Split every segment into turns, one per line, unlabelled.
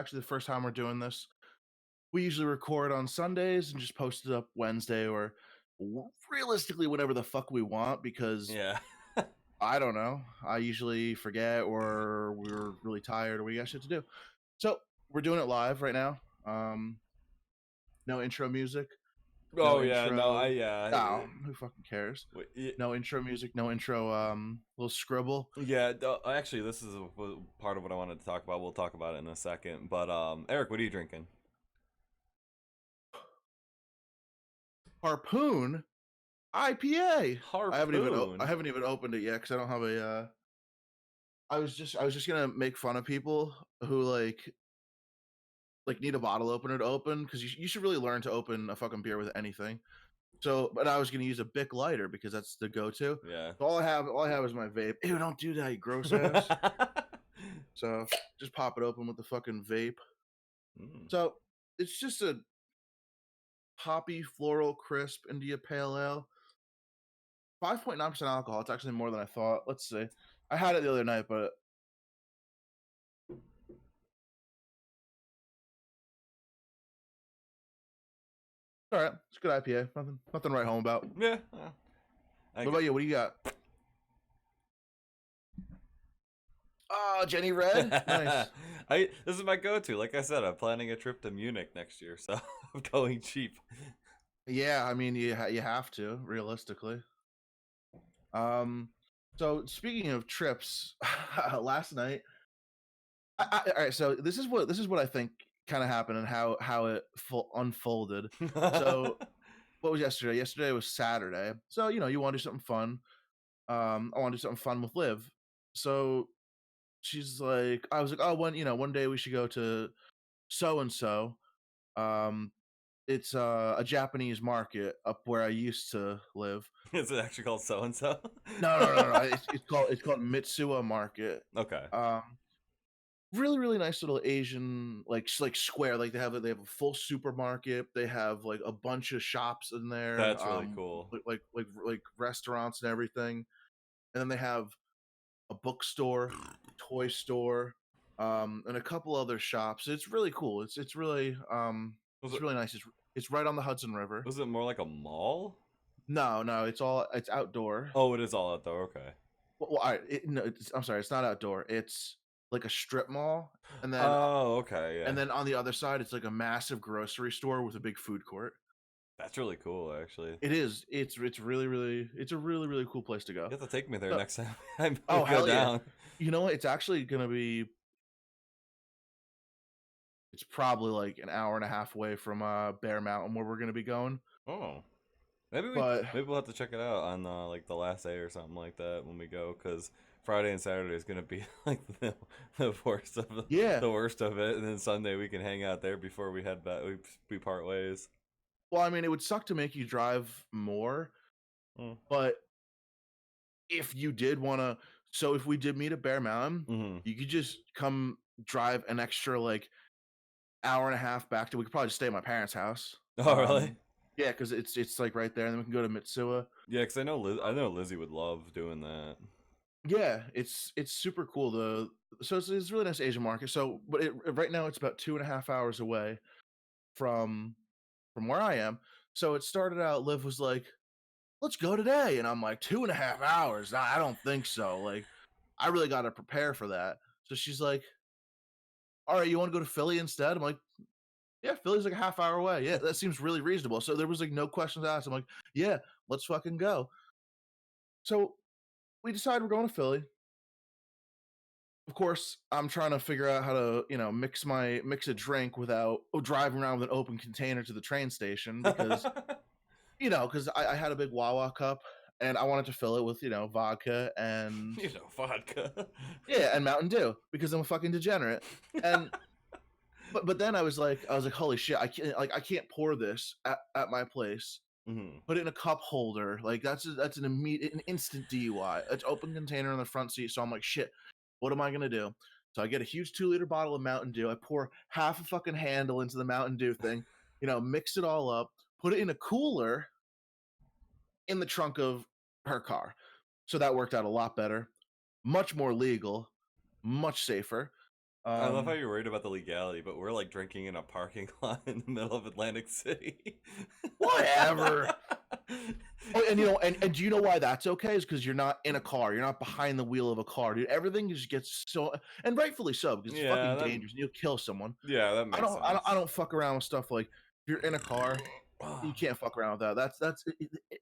actually the first time we're doing this. We usually record on Sundays and just post it up Wednesday or realistically whenever the fuck we want because
Yeah.
I don't know. I usually forget or we're really tired or we got shit to do. So we're doing it live right now. No intro music, no
Oh yeah, no,
intro. Oh,
yeah.
who fucking cares?
Wait,
No intro music, no intro. Little scribble.
yeah, actually, this is part of what I wanted to talk about. We'll talk about it in a second. But Eric, what are you drinking?
Harpoon IPA. I
Harpoon.
haven't even opened it yet because I don't have a. I was just gonna make fun of people who need a bottle opener to open because you should really learn to open a fucking beer with anything. So, but I was gonna use a Bic lighter because that's the go-to.
Yeah.
So all I have is my vape. Ew, don't do that, you gross ass. So just pop it open with the fucking vape.
Mm.
So it's just a hoppy floral crisp India Pale Ale. 5.9% alcohol. It's actually more than I thought. Let's see. I had it the other night, but all right. It's a good IPA. Nothing to write home about.
Yeah.
What about you? What do you got? Oh, Jenny Red. Nice.
This is my go-to. Like I said, I'm planning a trip to Munich next year, so I'm going cheap.
Yeah, I mean you have to realistically. Um, so speaking of trips, last night. All right, so this is what I think kind of happened and how it unfolded. So what was yesterday? Yesterday was Saturday. So you want to do something fun. I want to do something fun with Liv. So she's like, I was like, oh, one day we should go to so and so. Um, it's a Japanese market up where I used to live.
Is it actually called so and so?
No. It's called Mitsuwa Market.
Okay.
Um, really nice little Asian like square. Like they have a full supermarket. They have like a bunch of shops in there.
That's really cool.
Like restaurants and everything. And then they have a bookstore, toy store, and a couple other shops. It's really cool.
Was
It's
it
really nice. It's right on the Hudson River.
was it more like a mall?
No, it's outdoor.
Oh, it is all outdoor. Okay.
All right, no, I'm sorry, it's not outdoor. It's like a strip mall, and then
Oh, okay, yeah.
on the other side, it's like a massive grocery store with a big food court.
That's really cool, actually.
It is. It's a really cool place to go.
You have to take me there
So,
next time I
oh
go
hell yeah!
down.
You know what? It's actually gonna be. It's probably like an hour and a half away from Bear Mountain where we're gonna be going.
Oh, maybe
But
we'll have to check it out on like the last day or something like that when we go, because Friday and Saturday is gonna be like the worst of
yeah,
the worst of it, and then Sunday we can hang out there before we head back. We part ways.
well, I mean, it would suck to make you drive more,
Mm.
but if you did want to, so if we did meet at Bear Mountain,
Mm-hmm.
you could just come drive an extra like hour and a half back to. We could probably just stay at my parents' house.
Oh, really?
Yeah, because it's like right there, and then we can go to Mitsuwa.
Yeah, because I know Lizzie would love doing that.
Yeah, it's super cool. It's a really nice Asian market. So, but right now it's about 2.5 hours away from where I am. So it started out. Liv was like, "Let's go today," and I'm like, 2.5 hours? Nah, I don't think so. Like, I really got to prepare for that. So she's like, "All right, you want to go to Philly instead?" I'm like, "Yeah, Philly's like a half hour away. Yeah, that seems really reasonable." So there was like no questions asked. I'm like, "Yeah, let's fucking go." So we decide we're going to Philly. Of course, I'm trying to figure out how to, mix a drink without driving around with an open container to the train station because, because I had a big Wawa cup and I wanted to fill it with, vodka and
Vodka.
yeah, and Mountain Dew because I'm a fucking degenerate. And but then I was like, holy shit, I can't pour this at my place.
Mm-hmm.
Put it in a cup holder. Like that's an instant DUI. It's open container in the front seat. So I'm like, shit, what am I gonna do? So I get a huge 2 liter bottle of Mountain Dew. I pour half a fucking handle into the Mountain Dew thing, mix it all up, put it in a cooler in the trunk of her car. So that worked out a lot better, much more legal, much safer.
I love how
Um,
you're worried about the legality, but we're like drinking in a parking lot in the middle of Atlantic City.
Whatever. Oh, and and do you know why that's okay? Is because you're not in a car, you're not behind the wheel of a car, dude. Everything just gets so, and rightfully so, because it's
Yeah,
fucking dangerous. And you'll kill someone.
that makes
I
sense.
don't fuck around with stuff like, if you're in a car, you can't fuck around with that.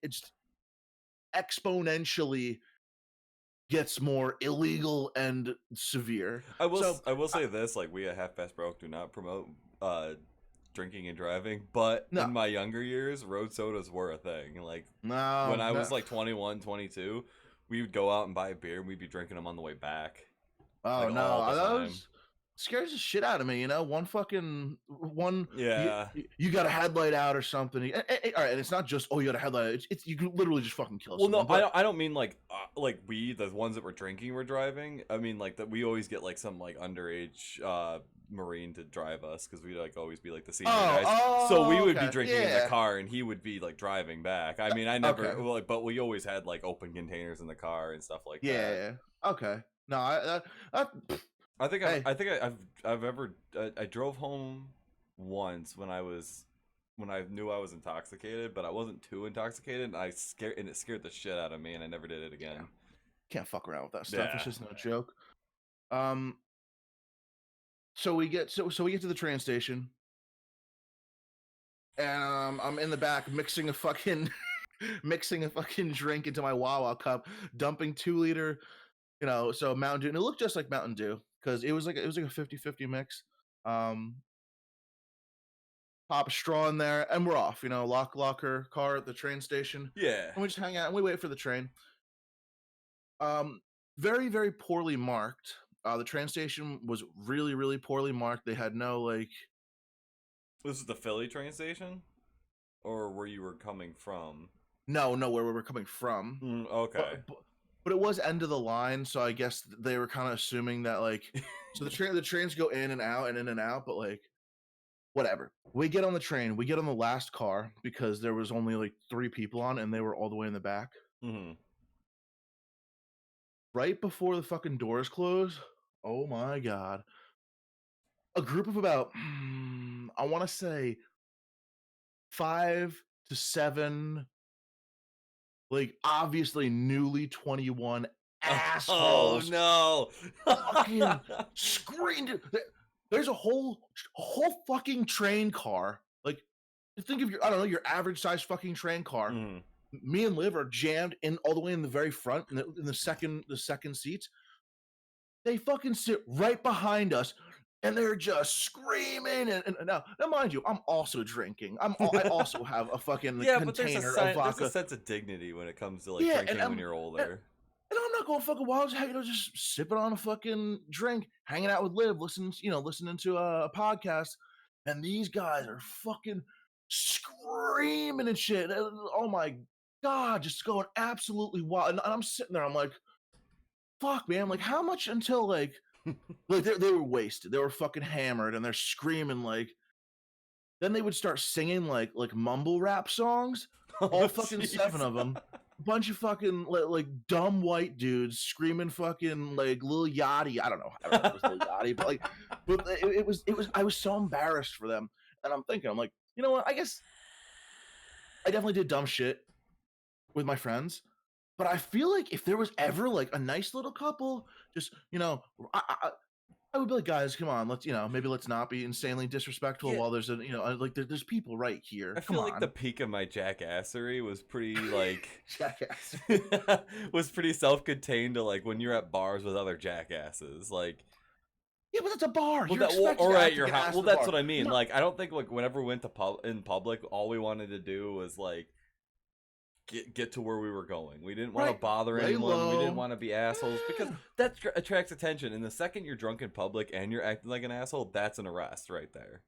It's exponentially gets more illegal and severe. So
I will say this, like we at Half Past Broke do not promote uh drinking and driving, but
no,
in my younger years, road sodas were a thing. Like when
no,
I
no.
was like 21, 22, we would go out and buy a beer and we'd be drinking them on the way back.
Oh
Like all
no,
the
that
time.
was scares the shit out of me. One fucking one.
Yeah.
You got a headlight out or something. All right, and it's not just, oh, you got a headlight. It's you can literally just fucking kill
Well, no,
someone. But
I don't mean like we the ones that were drinking were driving. I mean like that we always get like some like underage Marine to drive us because we like always be like the senior guys. So we would be
okay,
drinking in the
yeah,
car and he would be like driving back. I mean, I never,
okay,
well, like, but we always had like open containers in the car and stuff like
yeah,
that.
yeah, okay. No, hey,
I've ever I drove home once when I knew I was intoxicated, but I wasn't too intoxicated, and it scared the shit out of me, and I never did it
yeah,
again.
can't fuck around with that stuff. It's
Yeah.
just no joke. Um, so we get to the train station, and I'm in the back mixing a fucking mixing a fucking drink into my Wawa cup, dumping 2 liter, so Mountain Dew, and it looked just like Mountain Dew because it was like a 50-50 mix. Um, pop a straw in there, and we're off. Lock her car at the train station,
Yeah.
and we just hang out and we wait for the train. Um, very very poorly marked. The train station was really really poorly marked. They had no like,
This is the Philly train station, or where you were coming from?
no where we were coming from,
Okay.
but it was end of the line, so I guess they were kind of assuming that like, so the trains go in and out and in and out, but like, whatever. We get on the train, we get on the last car because there was only like 3 people on, and they were all the way in the back.
Hmm.
Right before the fucking doors close, oh my god, a group of about I want to say 5 to 7, like obviously newly 21
Oh
assholes
no.
fucking screamed. There's a whole fucking train car. Like, think of I don't know, your average size fucking train car.
Mhm.
Me and Liv are jammed in all the way in the very front, in the second seats. They fucking sit right behind us, and they're just screaming. And now, mind you, I'm also drinking. I also have a fucking
Yeah, but
container of
there's a
vodka.
sense of dignity when it comes to like
Yeah,
drinking when you're
and,
older.
and I'm not going fucking wild. Just sipping on a fucking drink, hanging out with Liv, listening to a podcast, and these guys are fucking screaming and shit. Oh my god, just going absolutely wild. And I'm sitting there, I'm like, fuck, man. Like, how much until like they were wasted, they were fucking hammered, and they're screaming like. Then they would start singing like mumble rap songs,
Oh
all fucking seven
jeez.
of them. Bunch of fucking like dumb white dudes screaming fucking like Lil Yachty. I don't know if it was Lil Yachty, but like, it was. I was so embarrassed for them, and I'm thinking, I'm like, you know what? I guess I definitely did dumb shit with my friends, but I feel like if there was ever like a nice little couple, just I would be like, guys, come on, maybe let's not be insanely disrespectful
Yeah,
while there's like there's people right here.
I
Come
feel like the
on,
peak of my jackassery was pretty like
jackass.
was pretty self-contained to like when you're at bars with other jackasses. Like,
Yeah, but that's a bar.
well,
You're expected
all
to
right,
act
your
like an
house.
ass
Well,
at the
that's
bar.
what I mean.
No,
Like, I don't think like whenever we went to in public, all we wanted to do was like get to where we were going. We didn't want to
right.
bother
Lay
anyone. We didn't
low.
want to be assholes because
Yeah,
that attracts attention. And the second you're drunk in public and you're acting like an asshole, that's an arrest right there.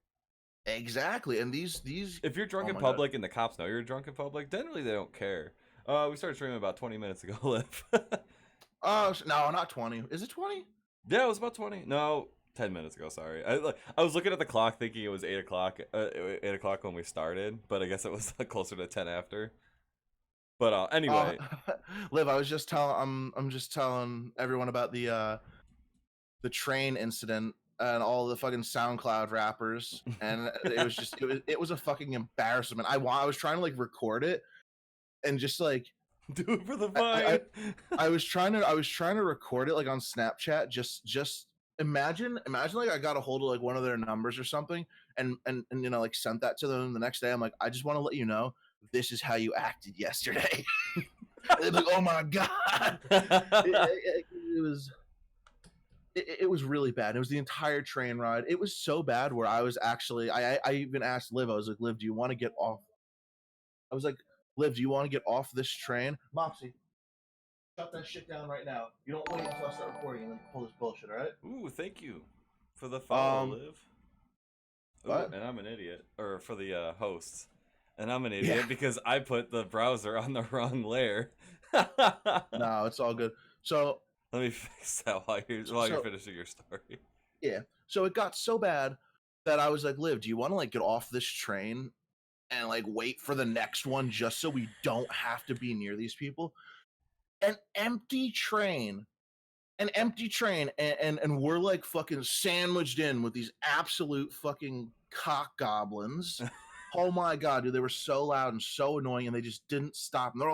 exactly. And these.
If you're drunk
Oh
in
my god.
public and the cops know you're drunk in public, generally they don't care. We started streaming about 20 minutes ago, Liv.
Oh no, not 20. Is it 20?
Yeah, it was about 20. No, 10 minutes ago. Sorry, I was looking at the clock thinking it was 8 o'clock. 8 o'clock when we started, but I guess it was closer to 10 after. But
Uh,
anyway,
Liv, I'm just telling everyone about the train incident. and all the fucking SoundCloud rappers, and it was a fucking embarrassment. I was trying to like record it and just like
Do it for the
I,
vine.
I was trying to record it like on Snapchat. Just imagine like I got a hold of like one of their numbers or something, and you know like sent that to them the next day. I'm like, I just want to let you know this is how you acted yesterday. They're like, oh my god, it was. It was really bad. It was the entire train ride. It was so bad where I was actually I even asked Liv. I was like, Liv, do you want to get off? I was like, Liv, do you want to get off this train? Mopsy, shut that shit down right now. You don't wait until I start recording and then pull this bullshit, all right?
Ooh, thank you for the follow, Liv. Ooh,
What?
and I'm an idiot. Or for the hosts. And I'm an idiot because I put the browser on the wrong layer.
No, it's all good. So
let me fix that while you're finishing your story.
Yeah. So it got so bad that I was like, Liv, do you want to like get off this train and like wait for the next one just so we don't have to be near these people? An empty train. And we're like fucking sandwiched in with these absolute fucking cock goblins. Oh my god, dude, they were so loud and so annoying, and they just didn't stop. And they're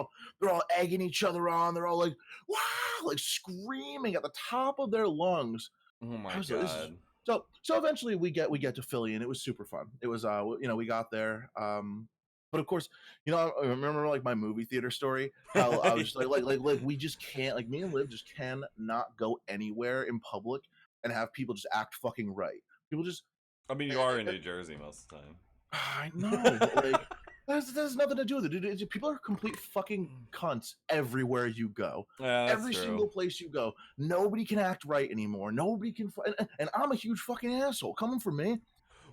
all egging each other on. They're all like, wow, like screaming at the top of their lungs.
Oh my god.
So eventually we get to Philly, and it was super fun. It was you know, we got there. But of course, you know, I remember like my movie theater story. How I was like we just can't, like me and Liv just cannot go anywhere in public and have people just act fucking right. People just.
I mean, you are in New Jersey most of the time.
I know, but like there's nothing to do with it, dude. People are complete fucking cunts everywhere you go.
Yeah,
Every single place you go, nobody can act right anymore. Nobody can, and I'm a huge fucking asshole. Coming from me,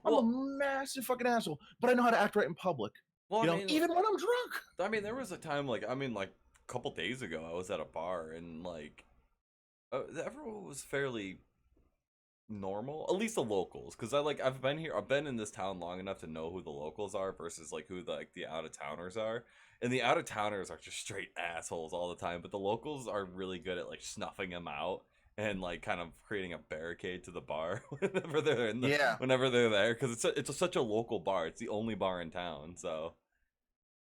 I'm a massive fucking asshole. But I know how to act right in public. Well, you know, even when I'm drunk.
I mean, there was a time like a couple days ago, I was at a bar and like everyone was fairly normal, at least the locals, because I've been in this town long enough to know who the locals are versus like who the out of towners are, and the out of towners are just straight assholes all the time, but the locals are really good at like snuffing them out and like kind of creating a barricade to the bar whenever they're whenever they're there, because it's such a local bar. It's the only bar in town, so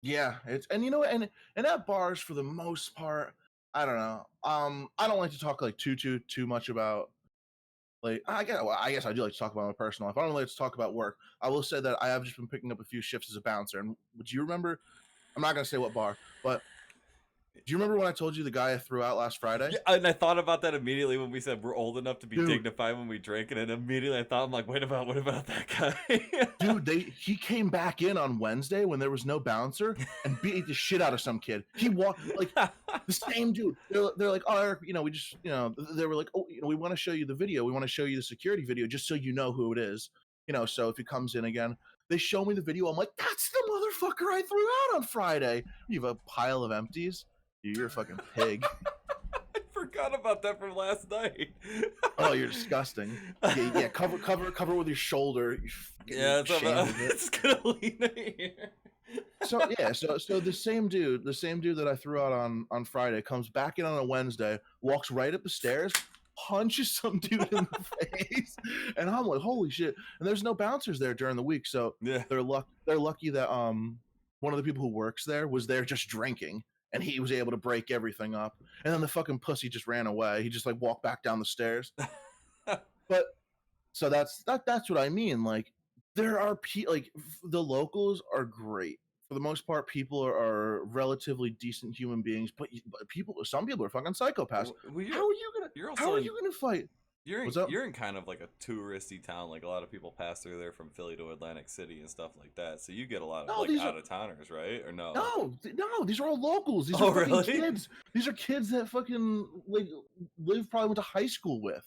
yeah, and you know, and at bars for the most part, I don't know. I don't like to talk like too much about. Like I guess I do like to talk about my personal life. I don't like to talk about work. I will say that I have just been picking up a few shifts as a bouncer. And would you remember? I'm not gonna say what bar, but do you remember when I told you the guy I threw out last Friday?
Yeah, and I thought about that immediately when we said we're old enough to be dignified when we drink, and then immediately I thought, I'm like, what about that guy?
Dude, he came back in on Wednesday when there was no bouncer and beat the shit out of some kid. He walked like the same dude. They're like, oh, Eric, you know, we just, you know, they were like, oh, you know, we want to show you the video. We want to show you the security video just so you know who it is. You know, so if he comes in again, they show me the video. I'm like, that's the motherfucker I threw out on Friday. You have a pile of empties. You're a fucking pig.
I forgot about that from last night.
Oh, you're disgusting. Yeah, cover with your shoulder.
Yeah, it's gonna lean in here.
So the same dude that I threw out on Friday comes back in on a Wednesday, walks right up the stairs, punches some dude in the face, and I'm like, holy shit! And there's no bouncers there during the week, so
yeah,
they're lucky that one of the people who works there was there just drinking. And he was able to break everything up. And then the fucking pussy just ran away. He just like walked back down the stairs. But so that's what I mean. Like there are like the locals are great. For the most part, people are relatively decent human beings, but some people are fucking psychopaths.
Well,
how are you gonna fight?
You're in kind of like a touristy town. Like a lot of people pass through there from Philly to Atlantic City and stuff like that. So you get a lot of out of towners, right? Or no?
No, these are all locals. These are fucking kids. These are kids that fucking like Liv probably went to high school with.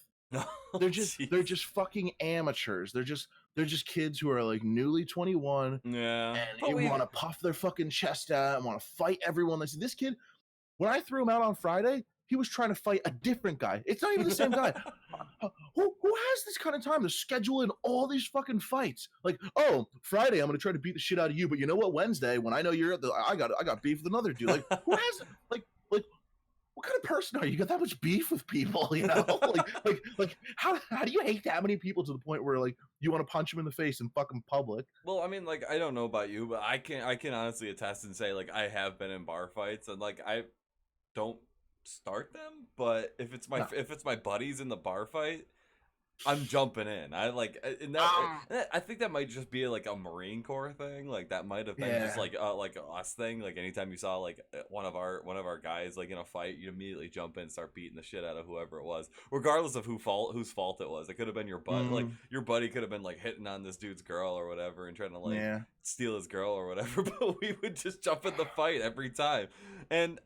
They're just fucking amateurs. They're just kids who are like newly 21.
Yeah,
and they want to puff their fucking chest out and want to fight everyone. This kid, when I threw him out on Friday, he was trying to fight a different guy. It's not even the same guy. Who has this kind of time to schedule in all these fucking fights? Like, oh, Friday I'm gonna try to beat the shit out of you, but you know what? Wednesday when I know you're at I got beef with another dude. Like, who has like what kind of person are you? You got that much beef with people, you know? Like how do you hate that many people to the point where like you want to punch them in the face in fucking public?
Well, I mean, like, I don't know about you, but I can honestly attest and say, like, I have been in bar fights, and like I don't start them, but
No.
if it's my buddies in the bar fight, I'm jumping in. I like, and
Um,
I think that might just be like a Marine Corps thing. Like that might have been just
yeah.
like a us thing. Like anytime you saw like one of our guys like in a fight, you immediately jump in and start beating the shit out of whoever it was, regardless of whose fault it was. It could have been your like
Mm,
your buddy could have been like hitting on this dude's girl or whatever and trying to like
yeah.
steal his girl or whatever. But we would just jump in the fight every time, and.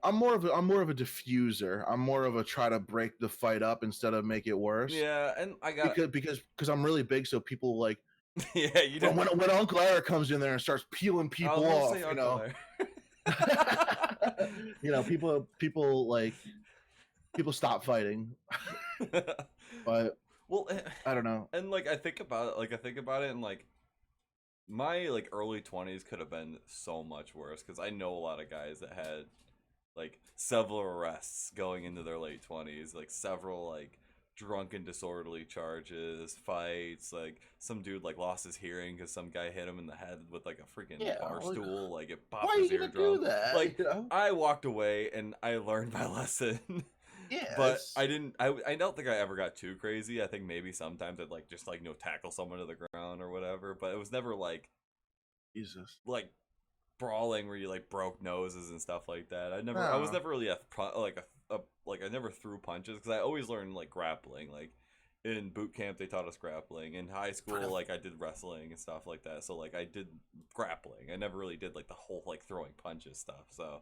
I'm more of a diffuser. I'm more of a try to break the fight up instead of make it worse.
Yeah, and I got
Because I'm really big, so people like
yeah, you don't.
when Uncle Eric comes in there and starts peeling
I was
people
gonna
off,
say
you
Uncle
know,
Larry.
you know, people stop fighting. But
Well,
I don't know.
and like I think about it, and like my like early 20s could have been so much worse because I know a lot of guys that had like several arrests going into their late 20s, like several like drunken disorderly charges, fights, like some dude like lost his hearing because some guy hit him in the head with like a freaking
Yeah,
bar
like,
stool, like it
why
popped
are
his
you gonna do
eardrum.
that?
Like
You know?
I walked away and I learned my lesson.
Yeah,
But I didn't. I don't think I ever got too crazy. I think maybe sometimes I'd like just like tackle someone to the ground or whatever. But it was never
Jesus.
like brawling where you like broke noses and stuff like that. I was
No.
never really like I never threw punches because I always learned like grappling. Like in boot camp they taught us grappling. In high school like I did wrestling and stuff like that. So like I did grappling. I never really did like the whole like throwing punches stuff. So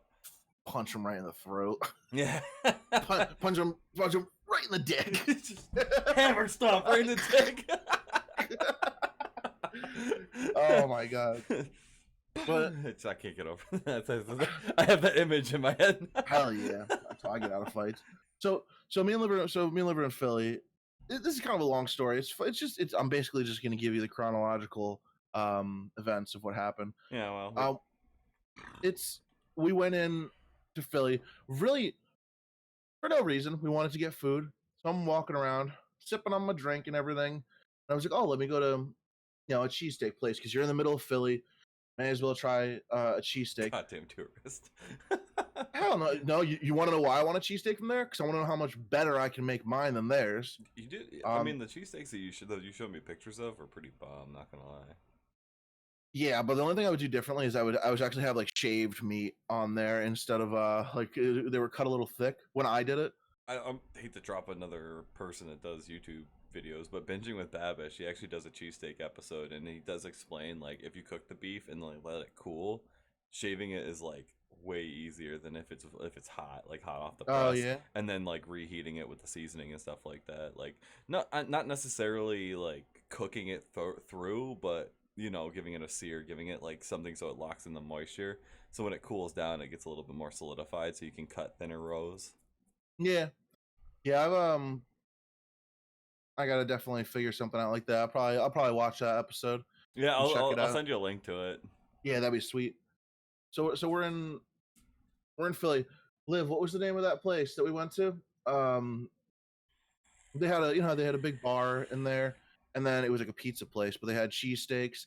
Punch him right in the throat.
yeah.
Punch him right in the dick.
Just hammer stuff right in the dick.
Oh my god. But
I can't get over that. I have that image in my head.
hell yeah, that's how I get out of fights. So me and Liver in Philly. This is kind of a long story. I'm basically just going to give you the chronological events of what happened.
Yeah, well,
It's we went in to Philly really for no reason. We wanted to get food, so I'm walking around sipping on my drink and everything. And I was like, oh, let me go to a cheesesteak place because you're in the middle of Philly. May as well try a cheesesteak.
goddamn tourist.
Hell no, no. You want to know why I want a cheesesteak from there? Because I want to know how much better I can make mine than theirs.
You did. I mean, the cheesesteaks that you showed me pictures of are pretty bomb. Not gonna lie.
Yeah, but the only thing I would do differently is I would actually have like shaved meat on there instead of they were cut a little thick when I did it.
I hate to drop another person that does YouTube videos, but Binging with Babish, he actually does a cheesesteak episode, and he does explain like if you cook the beef and like let it cool, shaving it is like way easier than if it's hot, like hot off the press.
Oh yeah.
And then like reheating it with the seasoning and stuff like that. Like not necessarily like cooking it through, but giving it a sear, giving it like something so it locks in the moisture. So when it cools down, it gets a little bit more solidified, so you can cut thinner rows.
Yeah. Yeah, I gotta definitely figure something out like that. I'll probably watch that episode.
Yeah,
And check it
I'll
out.
send you a link to it.
Yeah, that'd be sweet. So we're in Philly. Liv, what was the name of that place that we went to? They had a big bar in there, and then it was like a pizza place, but they had cheesesteaks.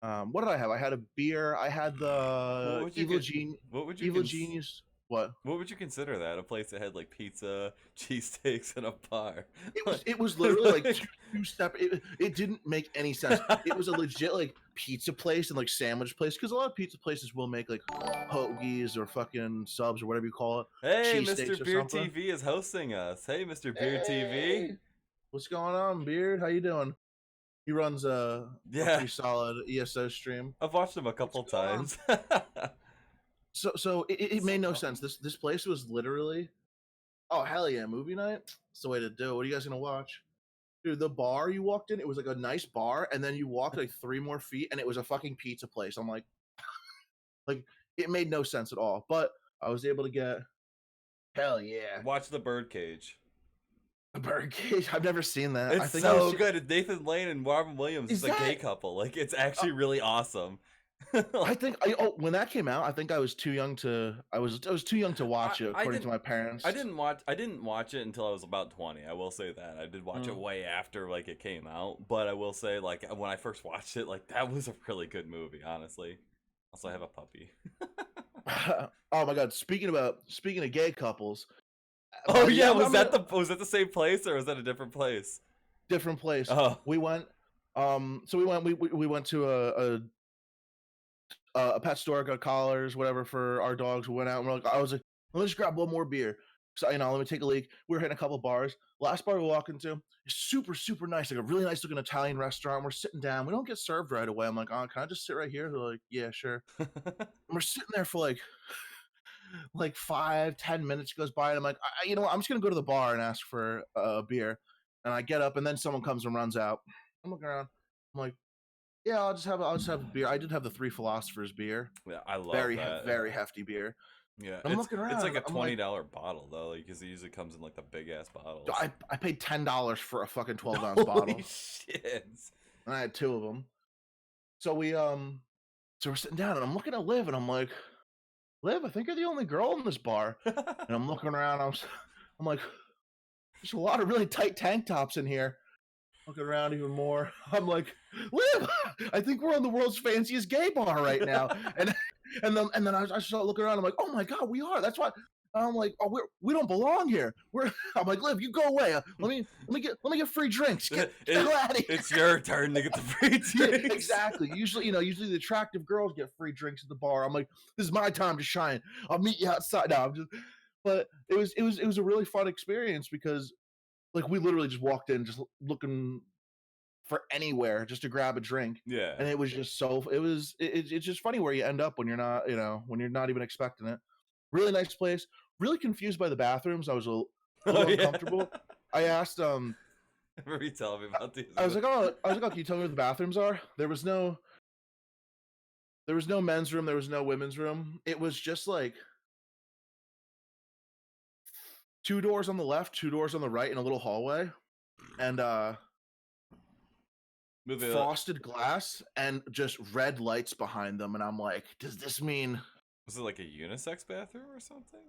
What did I have? I had a beer. I had
What
the
would you what would you
Evil
cons-
Genius. What?
What would you consider that? A place that had like pizza, cheesesteaks, and a bar?
It was literally like two separate. It didn't make any sense. It was a legit like pizza place and like sandwich place because a lot of pizza places will make like hoagies or fucking subs or whatever you call it.
Hey,
Cheesesteaks
Mr.
or
Beer
something.
TV is hosting us. Hey, Mr. Beer TV.
Hey, what's going on, Beard? How you doing? He runs a
Yeah,
pretty solid ESO stream.
I've watched him a
What's
couple
going on?
times.
So it made no sense. This place was literally, oh hell yeah, movie night. That's the way to do it. What are you guys gonna watch? Dude, the bar you walked in, it was like a nice bar, and then you walked like 3 more feet, and it was a fucking pizza place. I'm like, it made no sense at all. But I was able to get, hell yeah,
Watch The Birdcage.
a birdcage. I've never seen that. I
It's
think
so good. It's Nathan Lane and Robin Williams.
Is
It's a gay
that?
couple. Like it's actually really awesome.
I think when that came out, I think I was too young to I was too young to
I
watch it
I
according to
didn't
my parents.
I didn't watch it until I was about 20. I will say that. I did watch it
Mm.
way after like it came out, but I will say like when I first watched it, like that was a really good movie, honestly. Also, I have a puppy.
Oh my god! Speaking of gay couples,
Oh
by the
yeah,
I'm gonna
was that the same place or was that a different place?
different place.
Oh.
We went. So we went to a pet store, got collars, whatever for our dogs. We went out and I was like, let me just grab one more beer. So let me take a leak. We were hitting a couple bars. Last bar we walk into, super super nice, like a really nice looking Italian restaurant. We're sitting down. We don't get served right away. I'm like, oh, can I just sit right here? They're like, yeah, sure. And we're sitting there for like 5-10 minutes goes by, and I'm like, you know what? I'm just gonna go to the bar and ask for a beer. And I get up, and then someone comes and runs out. I'm looking around. I'm like, yeah, I'll just have a beer. I did have the Three Philosophers beer,
Yeah, I love that.
very hefty beer.
Yeah,
And I'm looking
it's like
around.
a
I'm like,
$20 bottle though, like because it usually comes in like the big ass bottles.
I paid $10 for a fucking 12-ounce
Holy
bottle,
shit!
and I had two of them. So so we're sitting down, and I'm looking at Liv, and I'm like, Liv, I think you're the only girl in this bar. And I'm looking around. I'm like, there's a lot of really tight tank tops in here. Looking around even more. I'm like, Liv, I think we're on the world's fanciest gay bar right now. And then I start looking around. I'm like, oh my god, we are. That's why. I'm like, oh, we don't belong here. I'm like, Liv, you go away. Let me get free drinks. Get the hell out of here.
It's your turn to get the free drinks.
Yeah, exactly. Usually the attractive girls get free drinks at the bar. I'm like, this is my time to shine. I'll meet you outside. No, but it was a really fun experience because like we literally just walked in just looking for anywhere just to grab a drink,
Yeah.
and it was just it's just funny where you end up when you're not when you're not even expecting it. Really nice place. Really confused by the bathrooms. I was a little uncomfortable. I asked
Remember you telling me about these?
I was like, oh, can you tell me where the bathrooms are? There was no men's room, there was no women's room. It was just like two doors on the left, two doors on the right, in a little hallway, and frosted glass and just red lights behind them. And I'm like, does this mean?
Was it like a unisex bathroom or something?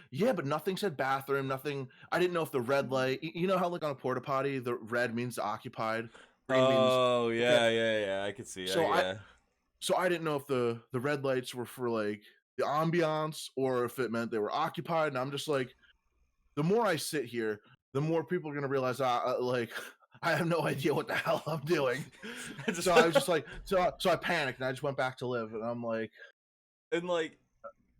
Yeah, but nothing said bathroom. Nothing. I didn't know if the red light. You know how like on a porta potty, the red means occupied. Green
oh
means,
yeah. I could see.
So I didn't know if the red lights were for like the ambiance or if it meant they were occupied. And I'm just like, the more I sit here, the more people are gonna realize like I have no idea what the hell I'm doing. So I was just like, so I panicked and I just went back to Liv, and I'm like,
and like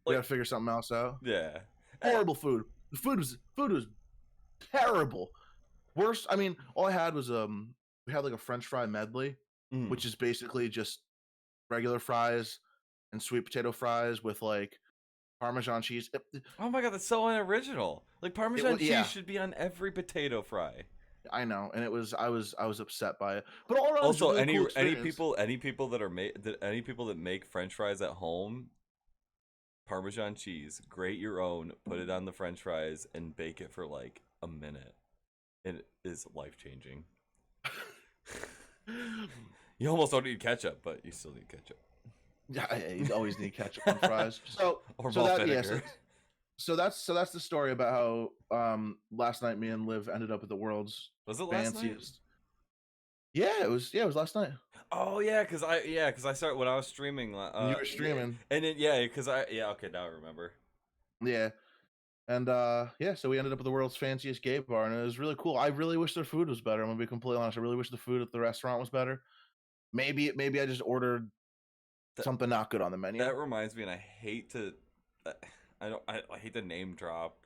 we gotta figure something else out.
Yeah,
horrible food. The food was terrible. Worst. I mean, all I had was we had like a French fry medley, which is basically just regular fries and sweet potato fries with like Parmesan cheese.
Oh my god, that's so unoriginal. Like Parmesan cheese should be on every potato fry.
I know, and I was upset by it. But all around,
also,
really cool
any people that make French fries at home, Parmesan cheese, grate your own, put it on the French fries, and bake it for like a minute. It is life changing. You almost don't need ketchup, but you still need ketchup.
Yeah, you always need ketchup on fries. So that's the story about how last night me and Liv ended up at the world's fanciest. Yeah, it was last night.
Oh yeah, because I started when I was streaming.
You were streaming,
and then okay, now I remember.
Yeah, and so we ended up at the world's fanciest gay bar, and it was really cool. I really wish their food was better. I'm gonna be completely honest. I really wish the food at the restaurant was better. Maybe I just ordered something not good on the menu.
That reminds me, and I hate to. I hate to name drop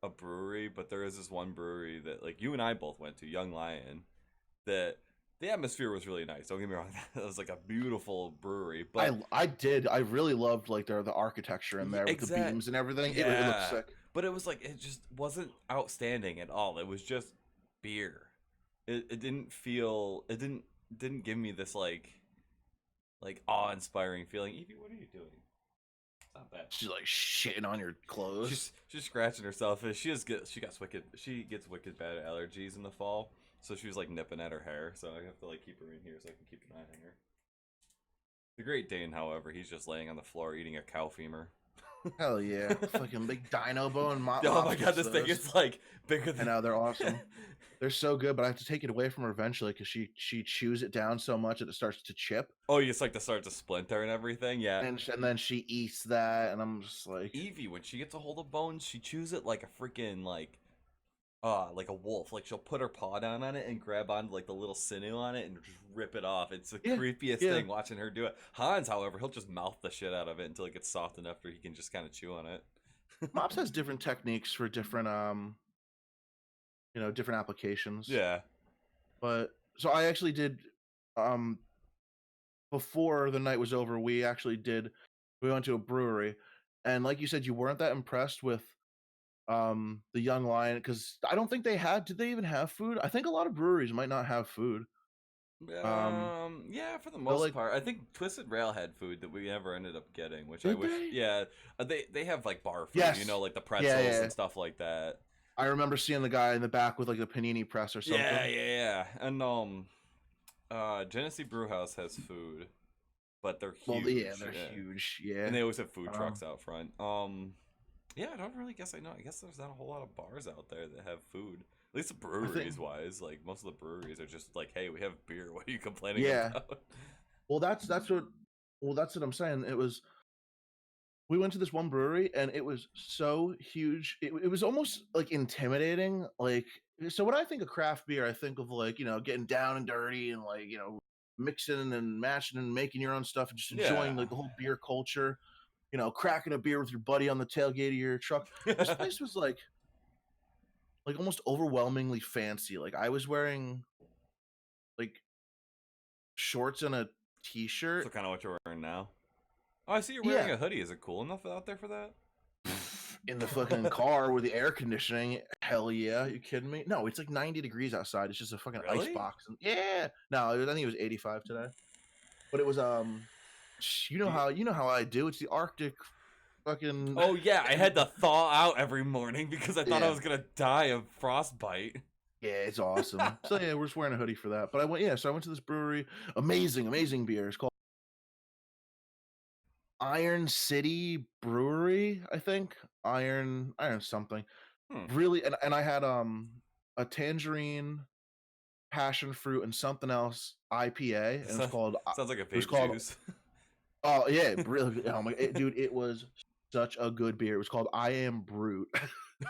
a brewery, but there is this one brewery that like you and I both went to, Young Lion, that the atmosphere was really nice. Don't get me wrong, that was like a beautiful brewery. But
I really loved like the architecture in there with the beams and everything.
Yeah.
It looked sick.
But it was like it just wasn't outstanding at all. It was just beer. It didn't feel it didn't give me this like awe-inspiring feeling. Evie, what are you doing? Not bad.
She's like shitting on your clothes.
She's scratching herself. She gets wicked bad allergies in the fall, so she was like nipping at her hair. So I have to like keep her in here so I can keep an eye on her. Great Dane, however, he's just laying on the floor eating a cow femur.
Hell yeah, fucking big dino bone.
Oh my
Mops
god,
gets
this thing
those.
is like bigger
I
than.
know they're awesome. They're so good, but I have to take it away from her eventually because she chews it down so much that it starts to chip,
Oh, you just like to start to splinter and everything, yeah.
and then she eats that, and I'm just like,
Evie, when she gets a hold of bones, she chews it like a freaking like a wolf. Like she'll put her paw down on it and grab onto like the little sinew on it and just rip it off. It's the
yeah,
creepiest
yeah.
thing watching her do it. Hans, however, he'll just mouth the shit out of it until it gets soft enough where he can just kind of chew on it.
Mops has different techniques for different different applications.
Yeah.
But so I actually did um before the night was over, we went to a brewery, and like you said, you weren't that impressed with the young lion because I don't think did they even have food? I think a lot of breweries might not have food.
Yeah, for the
But
most
like,
part. I think Twisted Rail had food that we never ended up getting, which I
did
wish.
they?
Yeah, they have like bar food,
Yes.
like the
Yeah,
pretzels
yeah.
and stuff like that.
I remember seeing the guy in the back with like a panini press or something.
Yeah. And Genesee Brewhouse has food, but they're huge.
Well, yeah, they're huge. Yeah,
And they always have food trucks out front. Yeah, I don't really guess I know. I guess there's not a whole lot of bars out there that have food. At least the breweries wise, like most of the breweries are just like, hey, we have beer. What are you complaining about?
Well, that's what I'm saying. We went to this one brewery and it was so huge. It was almost like intimidating. Like, so when I think of craft beer, I think of like, getting down and dirty and like, mixing and matching and making your own stuff and just enjoying like the whole beer culture, cracking a beer with your buddy on the tailgate of your truck. This place was like almost overwhelmingly fancy. Like I was wearing like shorts and a t-shirt.
So kind of what you're wearing now. Oh, I see you're wearing a hoodie. Is it cool enough out there for that?
In the fucking car with the air conditioning. Hell yeah. You kidding me? No, it's like 90 degrees outside. It's just a fucking ice box. Yeah. No, I think it was 85 today. But it was you know how I do. It's the Arctic fucking.
Oh yeah, I had to thaw out every morning because I thought I was gonna die of frostbite.
Yeah, it's awesome. So yeah, we're just wearing a hoodie for that. But I went to this brewery. Amazing beer. It's called Iron City Brewery, I think. Iron something. Really, and I had a tangerine, passion fruit, and something else IPA, and it's called.
Sounds like a vape juice.
Oh yeah, really. Oh my, dude, it was such a good beer. It was called I Am Brute.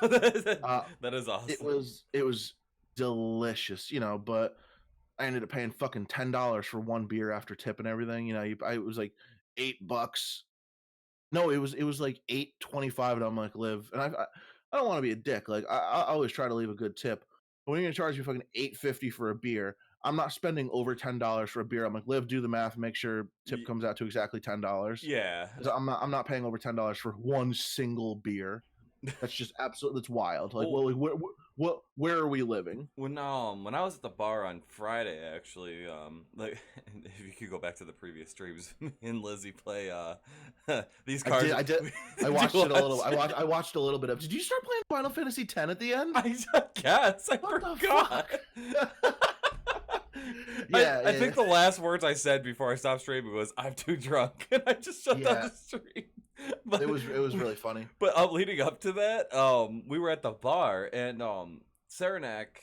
That is awesome.
It was delicious, but I ended up paying fucking $10 for one beer after tip and everything. It was like $8. No, it was like $8.25, and I'm like, Liv, and I don't want to be a dick. Like I always try to leave a good tip. But when you're gonna charge me fucking $8.50 for a beer, I'm not spending over $10 for a beer. I'm like, Liv, do the math, make sure tip comes out to exactly $10.
Yeah,
I'm not paying over $10 for one single beer. That's just absolutely, that's wild. Like, where are we living?
When I was at the bar on Friday, actually, like if you could go back to the previous streams, me and Lizzie play these cards.
I did. I watched it a little. I watched a little bit of. Did you start playing Final Fantasy X at the end?
I guess I forgot. I think the last words I said before I stopped streaming was "I'm too drunk," and I just shut down the stream. But
it was really funny.
But leading up to that, we were at the bar, and Saranac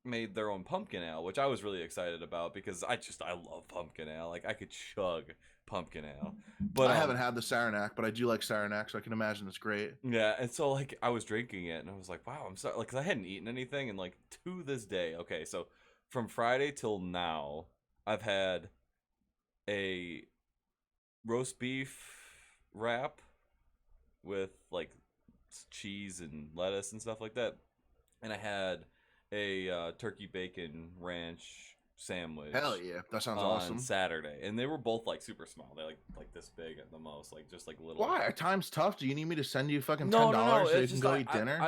made their own pumpkin ale, which I was really excited about because I love pumpkin ale. Like I could chug pumpkin ale. But
I haven't had the Saranac, but I do like Saranac, so I can imagine it's great.
Yeah, and so like I was drinking it, and I was like, wow, I'm sorry, like, 'cause I hadn't eaten anything, and like to this day, okay, so from Friday till now, I've had a roast beef wrap with like cheese and lettuce and stuff like that, and I had a turkey bacon ranch sandwich.
Hell yeah, that sounds
on
awesome.
Saturday, and they were both like super small. They're like this big at the most, like just like little.
Why? Time's tough. Do you need me to send you fucking $10 so you can go eat dinner?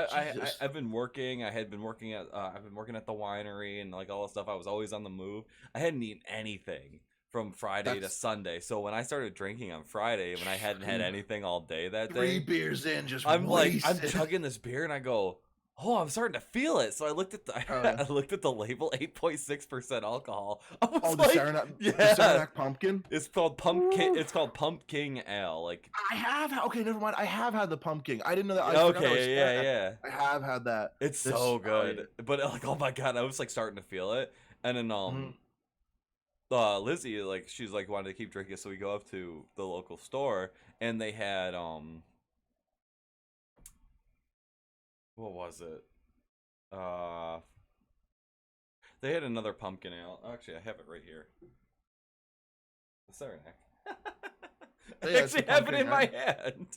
I've been working. I've been working at the winery and like all the stuff. I was always on the move. I hadn't eaten anything from Friday to Sunday. So when I started drinking on Friday, when I hadn't had anything all day that day,
3 beers in, just
I'm
wasted.
I'm chugging this beer and I go, oh, I'm starting to feel it. So I looked at the
Oh yeah.
I looked at the label, 8.6% alcohol. I
Oh,
was
the
like,
Saranac, the
yeah,
Saranac pumpkin.
it's called pumpkin.
Ooh.
It's called pumpkin ale. Like,
Okay, never mind. I have had the pumpkin. I didn't know that. I forgot that was
okay, yeah,
Saranac.
yeah.
I have had that.
It's
This.
so
Oh yeah.
good. But like, oh my god, I was like starting to feel it. And then
Mhm.
Lizzie, like, she's like wanted to keep drinking, so we go up to the local store, and they had what was it? Uh, they had another pumpkin ale. Actually, I have it right here. The Saranac. I
Yeah, it's the
actually have it
pumpkin,
in my
right?
hand.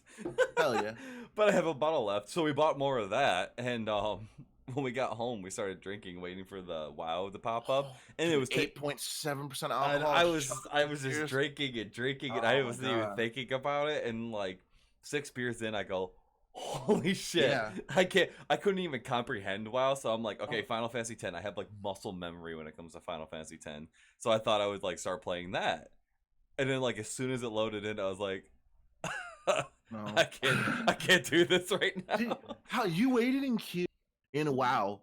Hell yeah.
But I have a bottle left, so we bought more of that. And when we got home, we started drinking, waiting for the WoW to pop up,
Oh,
and it
dude,
was.
8.7%
And
alcohol.
I
Chocolate
was just
beers.
drinking and drinking, and
Oh
I
my
wasn't even
god.
thinking about it. And like 6 beers in, I go, "Holy shit!"
Yeah.
I couldn't even comprehend WoW. So I'm like, "Okay,
Oh,
Final Fantasy X. I have like muscle memory when it comes to Final Fantasy X. So I thought I would like start playing that. And then like as soon as it loaded in, I was like,
no.
I can't do this right
Dude,
now."
how you waited in queue in WoW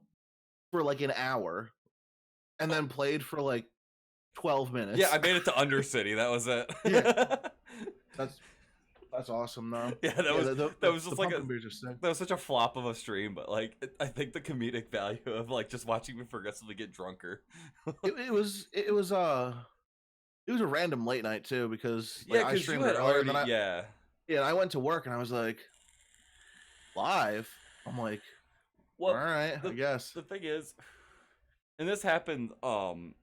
for like an hour and then played for like 12
Yeah,
minutes.
I made it to Undercity. That was it.
Yeah. That's that's awesome though.
Yeah, that
Yeah,
was that was
the
just like a
pumpkin beers are sick.
that was such a flop of a stream, but like I think the comedic value of like just watching me progressively get drunker.
It was a random late night too because like
Yeah,
I
because you
streamed
had
earlier and
already
then
yeah.
I went to work and I was like live. I'm like, all
Well,
right, I
the
guess.
the thing is, and this happened.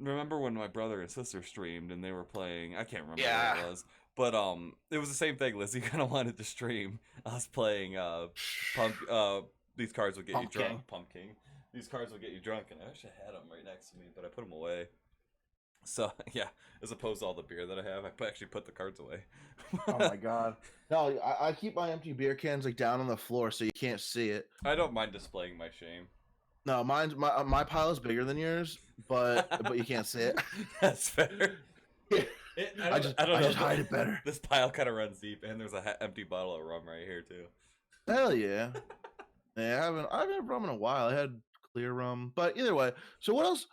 Remember when my brother and sister streamed and they were playing? I can't remember what
Yeah.
it was, but it was the same thing. Lizzie kind of wanted to stream. I was playing pump. These cards would get you
Pumpkin.
drunk. Pumpkin. These cards would get you drunk, and I actually had them right next to me, but I put them away. So yeah, as opposed to all the beer that I have, I actually put the cards away.
Oh my god. No, I keep my empty beer cans like down on the floor so you can't see it.
I don't mind displaying my shame.
No, my pile is bigger than yours, but you can't see it.
That's fair.
Yeah.
I don't
I
know.
just hide it better.
This pile kind of runs deep, and there's a empty bottle of rum right here too.
Hell yeah. Yeah, I haven't had rum in a while. I had clear rum, but either way. So what else?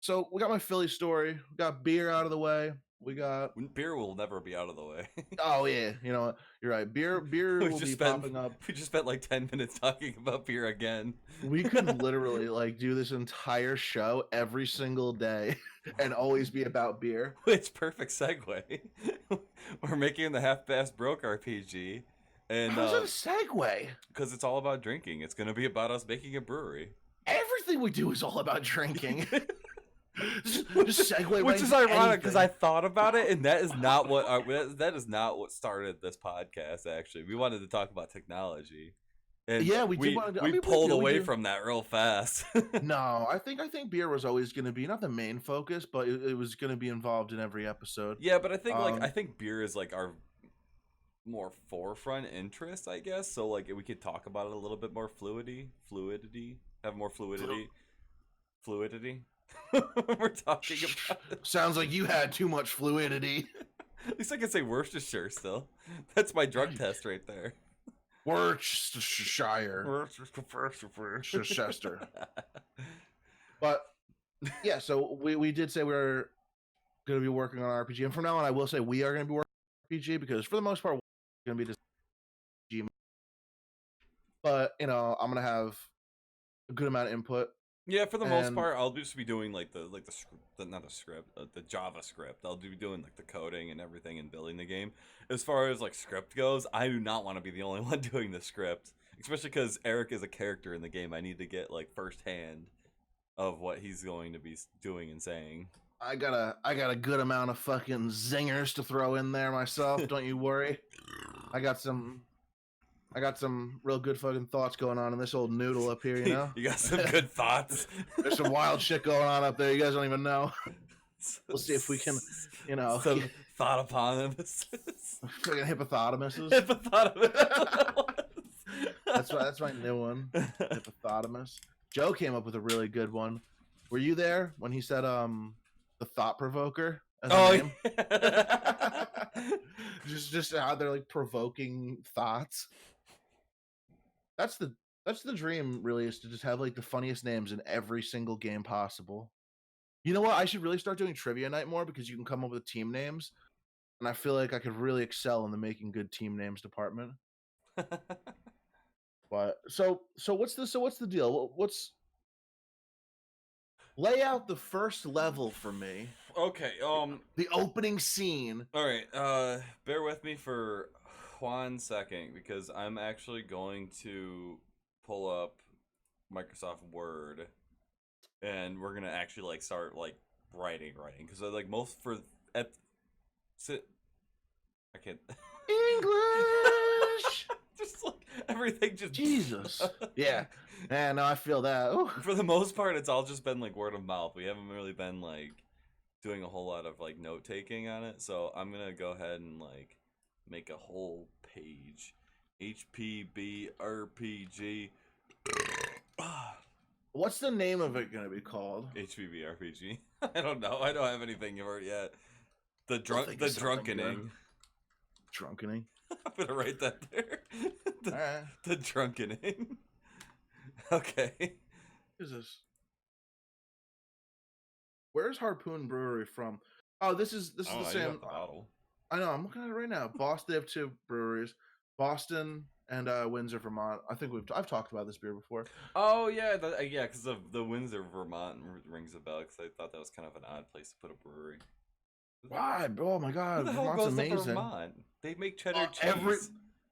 So we got my Philly story. We got beer out of the way. We got.
Beer will never be out of the way.
Oh yeah, you know what? You're right. Beer will be popping up.
We just spent like 10 minutes talking about beer again.
We could literally like do this entire show every single day and always be about beer.
Which perfect segue. We're making the Half-Past Broke RPG, and
How's it a segue?
because it's all about drinking. It's gonna be about us making a brewery.
Everything we do is all about drinking. just segue right
Which is
into
ironic because I
anything.
thought about it, and that is not what that is not what started this podcast. Actually, we wanted to talk about technology, and
Yeah, we did want to.
we pulled away from that real fast.
No, I think beer was always going to be not the main focus, but it was going to be involved in every episode.
Yeah, but I think
Um,
I think beer is like our more forefront interest, I guess. So like we could talk about it a little bit more fluidity, have more fluidity. We're talking about it.
Sounds like you had too much fluidity.
At least I can say Worcestershire still. That's my drug test right there.
Worcestershire. Chester. But yeah, so we did say we were going to be working on RPG, and from now on, I will say we are going to be working on RPG because for the most part, we're going to be just G. But I'm going to have a good amount of input.
Yeah, for the most
And
part, I'll just be doing like the not the script, the JavaScript. I'll be doing like the coding and everything and building the game. As far as like script goes, I do not want to be the only one doing the script, especially because Eric is a character in the game. I need to get like firsthand of what he's going to be doing and saying.
I got a good amount of fucking zingers to throw in there myself. Don't you worry. I got some real good fucking thoughts going on in this old noodle up here, you know?
You got some good thoughts.
There's some wild shit going on up there. You guys don't even know. We'll see if we can,
some thought-opotamuses.
Fucking hippopotamuses.
Hippopotamus.
That's my new one. Hippopotamus. Joe came up with a really good one. Were you there when he said the thought provoker as a name?
Yeah.
just how they're like provoking thoughts. That's the That's the dream, really, is to just have like the funniest names in every single game possible. You know what? I should really start doing trivia night more because you can come up with team names, and I feel like I could really excel in the making good team names department. But what's the deal? What's lay out the first level for me?
Okay,
The opening scene.
all right, bear with me for 1 second because I'm actually going to pull up Microsoft Word and we're gonna actually like start like writing because like most for at sit I can't
English.
just like everything just
Jesus. Yeah. Man, no, I feel that. Ooh.
for the most part it's all just been like word of mouth. We haven't really been like doing a whole lot of like note taking on it, so I'm gonna go ahead and like make a whole page. HPB RPG.
What's the name of it gonna be called?
HPB RPG. I don't know. I don't have anything for it yet. The drunkening.
Drunkening.
I'm gonna write that there.
All right.
The drunkening. Okay.
What is this? Where's Harpoon Brewery from? Oh, this is the same.
The bottle.
I know. I'm looking at it right now. Boston. They have two breweries, Boston and Windsor, Vermont. I think I've talked about this beer before.
Oh yeah, yeah, because of the Windsor, Vermont rings a bell. Because I thought that was kind of an odd place to put a brewery.
Why? Oh my God,
Who the hell
Vermont's
goes
amazing.
to Vermont? They make cheddar cheese.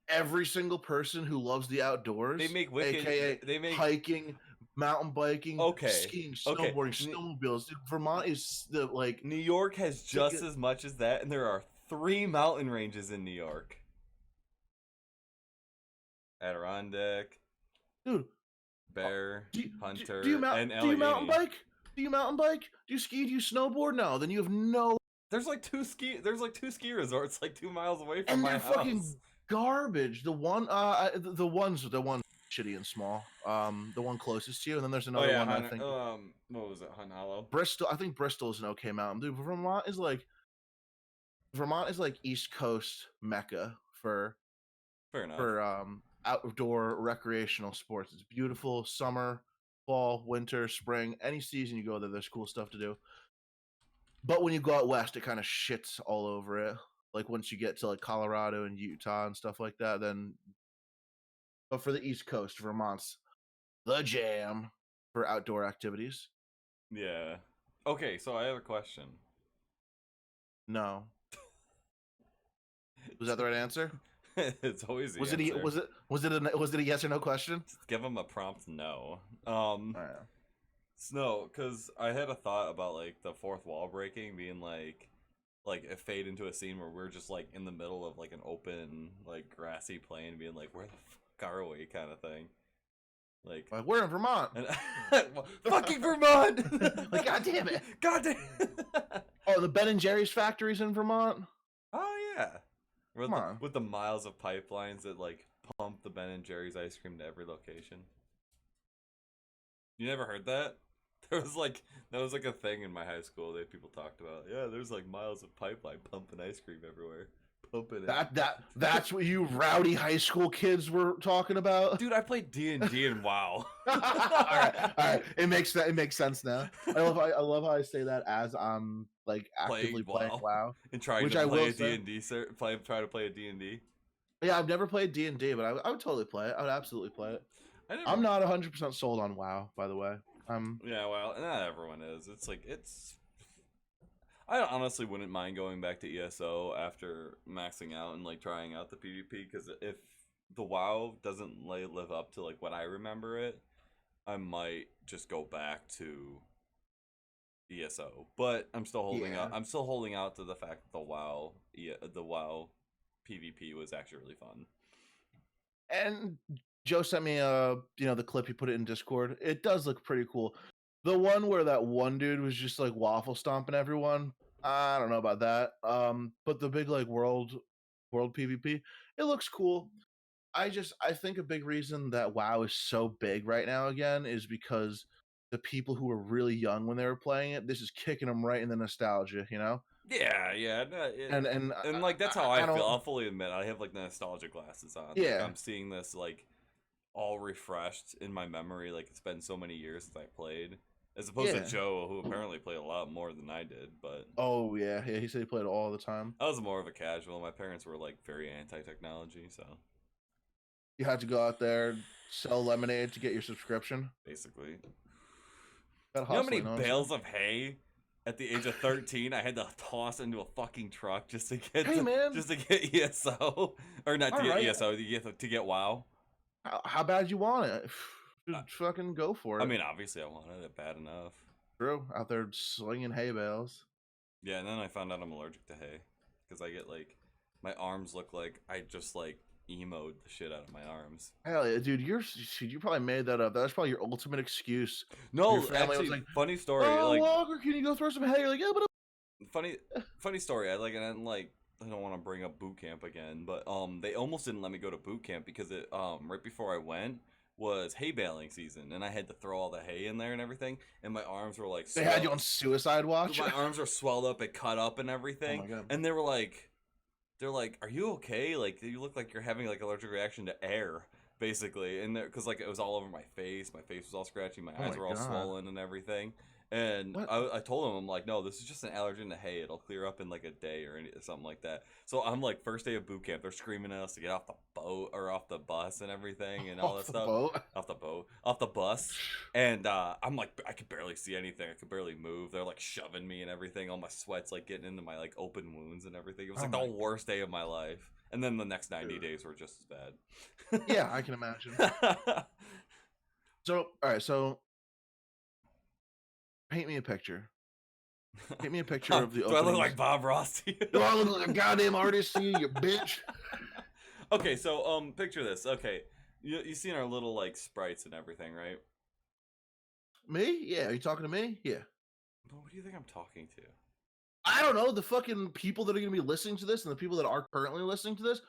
Every single person who loves the outdoors.
They make wicked.
AKA
they make
hiking, mountain biking, skiing, snowboarding, snowmobiles. Dude, Vermont is the like.
New York has just as much as that, and there are 3 mountain ranges in New York. Adirondack,
dude,
Bear, Hunter,
and
Allegheny.
Do you mountain bike? Do you mountain bike? Do you ski? Do you snowboard? No, then you have no.
There's like two ski resorts like 2 miles away from my house.
And they're fucking garbage. The one shitty and small. The one closest to you, and then there's another one. I think.
What was it? Hunt Hollow.
Bristol. I think Bristol is an okay mountain, dude. Vermont is like East Coast Mecca for outdoor recreational sports. It's beautiful. Summer, fall, winter, spring, any season you go there, there's cool stuff to do. But when you go out west, it kind of shits all over it. Like once you get to like Colorado and Utah and stuff like that, then. But for the East Coast, Vermont's the jam for outdoor activities.
Yeah. Okay, so I have a question.
No. Was that the right answer?
It's always the
was
answer.
Was it a yes or no question?
Just give him a prompt no.
Right.
No, because I had a thought about like the fourth wall breaking being like a fade into a scene where we're just like in the middle of like an open like grassy plain, being like, where the fuck are we, kind of thing. Like
we're in Vermont.
Fucking Vermont.
Like god damn it.
God damn.
Oh, the Ben and Jerry's factories in Vermont.
Oh yeah. With the miles of pipelines that like pump the Ben and Jerry's ice cream to every location. You never heard that? That was like a thing in my high school that people talked about. Yeah, there's like miles of pipeline pumping ice cream everywhere. Pumping it.
That's what you rowdy high school kids were talking about.
Dude, I played D&D and WoW.
all right. It makes sense now. I love how I say that as I'm like actively playing WoW
and trying to play a D&D. Try to play a D&D.
Yeah, I've never played D&D, but I would totally play it. I would absolutely play it. I'm not 100% sold on WoW, by the way.
Yeah, well, not everyone is. It's like I honestly wouldn't mind going back to ESO after maxing out and like trying out the PvP, because if the WoW doesn't live up to like what I remember it, I might just go back to ESO. But I'm still holding out. I'm still holding out to the fact that the WoW PvP was actually really fun.
And Joe sent me the clip, he put it in Discord. It does look pretty cool. The one where that one dude was just like waffle stomping everyone, I don't know about that. But the big like world PvP, it looks cool. I think a big reason that WoW is so big right now again is because the people who were really young when they were playing it, this is kicking them right in the nostalgia, you know?
Yeah. And like that's how I feel. I'll fully admit I have like the nostalgia glasses on.
Yeah.
Like, I'm seeing this like all refreshed in my memory. Like it's been so many years since I played, as opposed to
Yeah.
Joe, who apparently played a lot more than I did. But
Oh yeah, yeah. He said he played it all the time.
I was more of a casual. My parents were like very anti-technology, so
You had to go out there sell lemonade to get your subscription.
basically,
Got
you know how many
hustling, you know what I'm saying?
bales of hay at the age of 13 I had to toss into a fucking truck just to get
Hey man,
just to get ESO, or not to
all
get
right.
ESO, to get WoW.
How bad you want it?
Uh,
Just fucking go for
I
it.
mean, obviously I wanted it bad enough.
True. Out there slinging hay bales.
Yeah, and then I found out I'm allergic to hay because I get like my arms look like I just like emoed the shit out of my arms.
Hell yeah, dude. You probably made that up. That's probably your ultimate excuse. Your
No,
family was
actually,
like,
funny story.
"Oh,
Like
Walker, can you go throw some hay?" You're like, "Yeah, but
funny, funny story. I like, and then like I don't want to bring up boot camp again, but they almost didn't let me go to boot camp because it right before I went was hay baling season, and I had to throw all the hay in there and everything, and my arms were like
they had you on suicide watch."
my arms are swelled up and cut up and
Oh
everything,
my god.
and they were like, they're like, "Are you okay? Like, you look like you're having like allergic reaction to air, basically." And because like it was all over my face was all scratchy, my
Oh
eyes
my
were all
god.
swollen and everything. And
What?
I told him, I'm like, "No, this is just an allergen to hay. It'll clear up in like a day or something like that." So I'm like, first day of boot camp, they're screaming at us to get off the boat or off the bus and everything and all that
Off the
stuff.
boat?
Off the boat, off the bus. And I'm like, I could barely see anything. I could barely move. They're like shoving me and everything. All my sweat's like getting into my like open wounds and everything. It was
Oh
like
my.
the worst day of my life. And then the next 90 days were just as
Yeah, I can imagine.
bad.
So, all right. So, paint me a picture. Paint me a picture of the
Do I look
openings.
like Bob Ross to you?
Do I look like a goddamn artist to you, you bitch?
Okay, so picture this. Okay, you seen our little like sprites and everything, right?
Me? Yeah. Are you talking to me? Yeah.
But what do you think I'm talking to?
I don't know, the fucking people that are going to be listening to this and the people that are currently listening to this.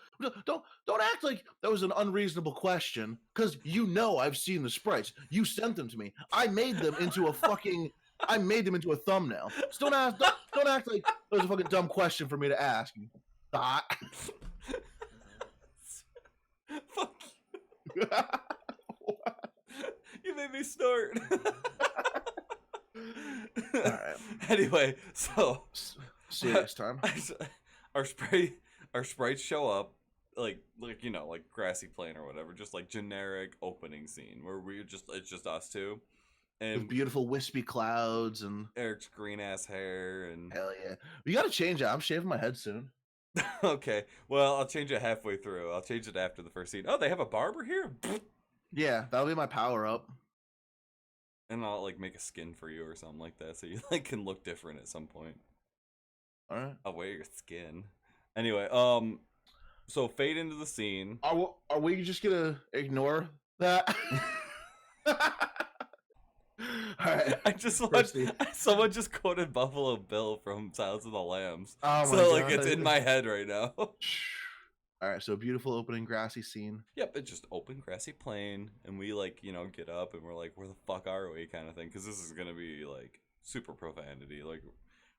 Don't act like that was an unreasonable question, because you know I've seen the sprites. You sent them to me. I made them into a thumbnail. So don't act like that was a fucking dumb question for me to ask. You thought.
Fuck you. You made me snort.
All right.
Anyway, so
Serious time.
our sprites show up like you know, like grassy plain or whatever, just like generic opening scene where it's just us two
With
and
beautiful wispy clouds and
Eric's green ass hair and
hell yeah. You got to change it. I'm shaving my head soon.
okay, well I'll change it halfway through. I'll change it after the first scene. Oh, they have a barber here.
Yeah, that'll be my power up.
And I'll like make a skin for you or something like that, so you like can look different at some point.
All right.
I'll wear your skin. Anyway, so fade into the scene.
Are we just gonna ignore that? All right.
I just watched someone just quoted Buffalo Bill from Silence of the Lambs.
Oh my
So like
God.
it's in my head right now.
All right, so beautiful opening grassy scene.
Yep, it's just open grassy plain, and we like, you know, get up and we're like, where the fuck are we, kind of thing, because this is gonna be like super profanity. Like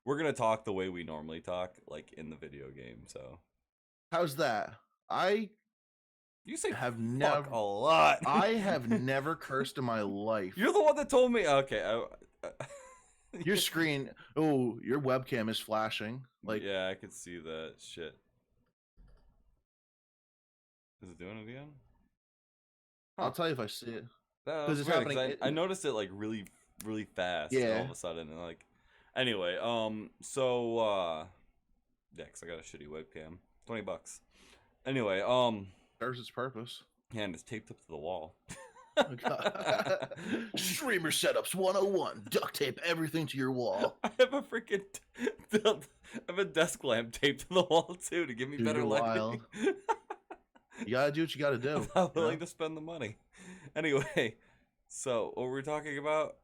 we're gonna talk the way we normally talk, like in the video game. So
How's that?
you say
have
fuck
never
a lot.
I have never cursed in my life.
You're the one that told me. Okay,
Your screen, oh, your webcam is flashing. Like,
yeah, I could see that shit. Is it doing it again?
I'll tell you if I see it.
Because
it's happening.
I noticed it like really, really fast.
Yeah.
All of a sudden, and like, anyway, so yeah, because I got a shitty webcam, $20. Anyway,
Serves its purpose.
and it's taped up to the wall.
Streamer setups 101. Duct tape everything to your wall.
I have a freaking, I have a desk lamp taped to the wall too to give me
Dude,
better
you're
lighting.
wild. You gotta do what you gotta do.
I'm not willing to spend the money. Anyway, so what were we talking about?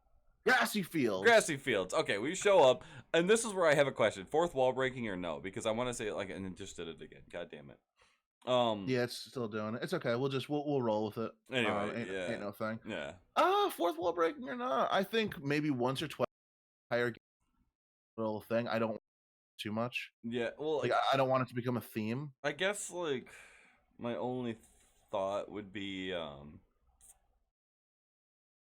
Grassy fields.
Grassy fields. Okay, we show up, and this is where I have a question: fourth wall breaking or no? Because I want to say it like, and it just did it again. God damn it.
Yeah, it's still doing it. It's okay. We'll roll with it.
Anyway, yeah,
ain't no thing.
yeah.
Fourth wall breaking or not? I think maybe once or twice. Higher little thing. I don't want too much.
Yeah, well,
Like I don't want it to become a theme.
I guess like my only thought would be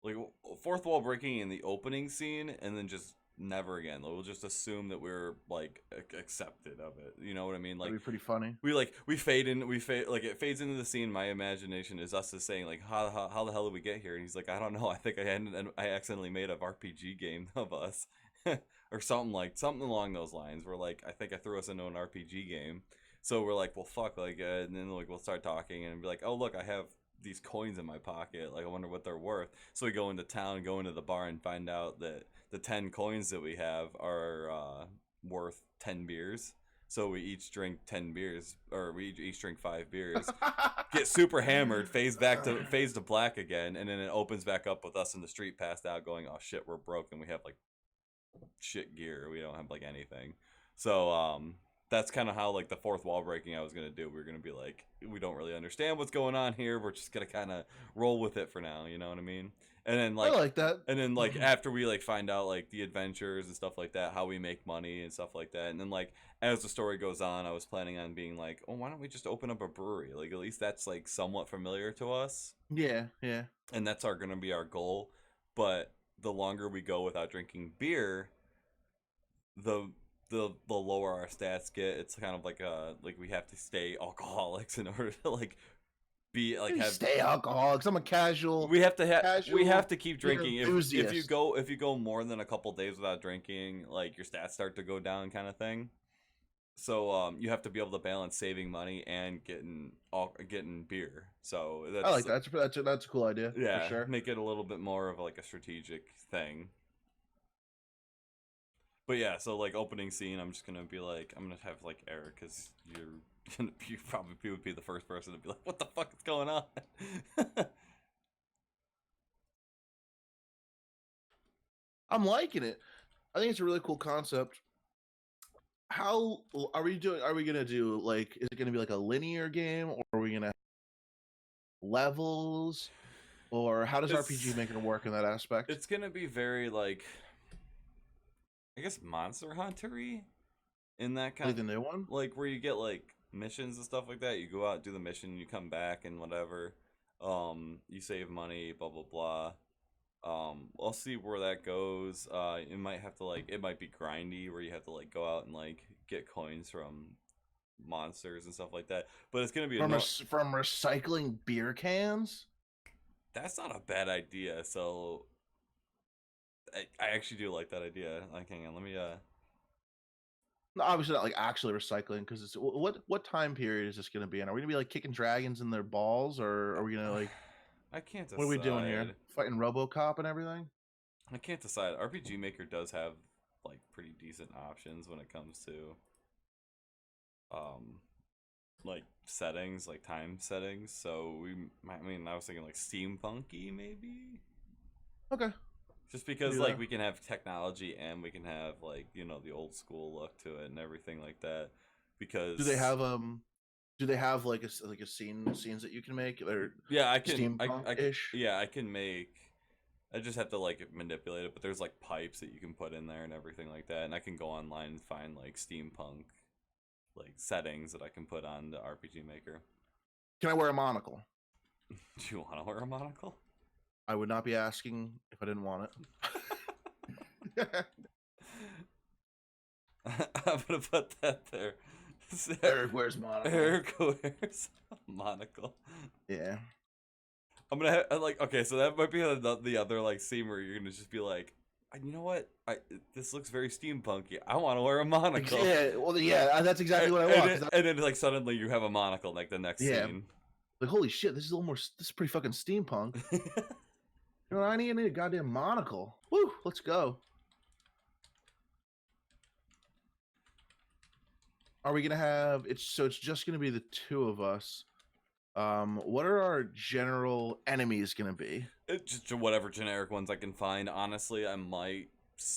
like fourth wall breaking in the opening scene, and then just never again. We'll just assume that we're like accepted of it. You know what I mean?
That'd
Like
be pretty funny.
we fade in, we fade like it fades into the scene. My imagination is us as saying like, how the hell did we get here? And he's like, I don't know. I think I accidentally made a RPG game of us. Or something along those lines. We're like, I think I threw us into an RPG game. So we're like, well, fuck, like, and then like we'll start talking and be like, oh look, I have these coins in my pocket. Like, I wonder what they're worth. So we go into town, go into the bar, and find out that the 10 coins that we have are worth 10 beers. So we each drink 10 beers, or we each drink 5 beers. Get super hammered, phase to black again, and then it opens back up with us in the street, passed out, going, oh shit, we're broken. We have like shit gear. We don't have like anything. So that's kind of how like the fourth wall breaking I was gonna do. We are gonna be like, we don't really understand what's going on here. We're just gonna kind of roll with it for now. You know what I mean? And then
I
like,
like that.
and then like after we like find out like the adventures and stuff like that, how we make money and stuff like that, and then like as the story goes on, I was planning on being like, oh, why don't we just open up a brewery? Like at least that's like somewhat familiar to us,
Yeah, yeah.
and that's our gonna be our goal. But the longer we go without drinking beer, the the lower our stats get. It's kind of like we have to stay alcoholics in order to like be like
Maybe
have
stay alcoholics. I'm a casual
we have
casual
to keep
beer
drinking.
enthusiast.
If you go more than a couple days without drinking, like your stats start to go down, kind of thing. So you have to be able to balance saving money and getting beer. So
I
that's
like that. That's a cool idea for
yeah,
sure.
make it a little bit more of like a strategic thing. But yeah, so like opening scene, I'm just gonna be like, I'm gonna have like Eric, because you're gonna you probably would be the first person to be like, what the fuck is going on?
I'm liking it. I think it's a really cool concept. How are we doing? Are we gonna do like? Is it gonna be like a linear game, or are we gonna have levels, or how does RPG
it's
Maker work in that aspect?
it's gonna be very like, I guess, Monster Hunter-y in that kind
Like
of,
the new one?
like where you get like missions and stuff like that. You go out, do the mission, you come back and whatever. You save money, blah blah blah. I'll see where that goes. It might have to like, it might be grindy where you have to like go out and like get coins from monsters and stuff like that. But it's gonna be a no.
From recycling beer cans?
That's not a bad idea. So I actually do like that idea. Like, hang on, let me
No, obviously not like actually recycling, because it's what time period is this gonna be in? Are we gonna be like kicking dragons in their balls, or are we gonna like
I can't
what are we doing here?
decide.
Fighting RoboCop and everything?
I can't decide. RPG Maker does have like pretty decent options when it comes to um like settings, like time settings. So I mean, I was thinking like steampunky maybe.
Okay,
Just
we
because
do
like
that.
we can have technology and we can have like, you know, the old school look to it and everything like that.
Do they
Because
have do they have like a scenes that you can make? They're
yeah,
steampunk ish.
yeah, I can make. I just have to like manipulate it, but there's like pipes that you can put in there and everything like that, and I can go online and find like steampunk like settings that I can put on the RPG Maker.
Can I wear a monocle?
Do you want to wear a monocle?
I would not be asking if I didn't want it.
I'm gonna put that there.
Eric wears monocle.
Eric wears a monocle.
Yeah.
I'm gonna like, okay, so that might be the other like scene where you're gonna just be like, you know what? This looks very steampunky. I want to wear a monocle.
Yeah. Well, yeah. That's exactly what I want.
And then like suddenly you have a monocle like the next
Yeah.
scene.
Like, holy shit, this is a little more. This is pretty fucking steampunk. You know, I need a goddamn monocle. Woo, let's go. Are we gonna have it's so it's just gonna be the two of us? What are our general enemies gonna be?
Just whatever generic ones I can find. Honestly, I might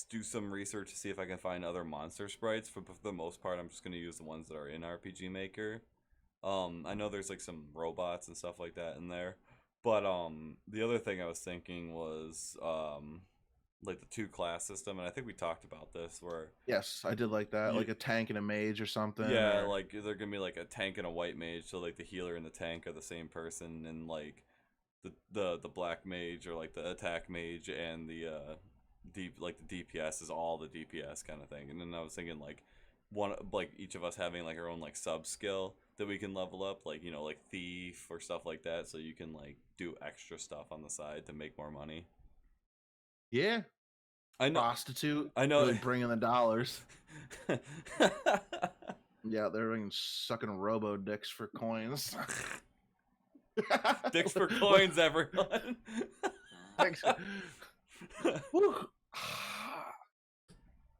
do some research to see if I can find other monster sprites. For the most part, I'm just gonna use the ones that are in RPG Maker. I know there's like some robots and stuff like that in there, but the other thing I was thinking was like the two class system, and I think we talked about this where
Yes, I did like that,
you,
like a tank and a mage or something.
yeah,
Or...
like they're gonna be like a tank and a white mage, so like the healer and the tank are the same person, and like the black mage or like the attack mage and the deep like the DPS is all the DPS kind of thing. And then I was thinking like one like each of us having like our own like sub skill that we can level up, like like thief or stuff like that, so you can like do extra stuff on the side to make more money.
Yeah,
I know,
prostitute,
I know.
really bringing the dollars. Yeah, they're sucking robo dicks for coins.
Dicks for coins, everyone.
Thanks.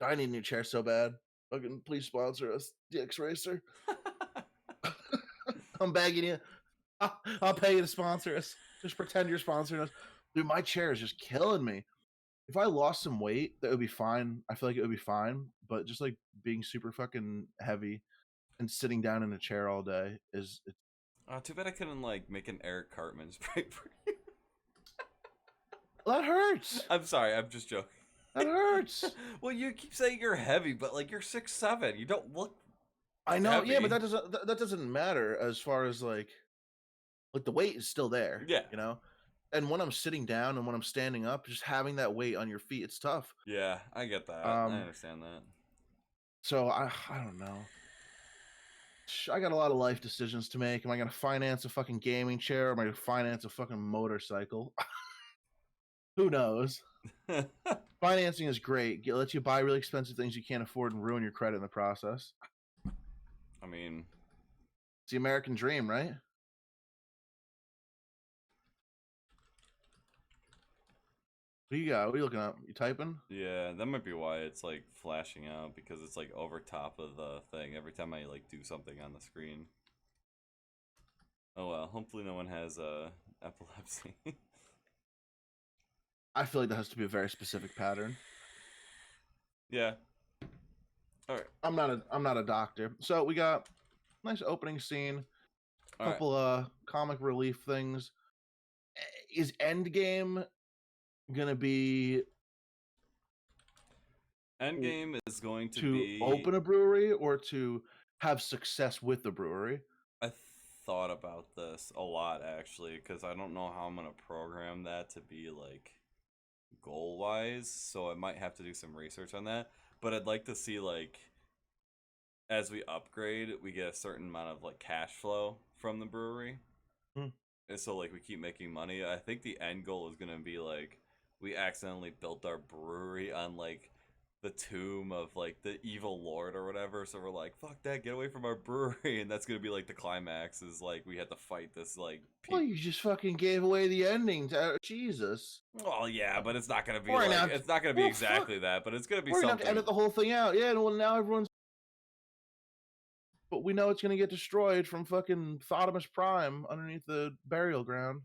I need a new chair so bad. Fucking please sponsor us, Dix Racer. I'm begging you. I'll pay you to sponsor us. Just pretend you're sponsoring us. Dude, my chair is just killing me. If I lost some weight, that would be fine. I feel like it would be fine. But just like being super fucking heavy and sitting down in a chair all day is.
Oh, too bad I couldn't like make an Eric Cartman spray for you.
That hurts.
I'm sorry, I'm just joking.
That hurts.
Well, you keep saying you're heavy, but like you're 6'7". You don't look.
I know,
heavy.
yeah, but that doesn't matter as far as like the weight is still there.
Yeah,
And when I'm sitting down and when I'm standing up, just having that weight on your feet, it's tough.
Yeah, I get that. I understand that.
So I don't know. I got a lot of life decisions to make. Am I going to finance a fucking gaming chair? Or am I going to finance a fucking motorcycle? Who knows? Financing is great. It lets you buy really expensive things you can't afford and ruin your credit in the process.
I mean,
it's the American dream, right? What do you got? What are you looking up? You typing?
Yeah, that might be why it's like flashing out, because it's like over top of the thing every time I like do something on the screen. Oh well, hopefully no one has epilepsy.
I feel like that has to be a very specific pattern.
Yeah. All right.
I'm not a doctor. So we got nice opening scene, a couple comic relief things. Is Endgame gonna be
Endgame is going to be
open a brewery or to have success with the brewery?
I thought about this a lot actually, because I don't know how I'm gonna program that to be like goal wise, so I might have to do some research on that. But I'd like to see like as we upgrade, we get a certain amount of like cash flow from the brewery. And so like we keep making money. I think the end goal is gonna be like we accidentally built our brewery on like the tomb of like the evil lord or whatever, so we're like, fuck that, get away from our brewery. And that's gonna be like the climax, is like we had to fight this like
well, you just fucking gave away the ending to Jesus.
Well, yeah, but it's not gonna be like it's not gonna be exactly that, but it's gonna be something.
We're gonna edit the whole thing out. Yeah, well now everyone's, but we know it's gonna get destroyed from fucking Thotimus Prime underneath the burial ground.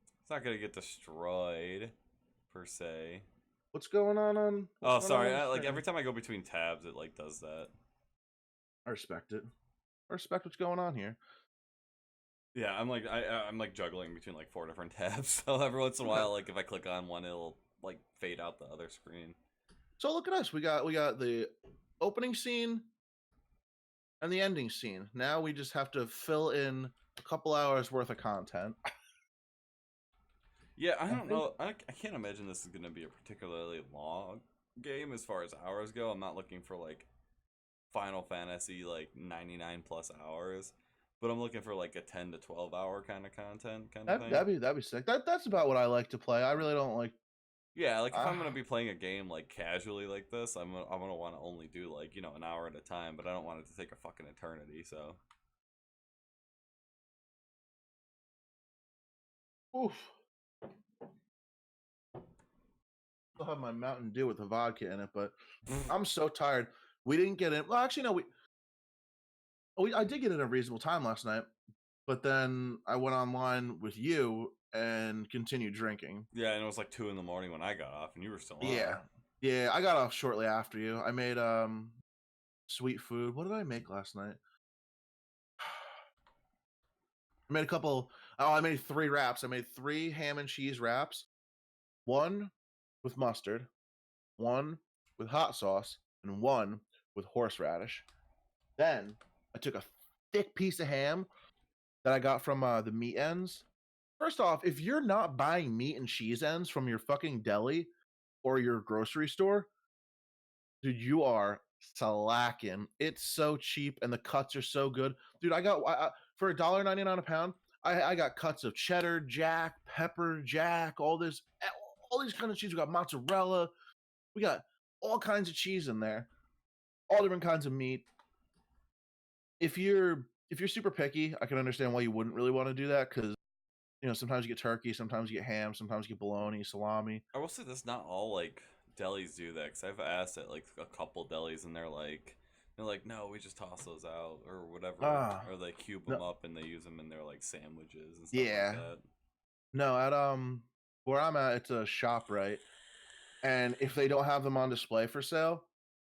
It's not gonna get destroyed per se.
What's going on?
Oh, sorry. Like every time I go between tabs, it like does that.
I respect it. I respect what's going on here.
Yeah, I'm like juggling between like 4 different tabs. So every once in a while, like if I click on one, it'll like fade out the other screen.
So look at us. We got the opening scene and the ending scene. Now we just have to fill in a couple hours worth of content.
Yeah, I don't know. I can't imagine this is going to be a particularly long game as far as hours go. I'm not looking for like Final Fantasy like 99 plus hours, but I'm looking for like a 10 to 12 hour kind of content kind of thing.
That'd be sick. That's about what I like to play. I really don't like.
Yeah, like if I'm gonna be playing a game like casually like this, I'm gonna want to only do like an hour at a time, but I don't want it to take a fucking eternity. So.
Oof. Still have my Mountain Dew with the vodka in it, but I'm so tired. We didn't get in. Well, actually, no. I did get in a reasonable time last night, but then I went online with you and continued drinking.
Yeah, and it was like 2 a.m. when I got off, and you were still on.
Yeah. I got off shortly after you. I made sweet food. What did I make last night? I made a couple. I made 3 wraps. I made 3 ham and cheese wraps. 1 with mustard, 1 with hot sauce, and 1 with horseradish. Then I took a thick piece of ham that I got from the Meat Ends, First off, if you're not buying meat and cheese ends from your fucking deli or your grocery store, dude, you are slacking. It's so cheap and the cuts are so good. Dude, for $1.99 a pound, I got cuts of cheddar, jack, pepper, jack, all these kind of cheese. We got mozzarella. We got all kinds of cheese in there, all different kinds of meat. If you're super picky, I can understand why you wouldn't really want to do that because sometimes you get turkey, sometimes you get ham, sometimes you get bologna, salami.
I will say that's not all like delis do that because I've asked at like a couple delis and they're like no, we just toss those out or whatever,
Ah,
or they cube
no,
them up and they use them in their like sandwiches and stuff like
yeah,
that.
no. At where I'm at, it's a shop, right? And if they don't have them on display for sale,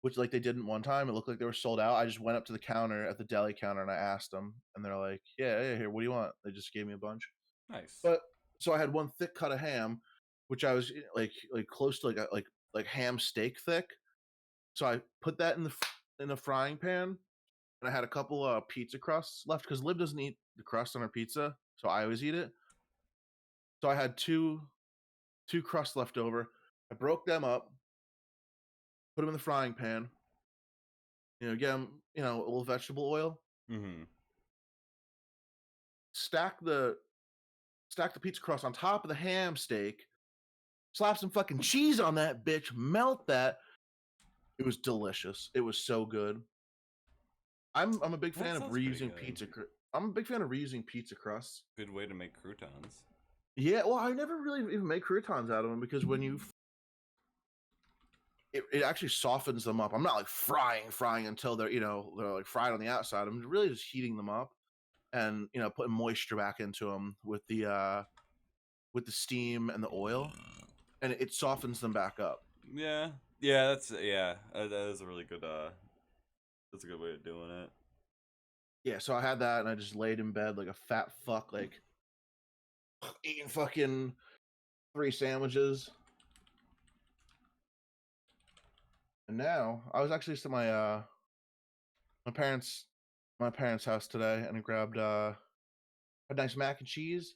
which like they didn't one time, it looked like they were sold out. I just went up to the counter at the deli counter and I asked them, and they're like, "Yeah, here, what do you want?" They just gave me a bunch.
Nice.
But so I had one thick cut of ham, which I was like close to like ham steak thick. So I put that in the frying pan, and I had a couple pizza crusts left because Liv doesn't eat the crust on her pizza, so I always eat it. So I had two crusts left over. I broke them up, put them in the frying pan. Get them, a little vegetable oil.
Mm-hmm.
Stack the stack the pizza crust on top of the ham steak. Slap some fucking cheese on that bitch. Melt that. It was delicious. It was so good. I'm a big
That
fan of
sounds pretty
reusing
good.
I'm a big fan of reusing pizza crusts.
Good way to make croutons.
Yeah, well, I never really even make croutons out of them because when it actually softens them up. I'm not like frying until they're like fried on the outside. I'm really just heating them up and putting moisture back into them with the steam and the oil, and it softens them back up.
Yeah, yeah, that is a really good that's a good way of doing it.
Yeah, so I had that, and I just laid in bed like a fat fuck, like eating fucking 3 sandwiches. And now I was actually to my parents my parents' house today, and I grabbed a nice mac and cheese,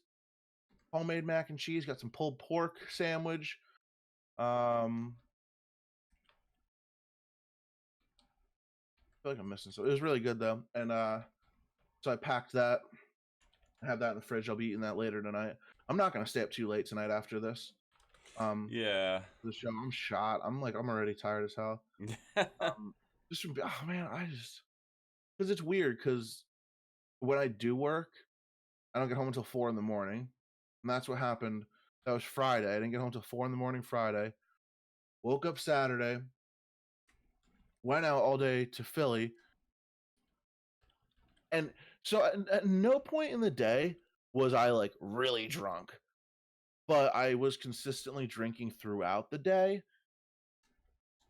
homemade mac and cheese. Got some pulled pork sandwich. Um, I feel like I'm missing, so it was really good though. And so I packed that. I have that in the fridge. I'll be eating that later tonight. I'm not gonna stay up too late tonight after this.
Yeah.
The show. I'm shot. I'm already tired as hell. Just oh man, because it's weird because when I do work, I don't get home until 4 in the morning, and that's what happened. That was Friday. I didn't get home until 4 in the morning Friday. Woke up Saturday, went out all day to Philly, and so at no point in the day was I like really drunk, but I was consistently drinking throughout the day,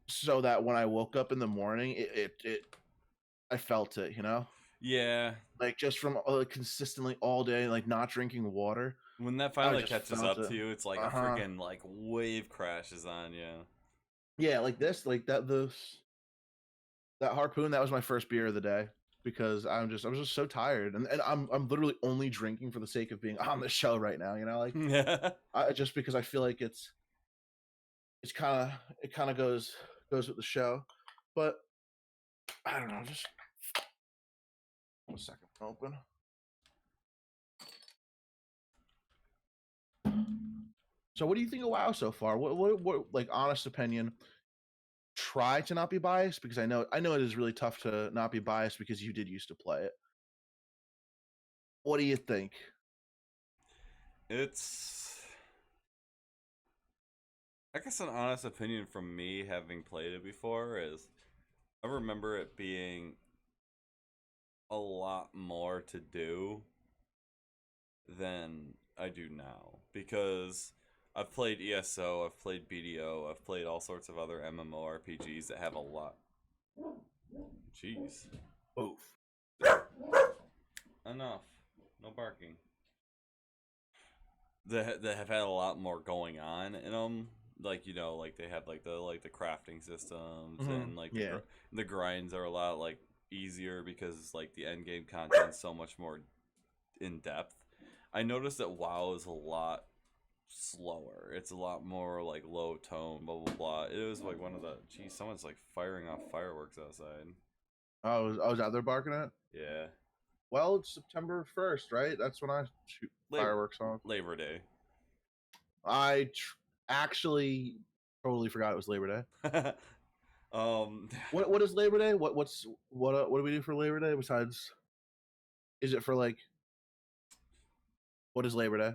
so that when I woke up in the morning, it I felt it,
Yeah.
like just from consistently all day, like not drinking water.
When that
I
finally
just
catches
felt
up
it.
to you, it's like a
Uh-huh.
freaking like wave crashes on you.
Yeah, like this, like that harpoon, that was my first beer of the day because I was just so tired, and I'm literally only drinking for the sake of being on the show right now, like
Yeah.
I just because I feel like it's kind of goes with the show, but I don't know, just 1 second open. So what do you think of WoW so far? What like honest opinion? Try to not be biased because I know it is really tough to not be biased because you did used to play it. What do you think?
It's, I guess, an honest opinion from me having played it before is I remember it being a lot more to do than I do now because I've played ESO, I've played BDO, I've played all sorts of other MMORPGs that have a lot. Jeez.
Oof.
Enough. No barking. That have had a lot more going on in them. Like like they have like the crafting systems
Mm-hmm.
and like
Yeah.
the grinds are a lot easier because like the end game content's so much more in depth. I noticed that WoW is a lot slower. It's a lot more like low tone, blah blah blah. It was like one of the geez, someone's like firing off fireworks outside.
I was out there barking at.
Yeah.
Well, it's September 1st, right? That's when I shoot fireworks off.
Labor Day.
I actually totally forgot it was Labor Day. What is Labor Day? What do we do for Labor Day besides? Is it for like? What is Labor Day?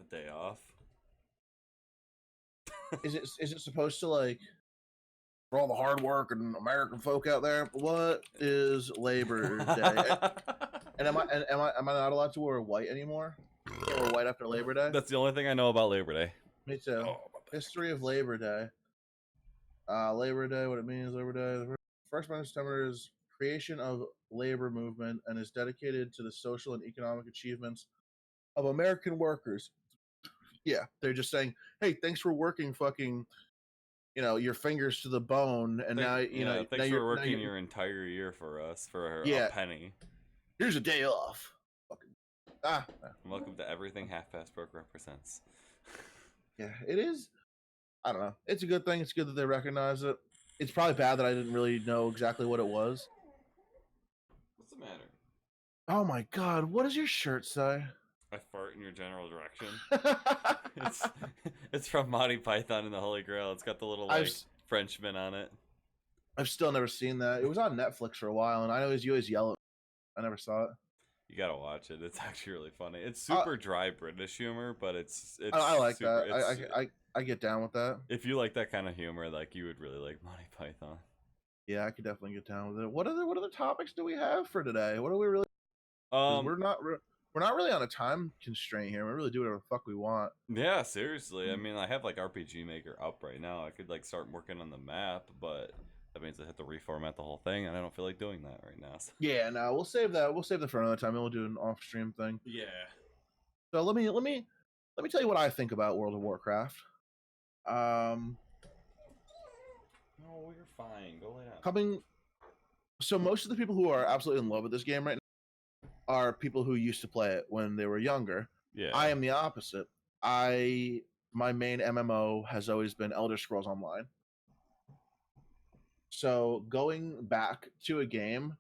A day off.
Is it supposed to like for all the hard work and American folk out there? What is Labor Day? And am I not allowed to wear white anymore? Can't wear white after Labor Day.
That's the only thing I know about Labor Day.
Me too. History of Labor Day. Labor Day, what it means. Labor Day. The first month of September is creation of labor movement and is dedicated to the social and economic achievements of American workers. Yeah, they're just saying, hey, thanks for working fucking, your fingers to the bone, and
thanks for working your entire year for us for a penny.
Here's a day off. Fucking
Welcome to everything Half-Past Broke represents.
Yeah, it is. I don't know. It's a good thing. It's good that they recognize it. It's probably bad that I didn't really know exactly what it was.
What's the matter?
Oh my god, what does your shirt say?
I fart in your general direction. it's from Monty Python and the Holy Grail. It's got the little Frenchman on it.
I've still never seen that. It was on Netflix for a while, and I always yell at. I never saw it.
You gotta watch it. It's actually really funny. It's super dry British humor, but it's
I like that. I get down with that.
If you like that kind of humor, like you would really like Monty Python.
Yeah, I could definitely get down with it. What other topics do we have for today? What do we really? We're not really on a time constraint here. We really do whatever the fuck we want.
Yeah, seriously. I mean, I have like RPG Maker up right now. I could like start working on the map, but that means I have to reformat the whole thing, and I don't feel like doing that right now. So.
Yeah, no, we'll save that. We'll save that for another time, and we'll do an off-stream thing.
Yeah.
So let me tell you what I think about World of Warcraft.
No, you're fine. Go lay down.
So most of the people who are absolutely in love with this game right now are people who used to play it when they were younger.
Yeah.
I am the opposite. My main MMO has always been Elder Scrolls Online. So going to a game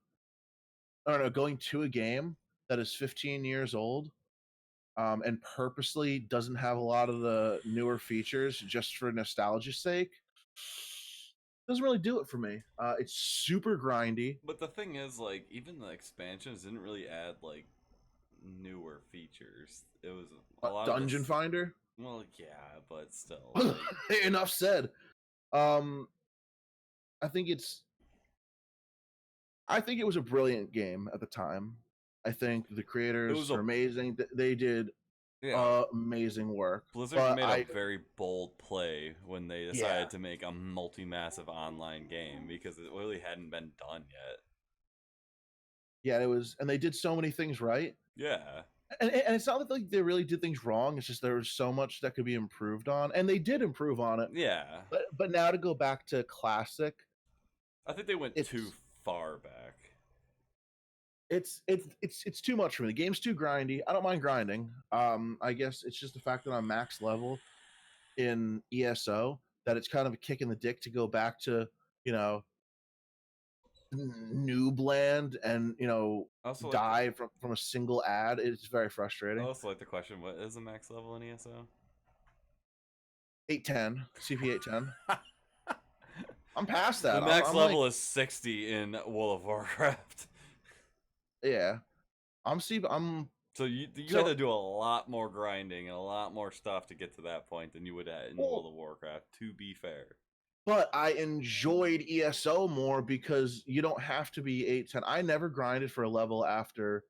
that is 15 years old, and purposely doesn't have a lot of the newer features just for nostalgia's sake, doesn't really do it for me. It's super grindy.
But the thing is, like, even the expansions didn't really add like newer features. It was a lot
Dungeon
of
Finder.
Well, yeah, but still. Like...
Enough said. I think it was a brilliant game at the time. I think the creators were amazing. They did amazing work.
Blizzard made a very bold play when they decided to make a multi-massive online game because it really hadn't been done yet.
Yeah, it was, and they did so many things right.
Yeah.
And it's not like they really did things wrong. It's just there was so much that could be improved on, and they did improve on it.
Yeah.
But now to go back to classic,
I think they went too far back.
It's too much for me. The game's too grindy. I don't mind grinding. I guess it's just the fact that I'm max level in ESO that it's kind of a kick in the dick to go back to, noob land and also die from a single ad. It's very frustrating.
I also like the question: what is the max level in ESO?
810 CP 810. I'm past that.
The max level is 60 in World of Warcraft.
Yeah,
So you had to do a lot more grinding and a lot more stuff to get to that point than you would in World of Warcraft. To be fair.
But I enjoyed ESO more because you don't have to be 810. I never grinded for a level after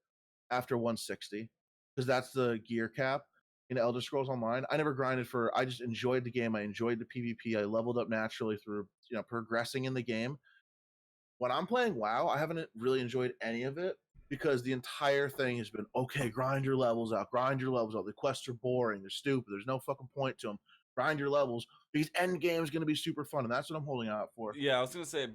160 because that's the gear cap in Elder Scrolls Online. I never grinded I just enjoyed the game. I enjoyed the PvP. I leveled up naturally through progressing in the game. When I'm playing WoW, I haven't really enjoyed any of it because the entire thing has been, okay, grind your levels out. The quests are boring. They're stupid. There's no fucking point to them. Grind your levels. because end game is going to be super fun, and that's what I'm holding out for.
Yeah, I was gonna say,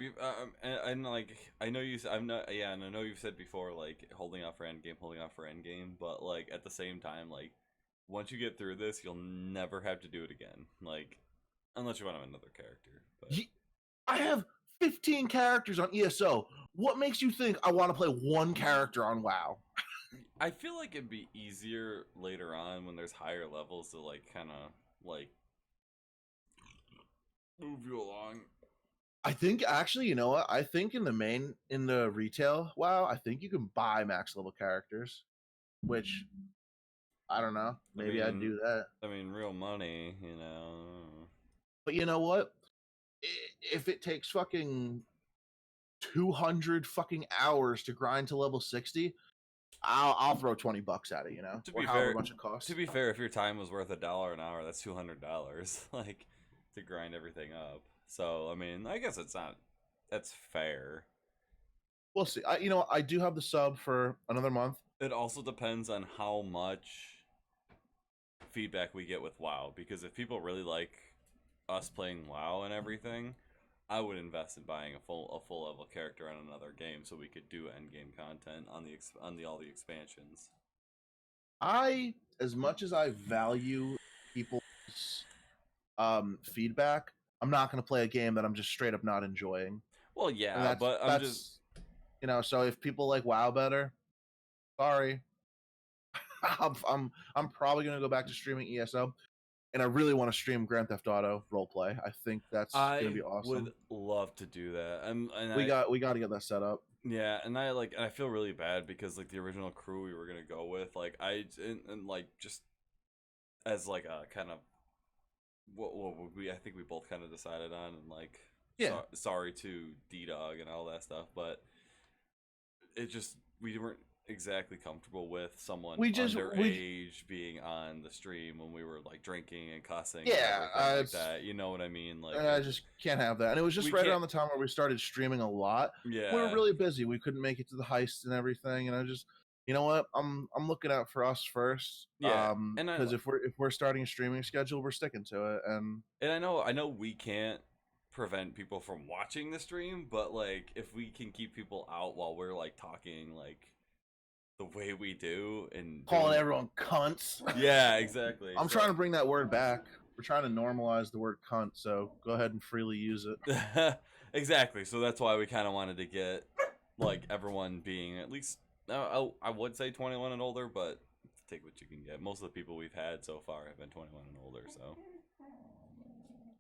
and like I know you, I'm not, yeah, and I know you've said before, like holding out for Endgame, holding out for Endgame, but like at the same time, like once you get through this, you'll never have to do it again, like unless you want another character. But
I have 15 characters on ESO. What makes you think I want to play one character on WoW?
I feel like it'd be easier later on when there's higher levels to like kind of like move you along.
I think actually, you know what? I think in the retail WoW, I think you can buy max level characters, which I don't know. Maybe I'd do that.
I mean, real money, you know.
But you know what? If it takes fucking 200 fucking hours to grind to level 60, I'll throw $20 at it, you know, or however much it costs.
To be fair, if your time was worth $1 an hour, that's $200, like, to grind everything up. So I mean, I guess it's not. That's fair.
We'll see. I do have the sub for another month.
It also depends on how much feedback we get with WoW, because if people really like us playing WoW and everything, I would invest in buying a full level character on another game so we could do end game content on the all the expansions.
As much as I value people's feedback, I'm not going to play a game that I'm just straight up not enjoying.
Well, yeah, but I'm just,
you know, so if people like WoW better, sorry. I'm probably going to go back to streaming ESO, and I really want to stream Grand Theft Auto roleplay. I think that's going to be awesome.
I would love to do that.
We got to get that set up.
Yeah, and I feel really bad because like the original crew we were gonna go with, like and like just as like a kind of what I think we both kind of decided on, and like sorry to D-Dog and all that stuff, but it just we weren't exactly comfortable with someone underage being on the stream when we were like drinking and cussing, like that. You know what I mean? Like
I just can't have that. And it was just right around the time where we started streaming a lot.
Yeah,
we were really busy. We couldn't make it to the heist and everything. And I just, you know what? I'm looking out for us first.
Yeah,
because if we're starting a streaming schedule, we're sticking to it. And
I know we can't prevent people from watching the stream, but like if we can keep people out while we're like talking like the way we do and
calling everyone cunts.
Yeah, exactly.
I'm trying to bring that word back. We're trying to normalize the word cunt, so go ahead and freely use it.
Exactly. So that's why we kind of wanted to get like everyone being at least I would say 21 and older, but take what you can get. Most of the people we've had so far have been 21 and older, so.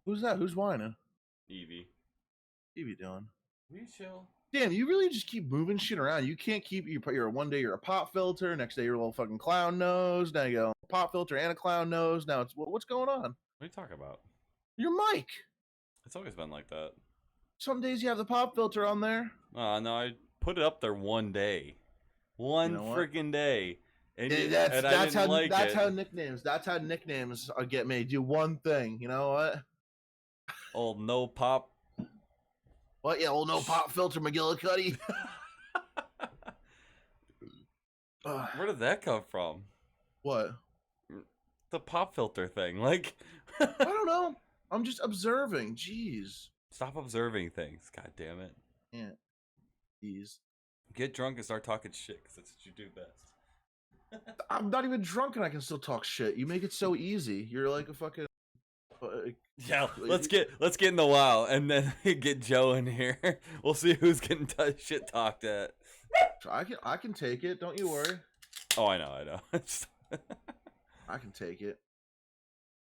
Who's that? Who's whining?
Evie.
Evie doing?
We chill.
Damn, you really just keep moving shit around. You can't keep you're one day you're a pop filter, next day you're a little fucking clown nose, now you go pop filter and a clown nose. Now it's what's going on?
What are you talking about?
Your mic.
It's always been like that.
Some days you have the pop filter on there.
No, I put it up there one day. One freaking day. And
that's how nicknames get made. Do one thing, you know what?
Old no pop.
What? Yeah, old no pop filter McGillicuddy.
Where did that come from?
What?
The pop filter thing. Like,
I don't know. I'm just observing. Jeez.
Stop observing things. God damn it.
Yeah. Jeez.
Get drunk and start talking shit, because that's what you do best.
I'm not even drunk and I can still talk shit. You make it so easy. You're like a fucking...
Yeah, let's get in the WoW and then get Joe in here. We'll see who's getting shit talked at.
I can take it. Don't you worry.
Oh, I know.
I can take it,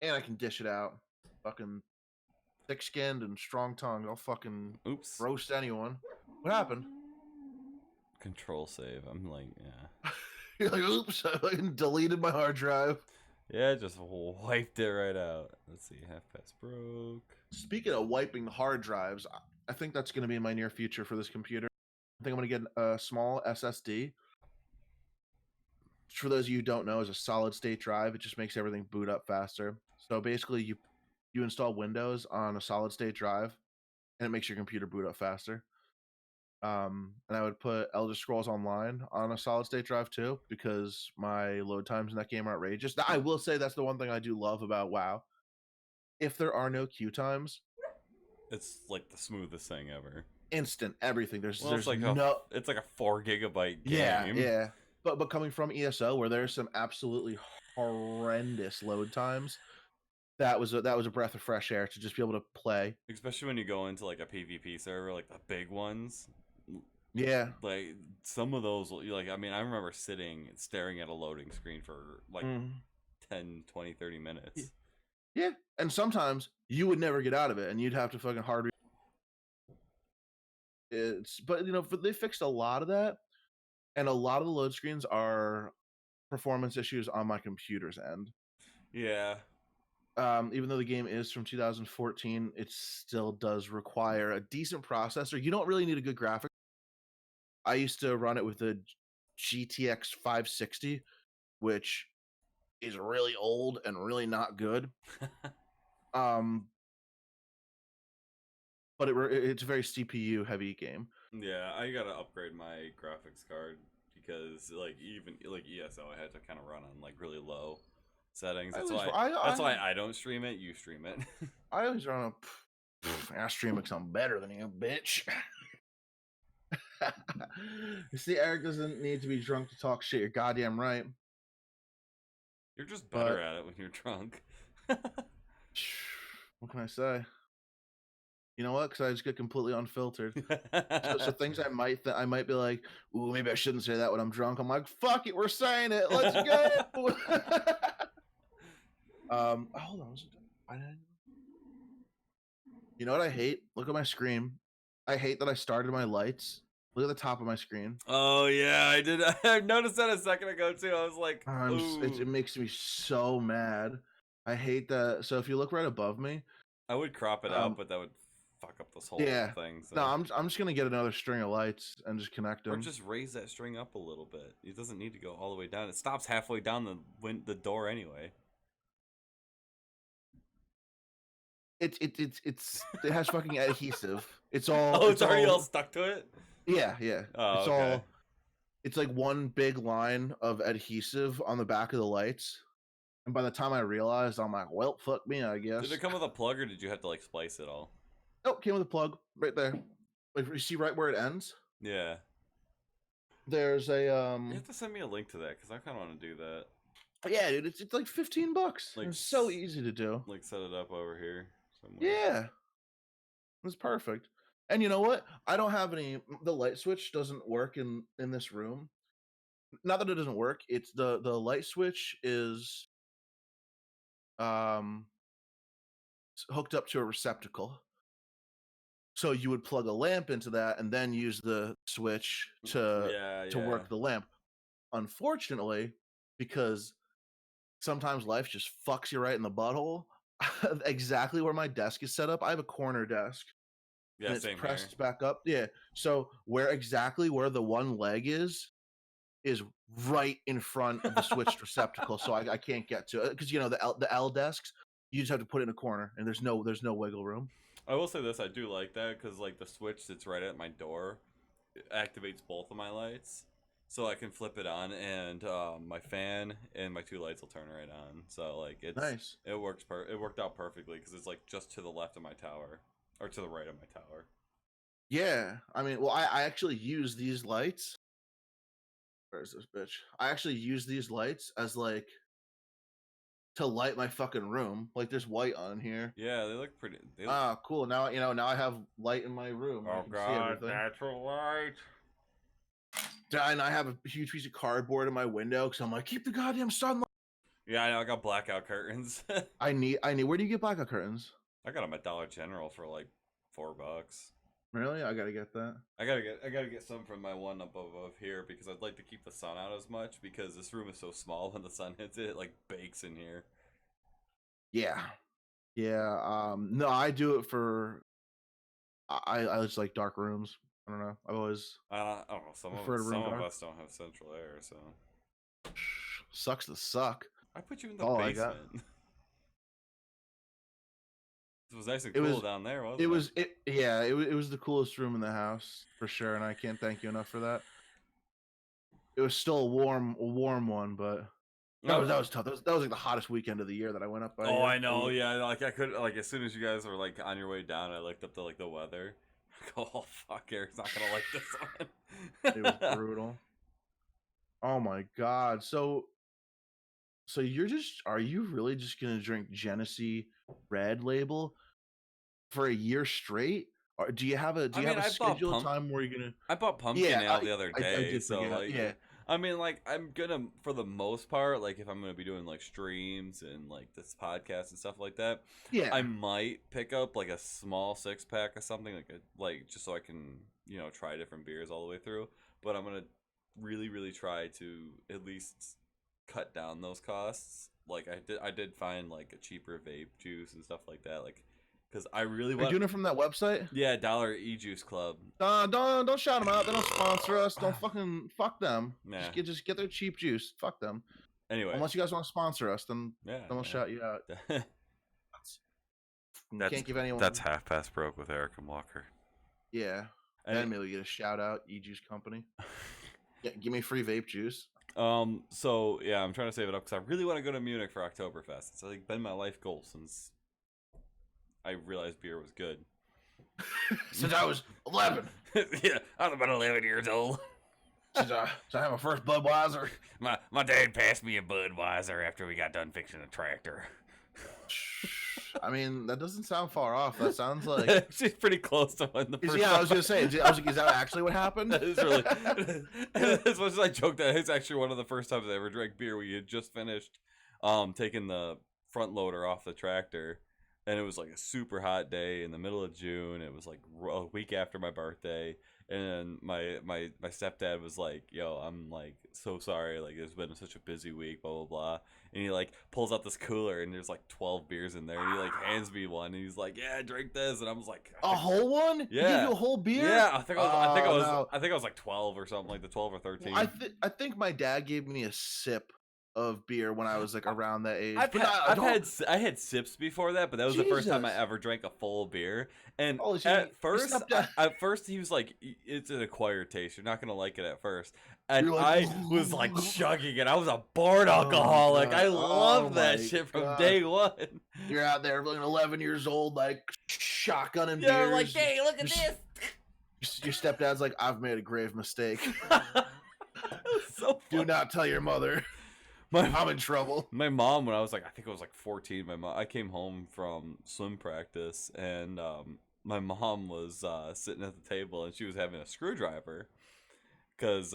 and I can dish it out. Fucking thick-skinned and strong-tongued. I'll fucking roast anyone. What happened?
Control save. I'm like, yeah.
You're like, oops! I fucking deleted my hard drive.
Yeah, just wiped it right out. Let's see, half past broke.
Speaking of wiping hard drives, I think that's going to be in my near future for this computer. I think I'm going to get a small SSD. For those of you who don't know, is a solid state drive. It just makes everything boot up faster. So basically, you install Windows on a solid state drive, and it makes your computer boot up faster. And I would put Elder Scrolls Online on a solid state drive too, because my load times in that game are outrageous. I will say that's the one thing I do love about WoW. if there are no queue times,
It's like the smoothest thing ever.
instant everything. There's
Well,
there's no
it's like a 4 GB
yeah,
game.
yeah. But coming from ESO where there's some absolutely horrendous load times, that was a breath of fresh air to just be able to play.
Especially when you go into like a PvP server, like the big ones.
Yeah.
Like some of those, like, I mean, I remember sitting and staring at a loading screen for like
Mm.
10, 20, 30 minutes.
Yeah. And sometimes you would never get out of it and you'd have to fucking hard but they fixed a lot of that, and a lot of the load screens are performance issues on my computer's end.
Yeah.
Even though the game is from 2014, it still does require a decent processor. You don't really need a good graphic. I used to run it with the GTX 560, which is really old and really not good. Um, but it's a very CPU heavy game.
Yeah, I gotta upgrade my graphics card because like even like ESO, I had to kind of run on like really low settings. That's why I don't stream it. You stream it.
I always run I stream it something better than you, bitch. You see, Eric doesn't need to be drunk to talk shit. You're goddamn right.
You're just better at it when you're drunk.
What can I say? You know what? Because I just get completely unfiltered. So things I might be like, ooh, maybe I shouldn't say that when I'm drunk. I'm like, fuck it, we're saying it. Let's go. Hold on. You know what I hate? Look at my screen. I hate that I started my lights. Look at the top of my screen.
Oh yeah, I did. I noticed that a second ago too. I was like,
it makes me so mad. I hate that. So if you look right above me,
I would crop it out, but that would fuck up this whole thing. So.
No, I'm just gonna get another string of lights and just connect them.
Or just raise that string up a little bit. It doesn't need to go all the way down. It stops halfway down the door anyway.
It has fucking adhesive. It's all.
Oh, it's already all stuck to it.
Yeah.
Oh,
it's
okay.
all. It's like one big line of adhesive on the back of the lights. And by the time I realized, I'm like, well, fuck me, I guess.
Did it come with a plug or did you have to like splice it all?
Oh, it came with a plug right there. Like you see right where it ends?
Yeah.
There's a
You have to send me a link to that because I kind of want to do that.
Yeah, dude, it's like $15. Like, it's so easy to do.
Like set it up over here somewhere.
Yeah. It's perfect. And you know what? I don't have any. The light switch doesn't work in this room. Not that it doesn't work. It's the light switch is hooked up to a receptacle. So you would plug a lamp into that and then use the switch to work the lamp. Unfortunately, because sometimes life just fucks you right in the butthole. Exactly where my desk is set up, I have a corner desk.
Yeah,
and it's
same
pressed
here.
back up. Yeah. So where the one leg is right in front of the switched receptacle. So I can't get to it because the L desks, you just have to put it in a corner and there's no wiggle room.
I will say this, I do like that because like the switch that's right at my door activates both of my lights, so I can flip it on and my fan and my 2 lights will turn right on. So like it's
nice.
It works. It worked out perfectly because it's like just to the left of my tower or to the right of my tower.
Yeah, I mean, well, I actually use these lights. Where's this bitch? I actually use these lights as like to light my fucking room. Like there's white on here.
Yeah, they look pretty.
Cool. Now I have light in my room.
Oh god, natural light.
And I have a huge piece of cardboard in my window because I'm like, keep the goddamn sunlight.
Yeah, I know. I got blackout curtains.
I need. Where do you get blackout curtains?
I got them at Dollar General for like $4.
Really? I gotta get that.
I gotta get some from my one up above here because I'd like to keep the sun out as much because this room is so small when the sun hits it, it like bakes in here.
Yeah. No, I do it for. I just like dark rooms. I don't know. I've always.
I don't know. Some of us don't have central air, so.
Sucks to suck.
I put you in the basement. It was nice and cool down there, wasn't it?
It was the coolest room in the house for sure, and I can't thank you enough for that. It was still a warm one, but That was tough. That was like the hottest weekend of the year that I went up by.
Oh, I know. Yeah, like I could like as soon as you guys were like on your way down, I looked up the weather. Oh fuck, Eric's not gonna like this
It was
one.
brutal. Oh my god. So are you really just gonna drink Genesee Red Label for a year straight? Or do you have
I
a
mean,
scheduled time where you're gonna?
I bought pumpkin
Yeah,
ale the other
I
day,
did
so
forget.
like,
Yeah,
I mean, like I'm gonna for the most part, like if I'm gonna be doing like streams and like this podcast and stuff like that, I
yeah.
might pick up like a small 6 pack or something like just so I can try different beers all the way through. But I'm gonna really try to at least cut down those costs. Like I did find like a cheaper vape juice and stuff like that, like because I really
Are you
want.
doing it from that website?
Yeah, Dollar E Juice Club.
Don't shout them out. They don't sponsor us. Don't fucking fuck them.
Nah.
Just get their cheap juice. Fuck them.
Anyway,
Unless you guys want to sponsor us, then we'll shout you out. Can't give anyone.
That's half past broke with Eric and Walker.
Yeah. Then maybe we get a shout out, E-Juice Company. Yeah, give me free vape juice.
So yeah, I'm trying to save it up because I really want to go to Munich for Oktoberfest. It's like been my life goal since I realized beer was good.
Since I was 11.
Yeah, I was about 11 years old.
Since I had my first Budweiser.
My dad passed me a Budweiser after we got done fixing a tractor.
I mean, that doesn't sound far off. That sounds like
she's pretty close to when the first.
Yeah, I was gonna say. I was like, is that actually what happened?
It's really. As much as I joked that it's actually one of the first times I ever drank beer. We had just finished, taking the front loader off the tractor, and it was like a super hot day in the middle of June. It was like a week after my birthday, and my stepdad was like, "Yo, I'm like so sorry. Like it's been such a busy week. Blah blah blah." And he like pulls out this cooler and there's like 12 beers in there, and he like hands me one, and he's like, "Yeah, drink this." And I was like,
"A whole one?
Yeah,
he gave you a whole beer?"
Yeah, I think I was like 12 or something, like the 12 or 13.
Well, I think my dad gave me a sip of beer when I was like around that age.
I had sips before that, but that was the first time I ever drank a full beer. And at first he was like, "It's an acquired taste. You're not gonna like it at first." And I was like chugging it. I was a born alcoholic. I love that shit from day one.
You're out there, like 11 years old, like shotgunning beers.
Yeah, like, hey, look at this.
Your stepdad's like, "I've made a grave mistake.
So
do not tell your mother. I'm in trouble."
My mom, when I was like, I think I was like 14, I came home from swim practice, and my mom was sitting at the table, and she was having a screwdriver, because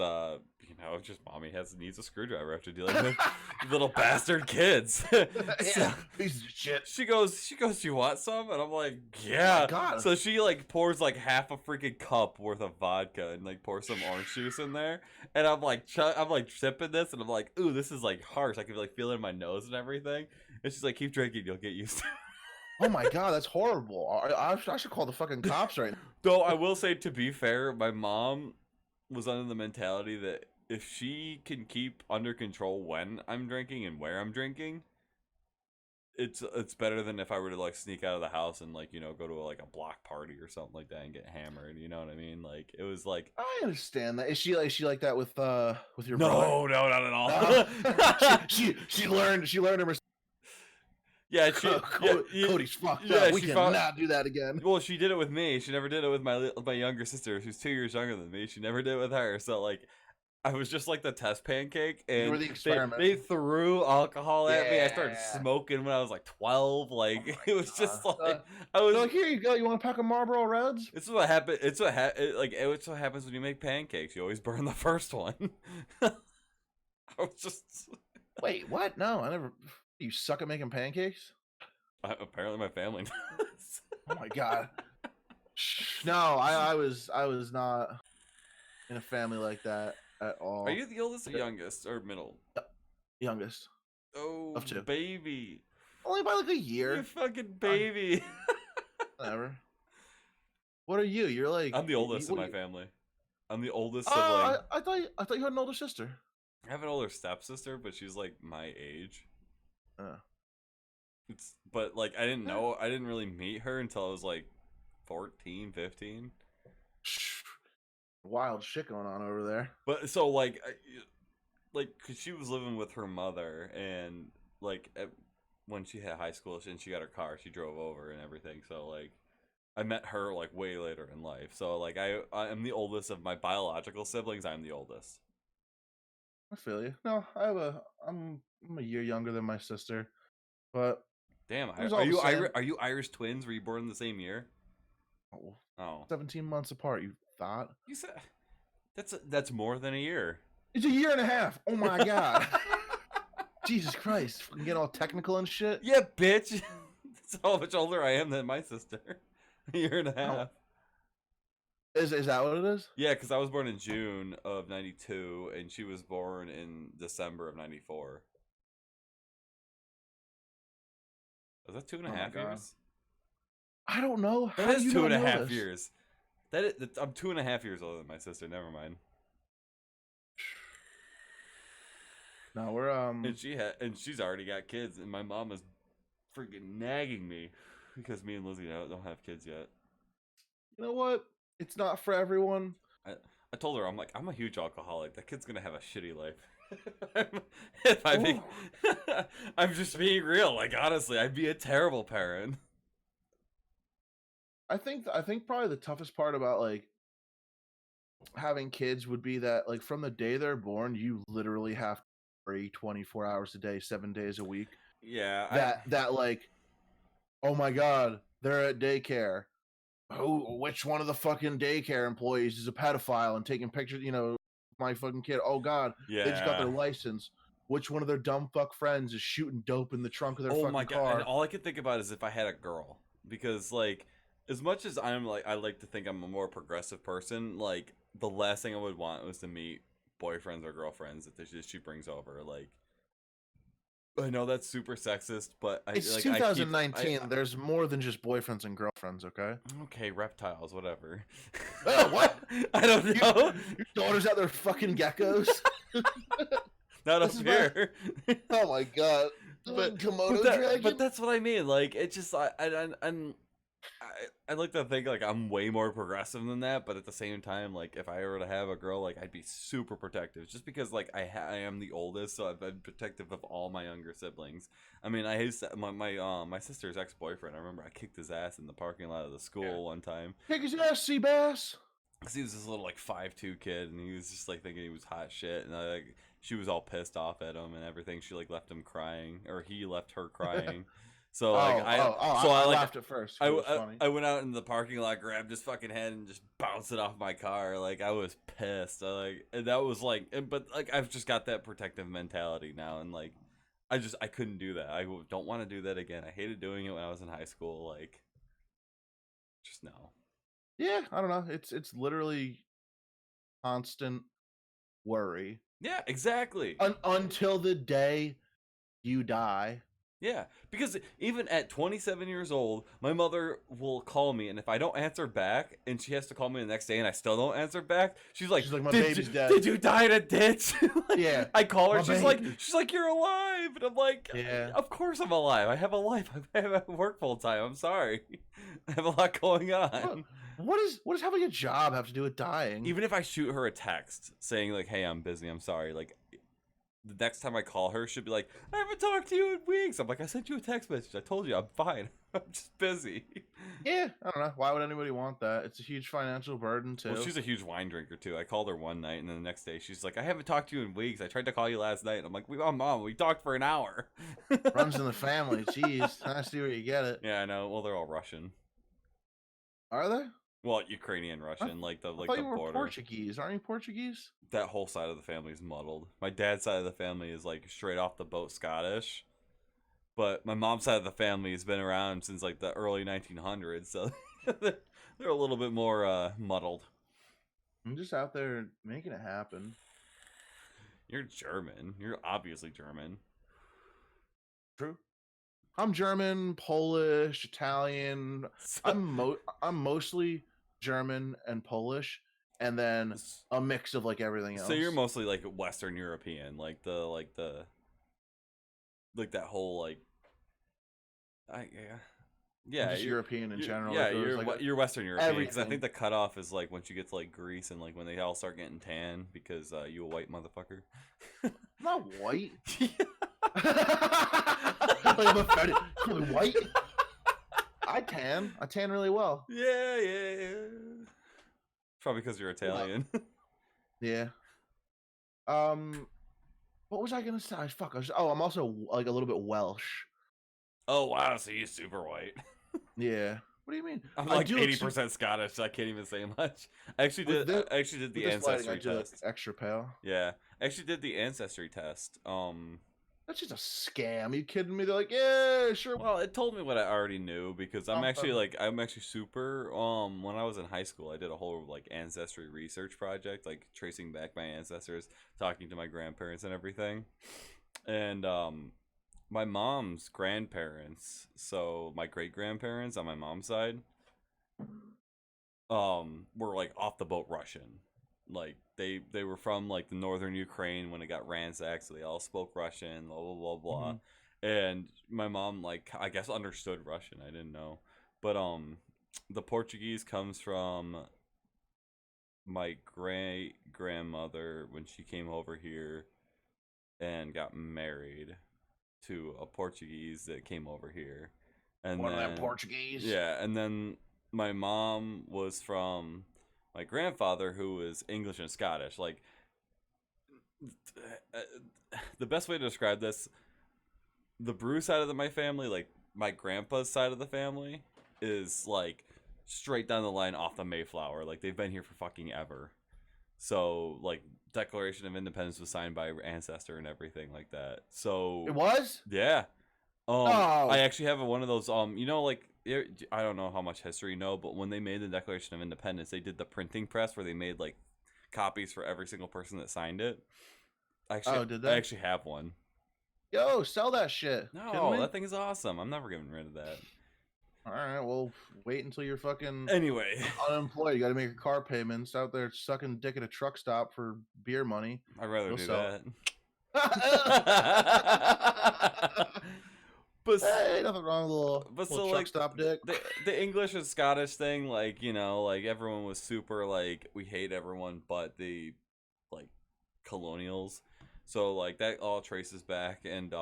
just mommy needs a screwdriver after dealing with little bastard kids.
Yeah, piece of shit.
She goes, "You want some?" And I'm like, "Yeah."
God.
So she like pours like half a freaking cup worth of vodka and like pours some orange juice in there, and I'm like sipping this, and I'm like, "Ooh, this is like harsh. I can like feel it in my nose and everything." And she's like, "Keep drinking, you'll get used to it."
Oh my God, that's horrible. I should call the fucking cops right now.
Though I will say, to be fair, my mom was under the mentality that if she can keep under control when I'm drinking and where I'm drinking, it's better than if I were to like sneak out of the house and like go to a block party or something like that and get hammered. You know what I mean? Like it was like,
I understand that. Is she like that with your
no,
brother?
No, not at all.
She learned her.
Yeah,
Cody's fucked up. We cannot do that again.
Well, she did it with me. She never did it with my younger sister, who's 2 years younger than me. She never did it with her. So like, I was just like the test pancake, and
you were the experiment.
They threw alcohol at me. I started smoking when I was like 12. Like it was just like I was
like, "Here you go. You want a pack of Marlboro Reds?"
This is what happened. It's what happens when you make pancakes. You always burn the first one. I was just
wait. What? No, I never. You suck at making pancakes?
Apparently, my family does.
Oh my God. No, I was not in a family like that at all.
Are you the oldest or youngest or middle?
Youngest.
Oh,
of 2.
Baby.
Only by like a year.
You fucking baby.
Whatever. What are you? You're like.
I'm the oldest in my family. I'm the oldest sibling.
I thought you had an older sister.
I have an older stepsister, but she's like my age. But like I didn't really meet her until I was like 14, 15.
Wild shit going on over there.
But so like like, cause she was living with her mother, and like when she had high school and she got her car, she drove over and everything. So like, I met her like way later in life. So like, I am the oldest of my biological siblings. I'm the oldest.
I feel you. No, I'm a year younger than my sister, but
Damn,
it was all the same.
Are you Irish twins? Were you born in the same year?
Oh,
Oh,
17 months apart. You thought
you said that's more than a year.
it's a year and a half. Oh my god. Jesus Christ! Fucking get all technical and shit.
Yeah, bitch. That's how much older I am than my sister. A year and a
Oh,
half.
is that what it is?
Yeah, because I was born in June of '92, and she was born in December of '94. Was that two and a
Oh my
half
god.
years?
I don't know.
That
How do
is
you
two
not
and a
know
half
this?
years. I'm 2.5 years older than my sister. Never mind.
No, we're
And she's already got kids, and my mom is freaking nagging me because me and Lizzie don't have kids yet.
You know what? It's not for everyone.
I, I told her, I'm like, I'm a huge alcoholic. That kid's gonna have a shitty life. If I be, I'm just being real. Like honestly, I'd be a terrible parent.
I think probably the toughest part about like having kids would be that like from the day they're born, you literally have to pray 24 hours a day, 7 days a week.
Yeah,
That like, oh my god, they're at daycare. Which one of the fucking daycare employees is a pedophile and taking pictures? My fucking kid. Oh god, they just got their
yeah.
license. Which one of their dumb fuck friends is shooting dope in the trunk of their
Oh my
fucking
god! And
car?
all I could think about is if I had a girl, because like, as much as I'm like, I like to think I'm a more progressive person. Like, the last thing I would want was to meet boyfriends or girlfriends that she brings over. Like, I know that's super sexist, but
It's
I keep
2019. There's more than just boyfriends and girlfriends, okay?
okay, reptiles, whatever.
Oh, what?
I don't know.
Your daughter's out there fucking geckos?
Not up
This is
here.
Oh my god. Komodo dragon?
But that's what I mean. Like, it just I like to think like I'm way more progressive than that, but at the same time, like if I were to have a girl, like I'd be super protective, just because like I am the oldest, so I've been protective of all my younger siblings. I mean, I used to, my sister's ex boyfriend. I remember I kicked his ass in the parking lot of the school one time.
Kick his ass, Seabass.
Cause he was this little like 5'2" kid, and he was just like thinking he was hot shit, and like she was all pissed off at him and everything. She like left him crying, or he left her crying. So like
I laughed at first. It was funny.
I went out in the parking lot, grabbed his fucking head, and just bounced it off my car. Like I was pissed. And that was like, but like I've just got that protective mentality now, and like I couldn't do that. I don't want to do that again. I hated doing it when I was in high school. Like, just no.
Yeah, I don't know. It's literally constant worry
Yeah, exactly.
until the day you die.
Yeah, because even at 27 years old, my mother will call me, and if I don't answer back, and she has to call me the next day, and I still don't answer back, she's like,
My baby's dead.
Did you die in a ditch? Like,
Yeah.
I call her,
My
she's
baby.
like, you're alive, and I'm like,
Yeah.
of course I'm alive. I have a life. I work full time. I'm sorry, I have a lot going on.
What does having a job have to do with dying?
Even if I shoot her a text saying like, hey, I'm busy, I'm sorry, like, the next time I call her, she'll be like, I haven't talked to you in weeks. I'm like, I sent you a text message. I told you I'm fine. I'm just busy.
Yeah, I don't know. Why would anybody want that? It's a huge financial burden too.
Well, she's a huge wine drinker too. I called her one night, and then the next day she's like, I haven't talked to you in weeks. I tried to call you last night. And I'm like, Mom, we talked for an hour.
Runs in the family. Jeez, I see where you get it.
Yeah, I know. Well, they're all Russian.
Are they?
Well, Ukrainian Russian,
I
the
thought you were
border.
Portuguese. Aren't you Portuguese?
That whole side of the family is muddled. My dad's side of the family is like straight off the boat Scottish, but my mom's side of the family has been around since like the early 1900s, so they're a little bit more muddled.
I'm just out there making it happen.
You're German. You're obviously German.
True. I'm German, Polish, Italian. I'm mostly German and Polish, and then a mix of like everything else.
So you're mostly like Western European, like that whole like, yeah.
I'm
Yeah,
just European in general.
yeah,
If it was like
you're Western European because I
everything.
think the cutoff is like once you get to like Greece and like when they all start getting tan because you a white motherfucker.
I'm not white.
Yeah.
Like I'm offended. Call me white. I tan really well.
Yeah. Probably because you're Italian.
Yeah. Um, what was I gonna say? Fuck. I'm also like a little bit Welsh.
Oh wow, so you're super white.
Yeah. What do you mean?
I'm
I
like
do look
80% Scottish, so I can't even say much.
with this
I actually did
with
the
this lighting. I
ancestry
do look
test.
extra pale.
Yeah, I actually did the ancestry test.
That's just a scam. Are you kidding me? They're like, yeah, sure.
Well, it told me what I already knew because
Something.
I'm actually super when I was in high school, I did a whole like ancestry research project, like tracing back my ancestors, talking to my grandparents and everything. And my mom's grandparents, so my great grandparents on my mom's side, were like off the boat Russian. Like they were from like the northern Ukraine when it got ransacked, so they all spoke Russian, blah blah blah blah.
Hmm.
And my mom like I guess understood Russian. I didn't know, but the Portuguese comes from my great grandmother when she came over here and got married to a Portuguese that came over here, and
One of them
then
Portuguese.
yeah, and then my mom was from my grandfather who was English and Scottish. Like the best way to describe this, the Brew side of my family, like my grandpa's side of the family, is like straight down the line off the Mayflower. Like they've been here for fucking ever. So like Declaration of Independence was signed by ancestor and everything like that. So
It was?
yeah. I
Oh.
actually have one of those. You know, like I don't know how much history you know, but when they made the Declaration of Independence, they did the printing press where they made like copies for every single person that signed it.
Oh, did
I
they?
actually have one.
Yo, sell that shit. Kidding
No,
me?
that thing is awesome. I'm never getting rid of that.
All right, well, wait until you're fucking
Anyway,
unemployed. You got to make your car payments out there sucking dick at a truck stop for beer money.
I'd rather
You'll
do
sell
that.
it.
but
Hey, nothing wrong with a
but
little
so
truck
like
stop dick.
the English and Scottish thing, like you know, like everyone was super like we hate everyone but the like colonials. So like that all traces back, and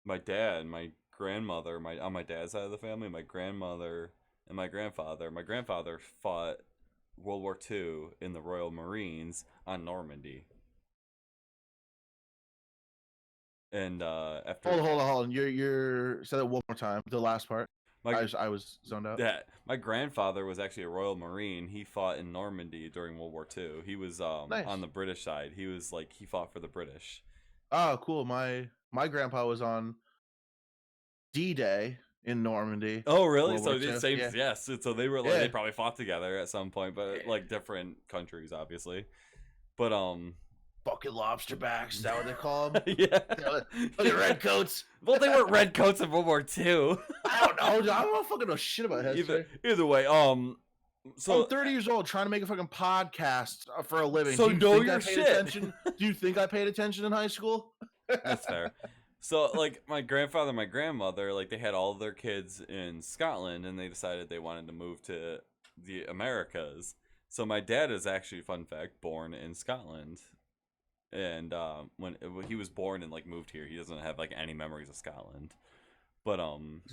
my dad, my grandmother, my on my dad's side of the family, my grandmother and my grandfather. My grandfather fought World War II in the Royal Marines on Normandy, and after
Hold on. You're say that one more time. The last part.
my
I was zoned out.
my grandfather was actually a Royal Marine. He fought in Normandy during World War II. He was on
Nice.
the British side. He was like he fought for the British.
Oh, cool. My grandpa was on D-Day in Normandy,
Oh, really?
World War
So the
II.
same,
Yeah,
yes. So they were like they
yeah,
probably fought together at some point, but
yeah.
like different countries, obviously. But
Fucking lobster backs. Is that what they call them?
yeah.
Fucking redcoats.
Well, they weren't redcoats in World War II.
I don't know. I don't fucking know shit about history.
Either way,
I'm
so
30 years old trying to make a fucking podcast for a living.
so
Do you
know
think I
your
paid
shit.
attention? Do you think I paid attention in high school?
That's fair. So like my grandfather and my grandmother, like they had all of their kids in Scotland and they decided they wanted to move to the Americas. So my dad is actually, fun fact, born in Scotland. And when he was born and like moved here, he doesn't have like any memories of Scotland. But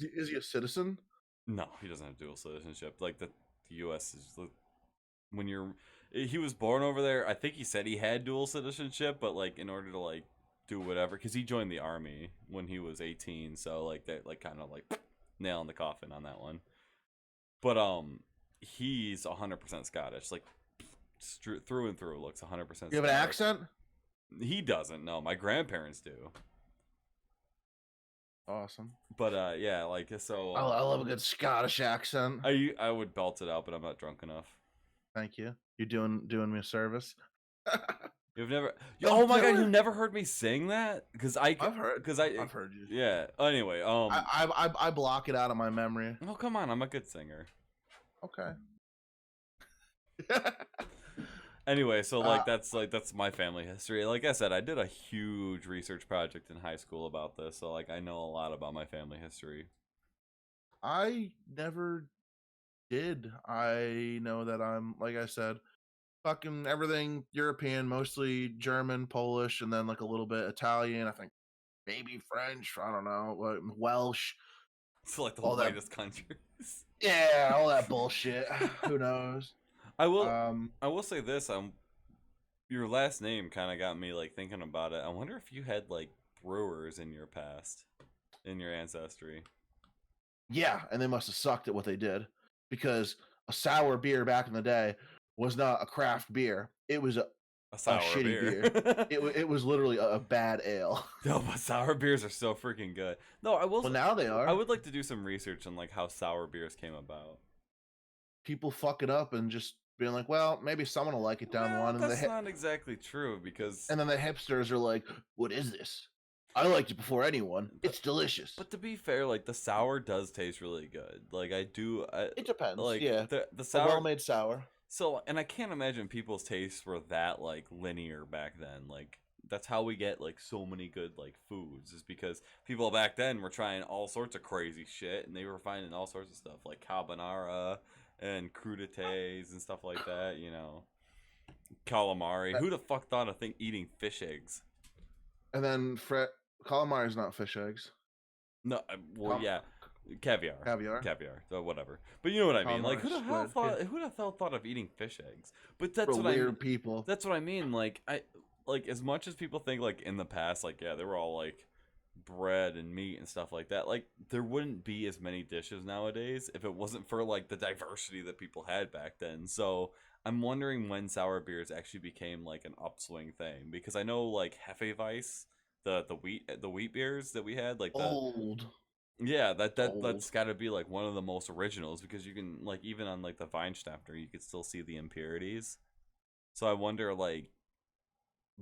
Is he a citizen?
no, he doesn't have dual citizenship. Like the US is when you're he was born over there. I think he said he had dual citizenship, but like in order to like do whatever, because he joined the army when he was 18, so like that like kind of like nail in the coffin on that one. But he's 100% Scottish, like through and through. Looks 100%
You have an
Scottish.
accent?
He doesn't. No, my grandparents do.
Awesome.
But yeah, like so.
I love a good Scottish accent.
I would belt it out, but I'm not drunk enough.
Thank you. You're doing me a service.
You've never.
Don't
Oh my
do
god,
it.
you never heard me sing that? Because
I've heard.
I've
heard you.
Yeah. Anyway,
I block it out of my memory.
Oh come on, I'm a good singer.
Okay.
Anyway, so that's my family history. Like I said, I did a huge research project in high school about this, so like I know a lot about my family history.
I never did. I know that I'm, like I said, fucking everything European, mostly German, Polish, and then like a little bit Italian. I think maybe French. I don't know, Welsh.
It's like the
All that,
whitest countries.
yeah, all that bullshit. Who knows?
I will.
Um,
I will say this. Your last name kind of got me like thinking about it. I wonder if you had like brewers in your past, in your ancestry.
yeah, and they must have sucked at what they did because a sour beer back in the day was not a craft beer. It was
A
a
sour
shitty
beer.
beer. It was literally a bad ale.
No, but sour beers are so freaking good. No,
Well, now they
I
are.
would like to do some research on like how sour beers came about.
People fuck it up and just being like, well, maybe someone will like it down the
Well,
line,
that's not exactly true because
and then the hipsters are like, what is this? I liked it before anyone. It's delicious.
but to be fair, like the sour does taste really good. Like
It depends.
like
Yeah,
the
a
sour.
well-made sour.
So, and I can't imagine people's tastes were that like linear back then. Like that's how we get like so many good like foods is because people back then were trying all sorts of crazy shit and they were finding all sorts of stuff like carbonara and crudités and stuff like that, you know. Calamari. Who the fuck thought of eating fish eggs?
And then calamari is not fish eggs.
No, well,
Cal-
yeah, caviar,
Caviar.
caviar, whatever. But you know what I mean. Like,
Calamari, squid. Yeah.
who the hell thought of eating fish eggs? But that's
For
what I mean.
weird people.
That's what I mean. Like, like as much as people think like in the past, like yeah, they were all like bread and meat and stuff like that. Like, there wouldn't be as many dishes nowadays if it wasn't for like the diversity that people had back then. So I'm wondering when sour beers actually became like an upswing thing because I know like Hefeweiss, the wheat beers that we had, like the
Old.
yeah,
Old.
that's got to be like one of the most originals because you can like even on like the Weinstafter you could still see the impurities. So I wonder like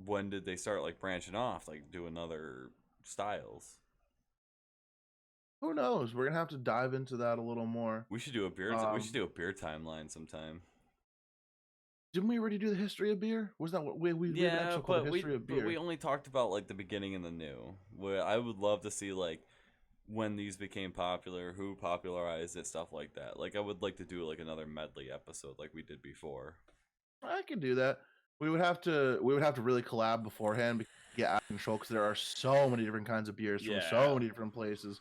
when did they start like branching off, like doing other styles?
Who knows? We're gonna have to dive into that a little more.
We should do a beer. We should
Um,
do a beer timeline sometime.
didn't we already do the history of beer? Was that what we have an
Yeah,
episode called the history of
but
beer?
we only talked about like the beginning and the new. Where I would love to see like when these became popular, who popularized it, stuff like that. Like I would like to do like another medley episode like we did before.
I can do that. We would have to really collab beforehand to get out of control because there are so many different kinds of beers from so
Yeah.
many different places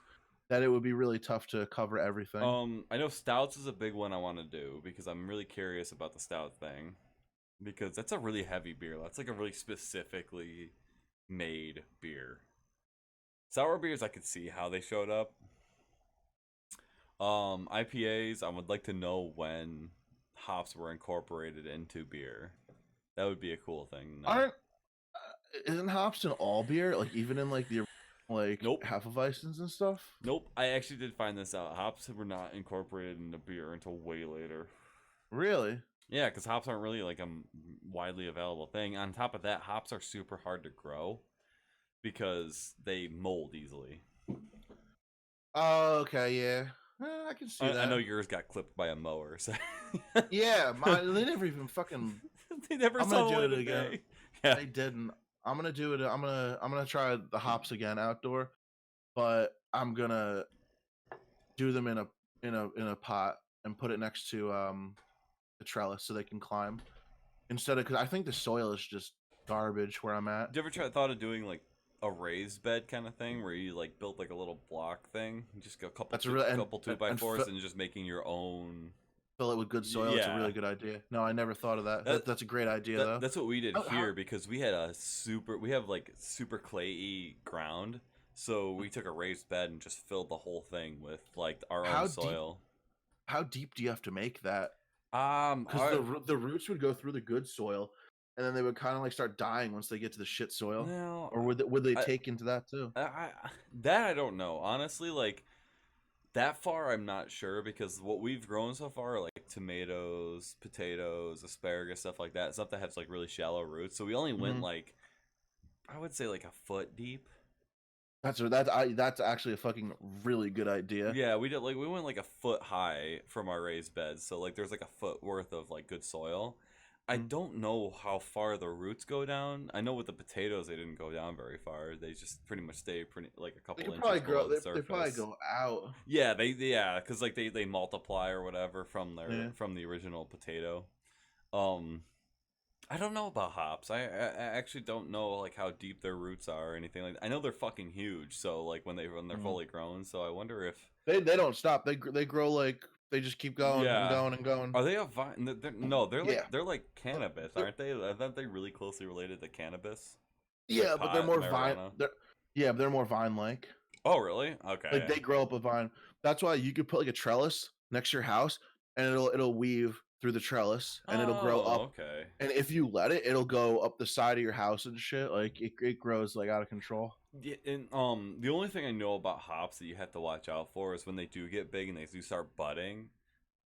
that it would be really tough to cover everything.
I know stouts is a big one I want to do because I'm really curious about the stout thing because that's a really heavy beer. That's like a really specifically made beer. Sour beers, I could see how they showed up. IPAs, I would like to know when hops were incorporated into beer. That would be a cool thing. No.
Aren't isn't hops in all beer? Like even in like the like
Nope.
Hefeweizens and stuff?
Nope. I actually did find this out. Hops were not incorporated into beer until way later.
Really?
Yeah, because hops aren't really like a widely available thing. On top of that, hops are super hard to grow because they mold easily.
Oh, okay, yeah. I can see that.
I know yours got clipped by a mower. So
Yeah, they never even fucking.
they never
I'm
saw
gonna do
light
it
of
again.
day. Yeah.
They didn't. I'm gonna do it. I'm gonna try the hops again outdoor, but I'm gonna do them in a pot and put it next to the trellis so they can climb instead of because I think the soil is just garbage where I'm at.
Did you ever thought of doing like a raised bed kind of thing where you like built like a little block thing? You just go a couple
That's
couple two by fours and just making your own.
Fill it with good soil. It's a
Yeah.
really good idea. No, I never thought of that. That's a great idea though.
That's what we did
How-
here because we had we have like super clayy ground. So we took a raised bed and just filled the whole thing with like our
How
own
deep-
soil.
How deep do you have to make that?
Because
Because the roots would go through the good soil, and then they would kind of like start dying once they get to the shit soil.
no,
Or would they
I-
take into that too?
that I don't know. Honestly, like that far I'm not sure because what we've grown so far are like tomatoes, potatoes, asparagus, stuff like that. Stuff that has like really shallow roots. So we only went
Mhm.
like I would say like a foot deep.
That's actually a fucking really good idea.
Yeah, we went like a foot high from our raised beds. So like there's like a foot worth of like good soil. I
Mm.
don't know how far the roots go down. I know with the potatoes they didn't go down very far. They just pretty much stay pretty like a
They
couple
could probably
inches below
grow.
the
They probably
surface.
go out.
Yeah, because like they multiply or whatever from
Yeah.
the original potato. Um, I don't know about hops. I actually don't know like how deep their roots are or anything like that. I know they're fucking huge. So like when they're
Mhm.
fully grown. So I wonder if
They don't stop. They grow like they just keep going and
yeah.
going and going.
Are they a vine? No,
Yeah.
they're like
Uh,
cannabis,
they're-
aren't they? Aren't they really closely related to cannabis, like
yeah, but they're
pot and
more vine.
marijuana?
Yeah, but they're more vine like.
Oh, really?
Like
Okay.
they grow up a vine. That's why you could put like a trellis next to your house, and it'll weave through the trellis, and it'll grow
Oh,
up.
okay.
And if you let it, it'll go up the side of your house and shit. Like it grows like out of control.
Yeah, and the only thing I know about hops that you have to watch out for is when they do get big and they do start budding,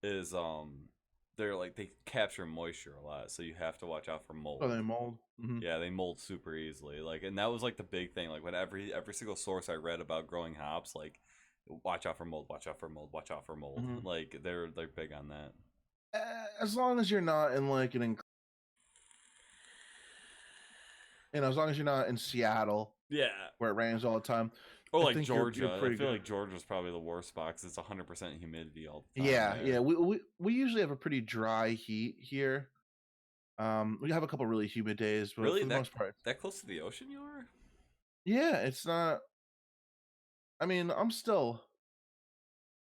is they're like they capture moisture a lot, so you have to watch out for
Oh, they
mold.
mold.
Yeah, they mold super easily. Like, and that was like the big thing. Like, when every single source I read about growing hops, like, watch out for mold, watch out for mold, watch out for mold.
Hmm.
Like, they're big on that.
As long as you're not in like as long as you're not in Seattle
Yeah,
where it rains all the time,
or
I
like
think you're
Georgia. I
pretty
feel
good.
like Georgia's probably the worst spot because it's 100% humidity all the time
Yeah, yeah.
there.
We usually have a pretty dry heat here. We have a couple really humid days, but
Really,
for the most part,
that close to the ocean you are?
yeah, it's not. I mean, I'm still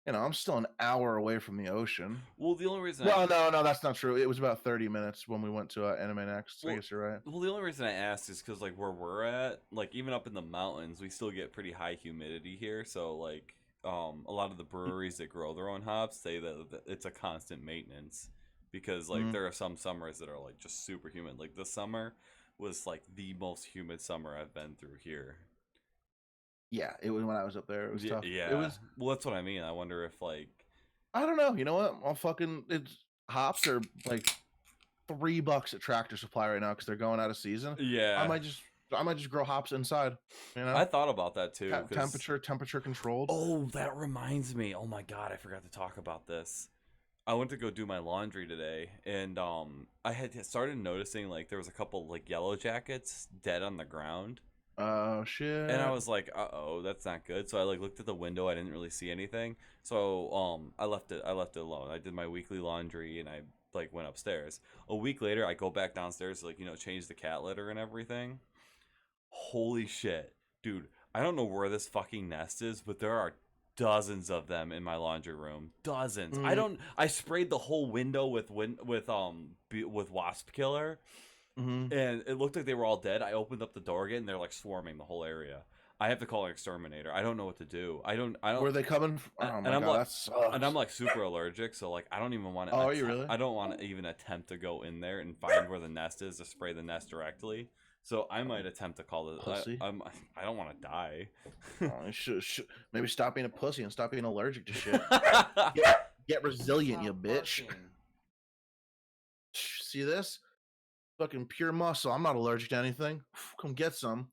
an hour away from the ocean.
Well, the only reason I
Well, no, that's not true. It was about 30 minutes when we went to Anime Next. I
well,
guess you're right.
the only reason I asked is because like where we're at, like even up in the mountains, we still get pretty high humidity here. So like, a lot of the breweries that grow their own hops say that it's a constant maintenance because like
Mm,
there are some summers that are like just super humid. Like this summer was like the most humid summer I've been through here.
yeah, it was when I was up there. It was tough. It
Yeah,
was.
well that's what I mean. I wonder if like
I don't know. You know what? It's hops are like $3 at Tractor Supply right now because they're going out of season. I
yeah,
might just I might just grow hops inside. You know,
I thought about that too because
temperature controlled.
oh, that reminds me. Oh my god, I forgot to talk about this. I went to go do my laundry today, and I had started noticing like there was a couple like yellow jackets dead on the ground,
Oh
and I
shit.
was like, "Uh oh, that's not good." So I like looked at the window. I didn't really see anything, so I left it. I left it alone. I did my weekly laundry, and I like went upstairs. A week later, I go back downstairs to like change the cat litter and everything. Holy shit, dude! I don't know where this fucking nest is, but there are dozens of them in my laundry room. Dozens. I
Mm,
don't. I sprayed the whole window with with wasp killer,
mm-hmm.
and it looked like they were all dead. I opened up the door again, and they're like swarming the whole area. I have to call an exterminator. I don't know what to do. I don't. I
Where
don't.
are they coming from? Oh
And
my
I'm
god,
like,
that sucks.
like super allergic, so like I don't even want to
Oh, are you really?
I don't want to even attempt to go in there and find where the nest is to spray the nest directly. So I might attempt to call the.
Pussy.
I don't want to die.
Oh, you should maybe stop being a pussy and stop being allergic to shit. Get resilient, you
Stop
bitch.
barking.
See this? Fucking pure muscle. I'm not allergic to anything. Come get some.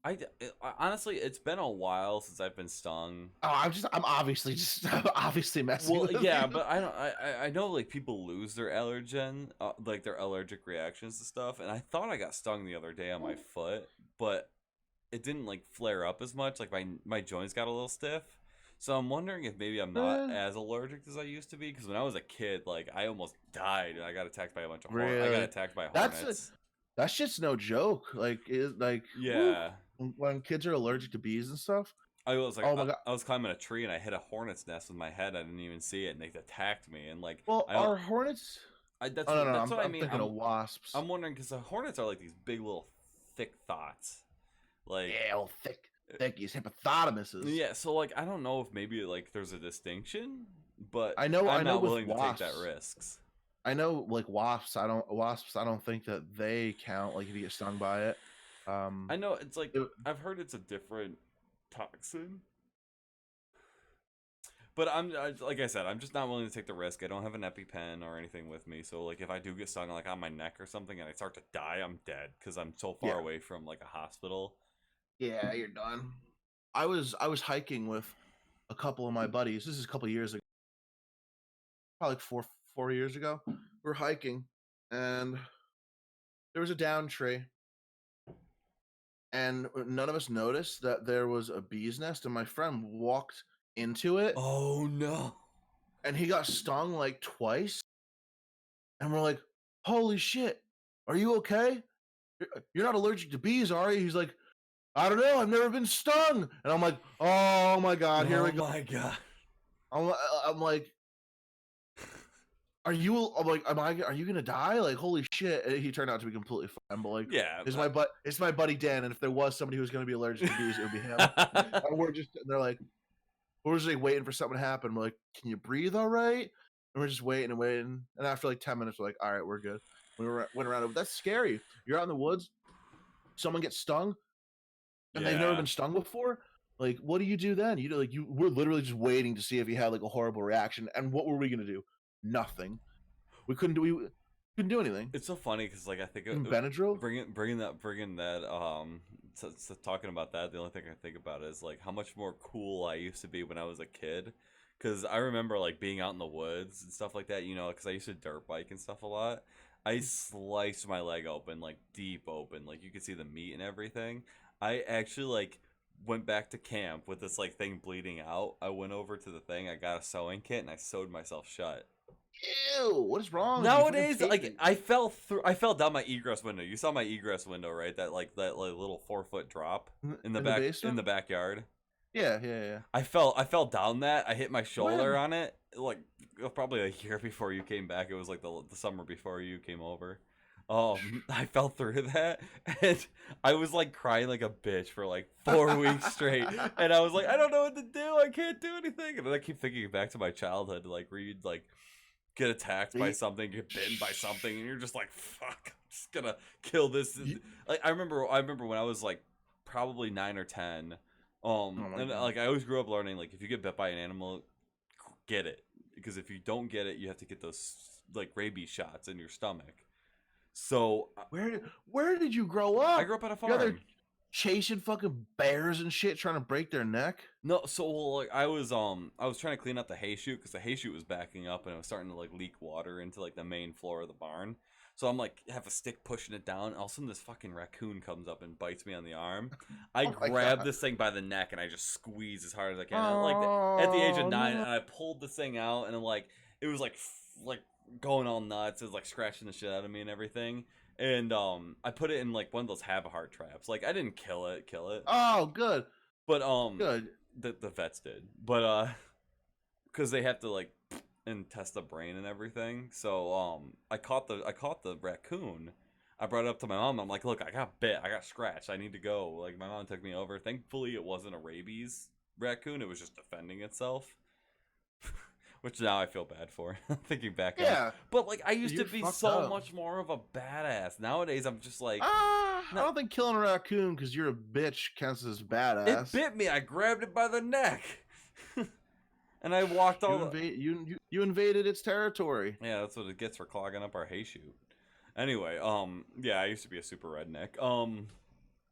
Honestly, it's been a while since I've been stung.
Oh, I'm obviously I'm obviously messing
Well,
with
yeah,
you.
but I don't. I know like people lose their allergen, like their allergic reactions to stuff. And I thought I got stung the other day on my foot, but it didn't like flare up as much. Like my joints got a little stiff. So I'm wondering if maybe I'm not
Eh,
as allergic as I used to be. Because when I was a kid, like I almost died. And I got attacked by a bunch of I got
really?
attacked by
That's a,
hornets.
that shit's no joke. Whew,
Yeah.
when kids are allergic to bees and stuff.
I was like,
Oh my god.
I was climbing a tree and I hit a hornet's nest with my head. I didn't even see it, and they attacked me. And like,
Well,
I don't.
are hornets?
That's
Oh no, no,
that's what I
I'm
mean.
thinking of wasps.
I'm wondering because the hornets are like these big little thick thoughts. Like,
Yeah, well, thickies, hippopotamuses.
yeah. So like, I don't know if maybe like there's a distinction, but
I
I'm
know
not
with
willing to take that
wasps.
risks.
I know like wasps. I don't think that they count. Like if you get stung by it.
I know it's like
It-
I've heard it's a different toxin. But like I said, I'm just not willing to take the risk. I don't have an EpiPen or anything with me, so like if I do get stung like on my neck or something and I start to die, I'm dead because I'm so far
yeah,
away from like a hospital.
yeah, you're done. I was hiking with a couple of my buddies. This is a couple of years ago, probably like 4 years ago. We were hiking, and there was a down tree, and none of us noticed that there was a bee's nest, and my friend walked into it,
Oh no.
and he got stung like twice, and we're like, "Holy shit, are you okay? You're not allergic to bees, are you?" He's like, "I don't know, I've never been stung," and I'm like, "Oh my god, here
Oh
we go."
my god.
I'm like, "Are you?" I'm like, Are you gonna die? Like, holy shit!" And he turned out to be completely fine. But like,
Yeah.
it's my buddy Dan, and if there was somebody who was gonna be allergic to bees, it would be him. And they're like, we're just like waiting for something to happen. We're like, "Can you breathe all right?" And we're just waiting and waiting. And after like 10 minutes, we're like, "All right, we're good." Went around. That's scary. You're out in the woods. Someone gets stung, and they've never
Yeah.
been stung before. Like, what do you do then? We're literally just waiting to see if he had like a horrible reaction. And what were we gonna do? Nothing. We couldn't do anything.
It's so funny because like I think
Benadryl.
bringing that so talking about that, the only thing I think about is like how much more cool I used to be when I was a kid. Because I remember like being out in the woods and stuff like that, you know, because I used to dirt bike and stuff a lot. I sliced my leg open, like deep open, like you could see the meat and everything. I actually like went back to camp with this like thing bleeding out. I went over to the thing, I got a sewing kit, and I sewed myself shut.
Ew! What is wrong with you? Fucking
Nowadays,
tape
like
it.
I fell down my egress window. You saw my egress window, right? That little 4 foot drop in the
In the basement.
backyard.
Yeah, yeah, yeah.
I fell down that. I hit my shoulder
When?
on it. Like probably a year before you came back. It was like the summer before you came over. I fell through that, and I was like crying like a bitch for like 4 weeks straight. And I was like, I don't know what to do. I can't do anything. And then I keep thinking back to my childhood, like where you'd like get attacked by something, get bitten by something, and you're just like, fuck, I'm just gonna kill this. Like I remember when I was like probably 9 or 10.
Oh my
And
god.
like I always grew up learning, like if you get bit by an animal, get it, because if you don't get it, you have to get those like rabies shots in your stomach. So
Where did you grow
I
up?
grew up on a
You're out there
farm.
chasing fucking bears and shit, trying to break their neck.
No, so like I was trying to clean out the hay chute because the hay chute was backing up and it was starting to like leak water into like the main floor of the barn. So I'm like have a stick pushing it down. And all of a sudden this fucking raccoon comes up and bites me on the arm. I
Oh my
grab
god.
this thing by the neck and I just squeeze as hard as I can. And, like at the age of
Oh
9,
no.
and I pulled this thing out and like it was like going all nuts. It was like scratching the shit out of me and everything. And I put it in like one of those have a heart traps. Like I didn't kill it,
Oh, good,
but
good.
the vets did, but because they have to like and test the brain and everything. So I caught the raccoon. I brought it up to my mom. I'm like, look, I got bit, I got scratched, I need to go. Like my mom took me over. Thankfully it wasn't a rabies raccoon, it was just defending itself. Which now I feel bad for thinking back on it.
Yeah,
But like I used to
you're
be
fucked
so
up.
much more of a badass. Nowadays I'm just like,
I
no,
don't think killing a raccoon because you're a bitch counts as
it
badass.
bit me. I grabbed it by the neck. And I walked all
You invaded its territory.
Yeah, that's what it gets for clogging up our hay chute. Anyway, yeah, I used to be a super redneck.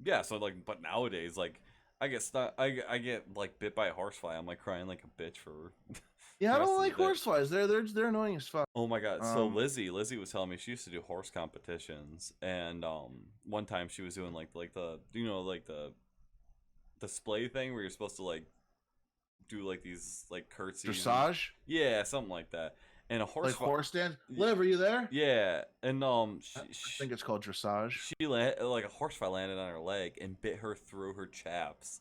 Yeah, so like, but nowadays, like, I get stuck. I get like bit by a horsefly. I'm like crying like a bitch for
Yeah,
the
I
rest
don't
of
like
the day.
horseflies. They're annoying as fuck.
Oh my god! So
Um,
Lizzie was telling me she used to do horse competitions, and one time she was doing like the you know like the display thing where you're supposed to like do like these like curtsies and
dressage,
yeah, something like that. And a
like
horse
horse dance. Liv, are you there?
yeah, and
I think it's called dressage.
like a horsefly landed on her leg and bit her through her chaps,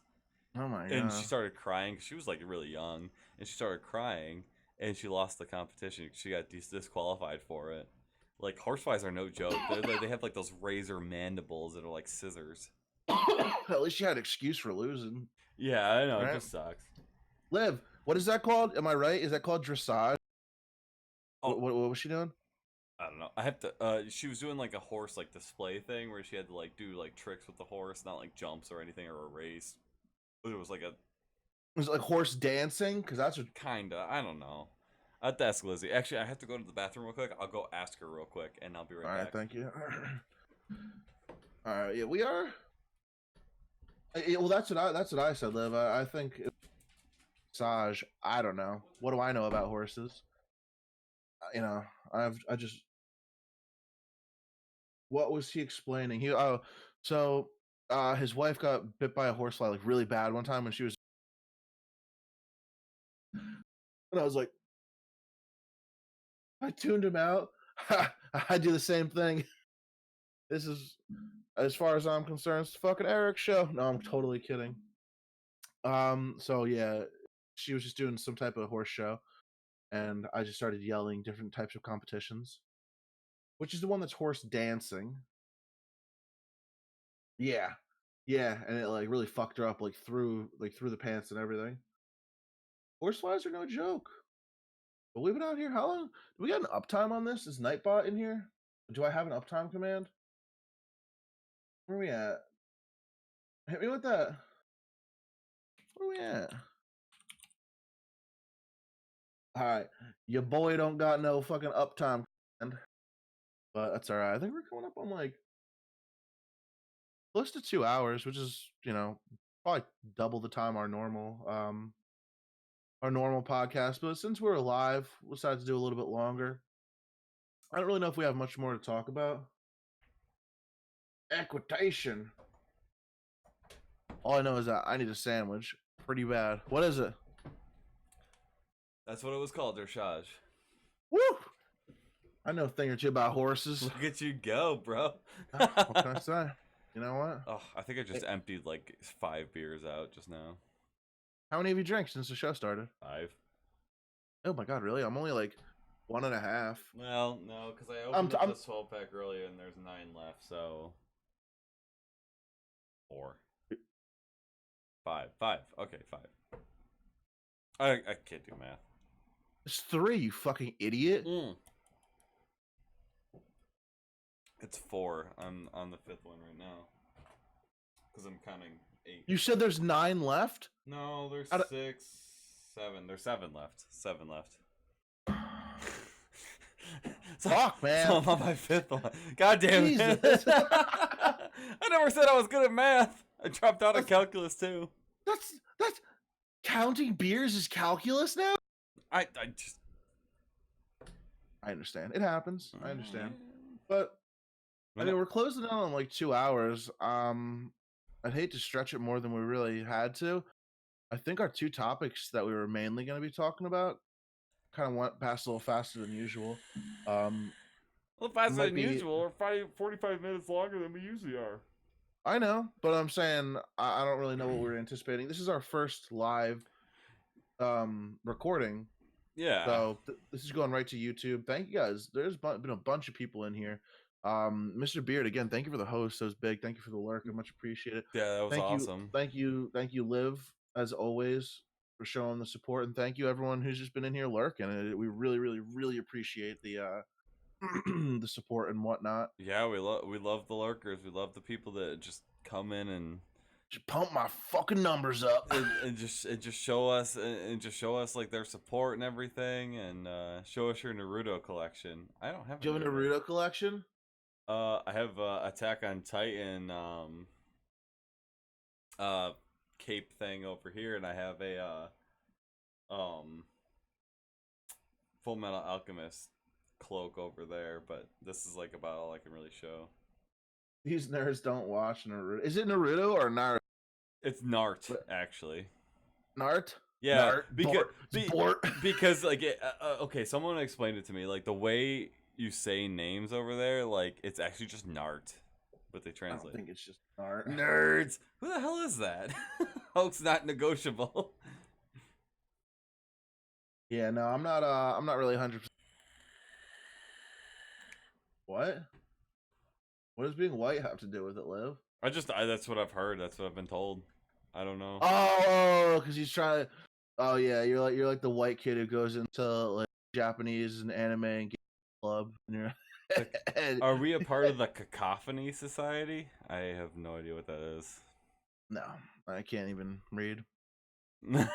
Oh my
and she
god.
started crying 'cause she was like really young, and she started crying, and she lost the competition. She got disqualified for it. Like horseflies are no joke. They have like those razor mandibles that are like scissors.
At least you had an excuse for losing,
Yeah, I know it
right?
just sucks.
Liv, what is that called? Am I right? Is that called dressage?
Oh,
What was she doing?
I don't know. I have to. She was doing like a horse like display thing where she had to like do like tricks with the horse, not like jumps or anything or a race. It was like a
Was it like horse dancing? Because that's what.
kinda. I don't know. I have to ask Lizzie. Actually, I have to go to the bathroom real quick. I'll go ask her real quick, and I'll be right
All right,
back.
thank you. All right, yeah, we are. Yeah, well, that's what I said, Liv. I think dressage. I don't know. What do I know about horses? You know, I just What was he explaining? So his wife got bit by a horsefly like really bad one time when she was, and I was like, I tuned him out. I do the same thing. This is, as far as I'm concerned, it's the fucking Eric show. No, I'm totally kidding. So yeah, she was just doing some type of horse show, and I just started yelling different types of competitions, which is the one that's horse dancing. Yeah, yeah, and it like really fucked her up, like through the pants and everything. Horseflies are no joke. But we've been out here how long? Do we got an uptime on this? Is Nightbot in here? Do I have an uptime command? Where are we at? Hit me with that. Where are we at? All right, your boy don't got no fucking uptime command, but that's all right. I think we're coming up on like close to 2 hours, which is probably double the time our normal podcast. But since we're live, we decided to do a little bit longer. I don't really know if we have much more to talk about. Equitation. All I know is that I need a sandwich pretty bad. What is it?
That's what it was called, dressage.
Woo! I know a thing or two about horses.
Look at you go, bro.
What can I say? You know what?
Oh, I think I just emptied like 5 beers out just now.
How many have you drank since the show started?
5.
Oh my god, really? I'm only like 1.5.
Well, no, because I opened up this 12-pack earlier and there's 9 left, so 4. 5. Okay, 5. I can't do math.
It's 3, you fucking idiot.
It's 4. I'm on the 5th one right now. Because I'm counting 8.
You said there's 9 left?
No, there's 6, 7. There's 7 left. 7 left.
Fuck, man.
So I'm on my 5th one. God damn it. I never said I was good at math. I dropped out of calculus too.
That's counting beers is calculus now?
I
understand. It happens. I understand. But I mean, we're closing in on like 2 hours. I'd hate to stretch it more than we really had to. I think our 2 topics that we were mainly going to be talking about kind of went past a little faster than usual.
Faster than usual. We're 45 minutes longer than we usually are.
I know, but I'm saying I don't really know what we're anticipating. This is our first live recording.
Yeah.
So this is going right to YouTube. Thank you guys. There's been a bunch of people in here. Mr. Beard, again, thank you for the host. That was big. Thank you for the lurk. I much appreciate it.
Yeah, that was awesome.
Thank you, Liv, as always, for showing the support, and thank you everyone who's just been in here lurking. We really, really, really appreciate the the support and whatnot.
Yeah, we love the lurkers. We love the people that just come in and
just pump my fucking numbers up
and just show us like their support and everything, and show us your Naruto collection. I don't have.
Do you have a Naruto collection?
I have Attack on Titan cape thing over here, and I have a Full Metal Alchemist cloak over there, but this is like about all I can really show.
These nerds don't watch Naruto. Is it Naruto or Naruto?
It's Nart, actually.
Nart?
Yeah,
Nart.
Because like okay, someone explained it to me. Like the way you say names over there, like it's actually just Nart, but they translate.
I don't think it's just Nart.
Nerds. Who the hell is that? Hoax not negotiable.
Yeah, no, I'm not really 100%. What? What does being white have to do with it, Liv?
That's what I've heard. That's what I've been told. I don't know.
Oh, because he's trying to. Oh yeah, you're like the white kid who goes into like Japanese and anime and club. And you're.
Are we a part of the Cacophony Society? I have no idea what that is.
No, I can't even read. No,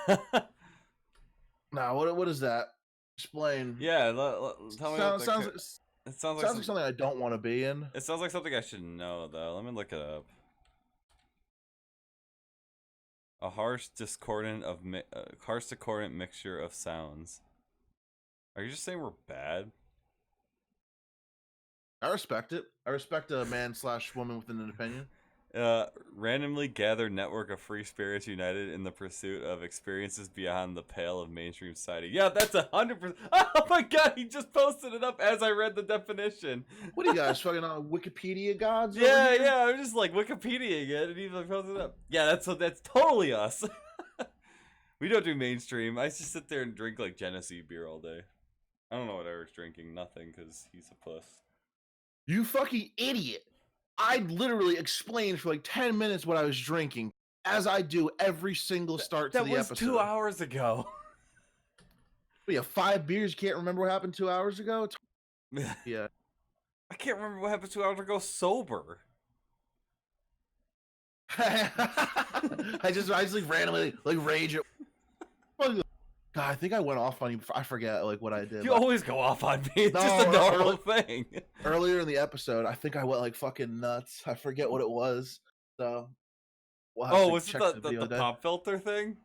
what is that? Explain.
Yeah, tell me.
It sounds like something I don't want to be in.
It sounds like something I should know, though. Let me look it up. A harsh discordant mixture of sounds. Are you just saying we're bad?
I respect it. I respect a man/woman with an opinion.
Randomly gathered network of free spirits united in the pursuit of experiences beyond the pale of mainstream society. Yeah, that's 100%. Oh my god, he just posted it up as I read the definition.
What are you guys fucking Wikipedia gods over
Yeah,
here?
yeah, I'm just like Wikipediaing it, and he like posted it up. Yeah, that's totally us. We don't do mainstream. I just sit there and drink like Genesee beer all day. I don't know what Eric's drinking. Nothing, because he's a puss.
You fucking idiot. I literally explained for like 10 minutes what I was drinking, as I do every single start to the episode.
That was 2 hours ago.
We have 5 beers. You can't remember what happened 2 hours ago? Yeah.
I can't remember what happened 2 hours ago sober.
I just like randomly like rage at. God, I think I went off on you. I forget like what I did.
You always go off on me. It's just a normal thing.
Earlier in the episode, I think I went like fucking nuts. I forget what it was. So.
Was it the pop filter thing?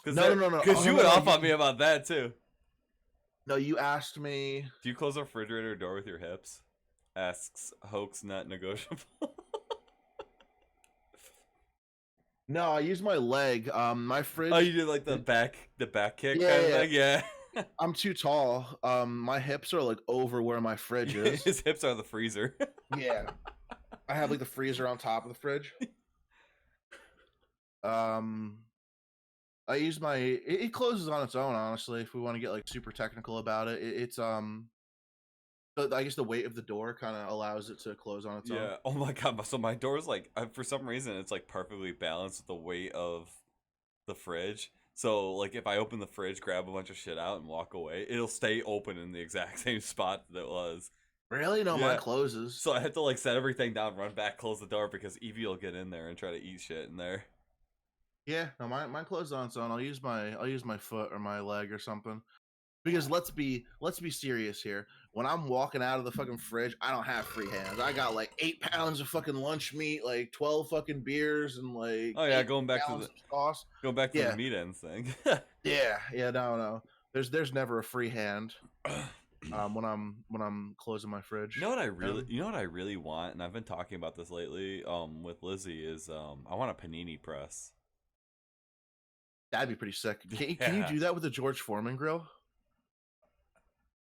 No.
Because you went off on me about that too.
No, you asked me.
Do you close the refrigerator door with your hips? Asks hoax not negotiable.
No, I use my leg. My fridge.
Oh, you did like the back kick kind of thing? Yeah.
I'm too tall. My hips are like over where my fridge is.
His hips are the freezer.
Yeah. I have like the freezer on top of the fridge. I use my. It closes on its own. Honestly, if we want to get like super technical about it, it's I guess the weight of the door kind of allows it to close on its own.
Yeah. Oh my god. So my door's like, for some reason, it's like perfectly balanced with the weight of the fridge. So like, if I open the fridge, grab a bunch of shit out, and walk away, it'll stay open in the exact same spot that it was.
Really? No, mine closes.
So I have to like set everything down, run back, close the door because Evie will get in there and try to eat shit in there.
Yeah. No, mine closes on its own. I'll use my foot or my leg or something. Because let's be serious here. When I'm walking out of the fucking fridge, I don't have free hands. I got like 8 pounds of fucking lunch meat, like 12 fucking beers, and like
going back to the sauce. Going back to the meat ends thing.
No. There's never a free hand when I'm closing my fridge.
You know what I really want, and I've been talking about this lately with Lizzie, is I want a panini press.
That'd be pretty sick. Can you do that with a George Foreman grill?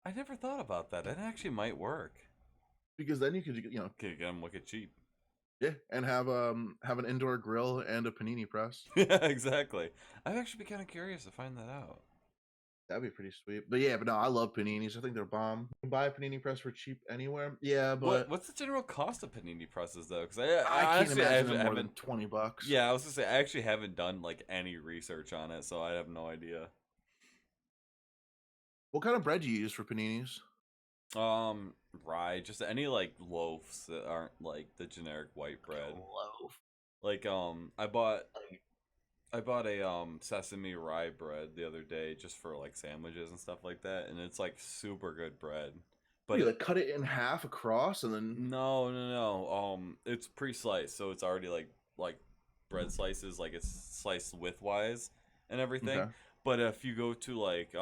I never thought about that. That actually might work.
Because then you could
get them wicked cheap.
Yeah, and have an indoor grill and a panini press.
Yeah, exactly. I'd actually be kind of curious to find that out.
That'd be pretty sweet. But no, I love paninis. I think they're bomb. You can buy a panini press for cheap anywhere. Yeah, but
what's the general cost of panini presses though? Because
I can't imagine more than $20.
Yeah, I was gonna say I actually haven't done like any research on it, so I have no idea.
What kind of bread do you use for paninis?
Rye, just any like loaves that aren't like the generic white bread.
Loaf.
Like I bought a sesame rye bread the other day just for like sandwiches and stuff like that, and it's like super good bread. But
you like cut it in half across and then
No. It's pre-sliced, so it's already like bread slices, like it's sliced widthwise and everything. Okay. But if you go to like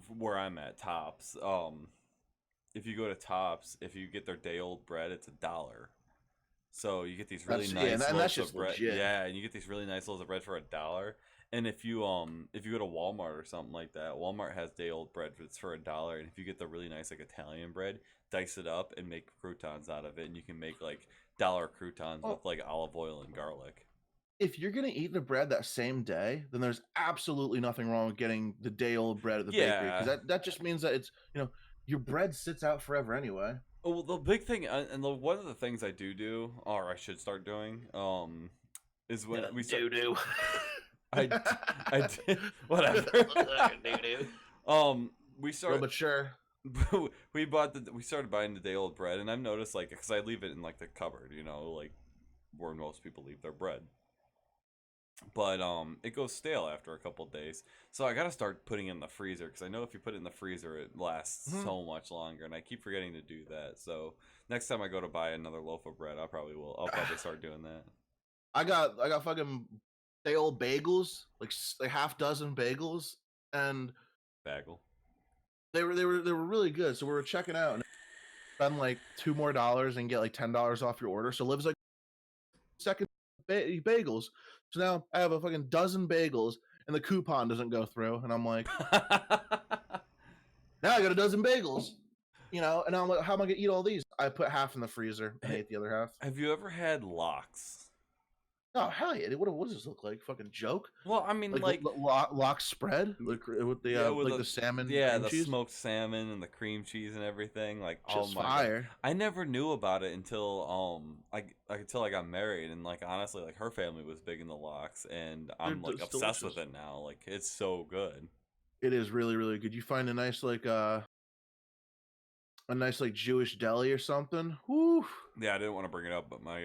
where I'm at, Tops, if you go to Tops, if you get their day old bread, it's $1. So you get these really nice loaves of bread. Legit. Yeah, and you get these really nice loaves of bread for $1. And if you go to Walmart or something like that, Walmart has day old bread that's for $1. And if you get the really nice like Italian bread, dice it up and make croutons out of it, and you can make like $1 croutons with like olive oil and garlic.
If you're gonna eat the bread that same day, then there's absolutely nothing wrong with getting the day old bread at the bakery, because that just means that it's your bread sits out forever anyway.
Well, the big thing, and one of the things I do, or I should start doing, is when we start. I did whatever. We started.
But sure.
We started buying the day old bread, and I've noticed like because I leave it in like the cupboard, like where most people leave their bread. But it goes stale after a couple days, so I gotta start putting it in the freezer, because I know if you put it in the freezer it lasts so much longer, and I keep forgetting to do that. So next time I go to buy another loaf of bread, I'll probably start doing that.
I got fucking day old bagels, like half dozen bagels, and
bagel.
They were really good. So we were checking out. spend like $2 more and get like $10 off your order. So Liv's like second bagels. So now I have a fucking dozen bagels, and the coupon doesn't go through, and I'm like, now I got a dozen bagels, you know. And I'm like, how am I gonna eat all these? I put half in the freezer and ate the other half.
Have you ever had lox?
Oh hell yeah! What does this look like? Fucking joke?
Well, I mean,
Like lox spread, like with the
yeah, with
like the salmon,
yeah,
cream
the
cheese.
smoked salmon and the cream cheese and everything. Like, oh
Just
my
fire.
god, I never knew about it until until I got married, and like honestly, like her family was big in the lox, and I'm like
It's
obsessed with
delicious.
it now. Like, it's so good.
It is really really good. You find a nice like Jewish deli or something. Whoo!
Yeah, I didn't want to bring it up, but my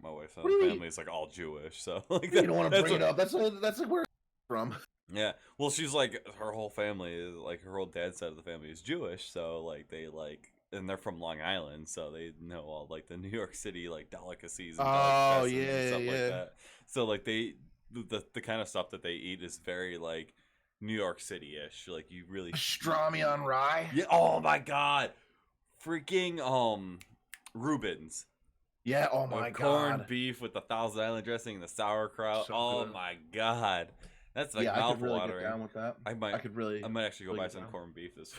wife's
What do you mean?
family is like all Jewish, so like
You don't want to
that's
bring it
what.
up. That's like where it's from.
Yeah, well, she's like her whole family is like her whole dad's side of the family is Jewish, so like they like and they're from Long Island, so they know all like the New York City like delicacies and
Oh
delicatessens and
yeah,
stuff like
yeah.
that. So like the kind of stuff that they eat is very like New York City ish. Like you really
Pastrami on rye.
yeah. Oh my god, freaking Rubens.
Yeah. Oh my
Corned
god.
beef with the Thousand Island dressing and the sauerkraut.
So
Oh
good.
my god, that's like
Yeah, I could
mouth
really get
watering.
down with that.
I might
I could really.
I might actually go
Really
buy
get
some
down.
corned beef this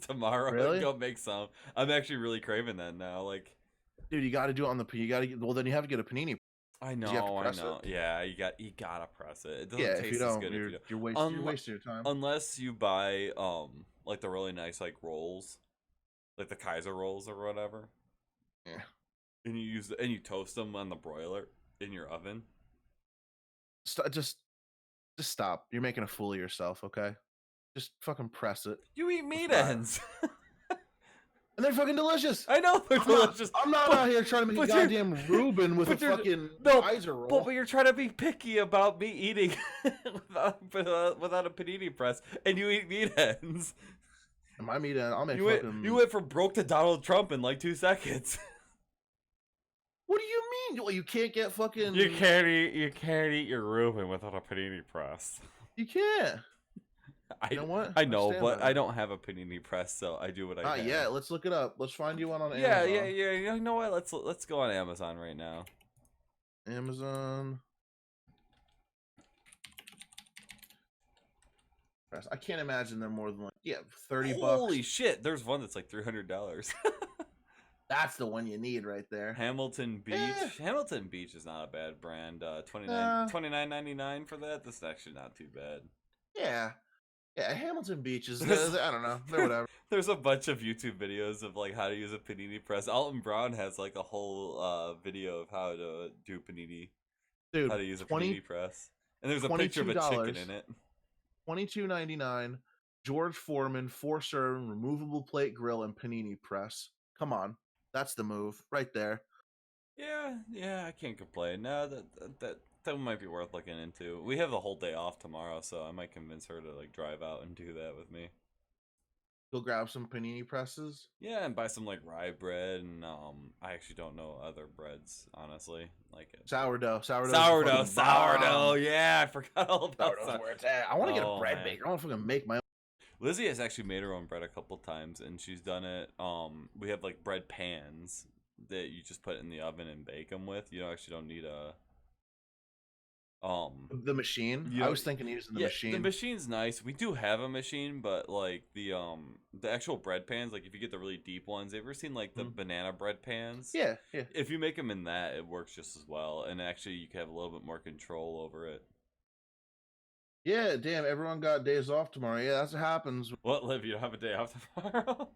tomorrow and
Really,
go make some. I'm actually really craving that now. Like,
dude, you got to do it on the. You got to get. Well, then you have to get a panini.
I
You have to
know, I
press
know.
it.
Yeah, you gotta press it. It doesn't
Yeah, if you
taste as
don't,
good if you don't.
you're
Unle-
wasting your time.
unless you buy like the really nice like rolls, like the Kaiser rolls or whatever,
Yeah.
and you toast them on the broiler in your oven.
Just stop. You're making a fool of yourself. Okay. Just fucking press it.
You eat meat
Fire.
ends.
And they're fucking delicious.
I know they're delicious.
I'm not out here trying to make a goddamn Reuben with a fucking Kaiser roll.
But you're trying to be picky about me eating without a panini press, and you eat meat ends.
My meat end. I'll make
You went from broke to Donald Trump in like 2 seconds.
What do you mean? Well, you can't get fucking.
You can't eat your Reuben without a panini press.
You can't.
I
You know what?
I know,
stand
but
by
I
that.
don't have a panini press, so I do what I
Not
can.
yet. Let's look it up. Let's find you one on
Yeah,
Amazon.
yeah. You know what? Let's go on Amazon right now.
Amazon. I can't imagine they're more than like $30.
Holy shit! There's one that's like $300.
That's the one you need right there.
Hamilton Beach.
Eh.
Hamilton Beach is not a bad brand. $29.99 for that. This is actually not too bad.
Yeah. Yeah, Hamilton Beach is, I don't know, they're whatever.
There's a bunch of YouTube videos of like how to use a panini press. Alton Brown has like a whole video of how to do panini,
Dude,
how to use a panini press, and there's a picture of a chicken in it.
$22.99. George Foreman 4-serving removable plate grill and panini press. Come on, that's the move right there.
Yeah, I can't complain. No, that might be worth looking into. We have the whole day off tomorrow, so I might convince her to like drive out and do that with me.
Go grab some panini presses.
Yeah, and buy some like rye bread, and I actually don't know other breads, honestly. Like
Sourdough.
Yeah, I forgot all about
Sourdough's where it's at. I want to get a bread
man.
maker. I want to fucking make my own.
Lizzie has actually made her own bread a couple times, and she's done it. We have like bread pans that you just put in the oven and bake them with. You actually don't need a
The machine. I was thinking using the machine.
The machine's nice. We do have a machine, but like the actual bread pans, like if you get the really deep ones, have you ever seen like the banana bread pans?
Yeah.
If you make them in that, it works just as well, and actually you can have a little bit more control over it.
Yeah, damn, everyone got days off tomorrow. Yeah, that's what happens.
What, Liv, you don't have a day off tomorrow?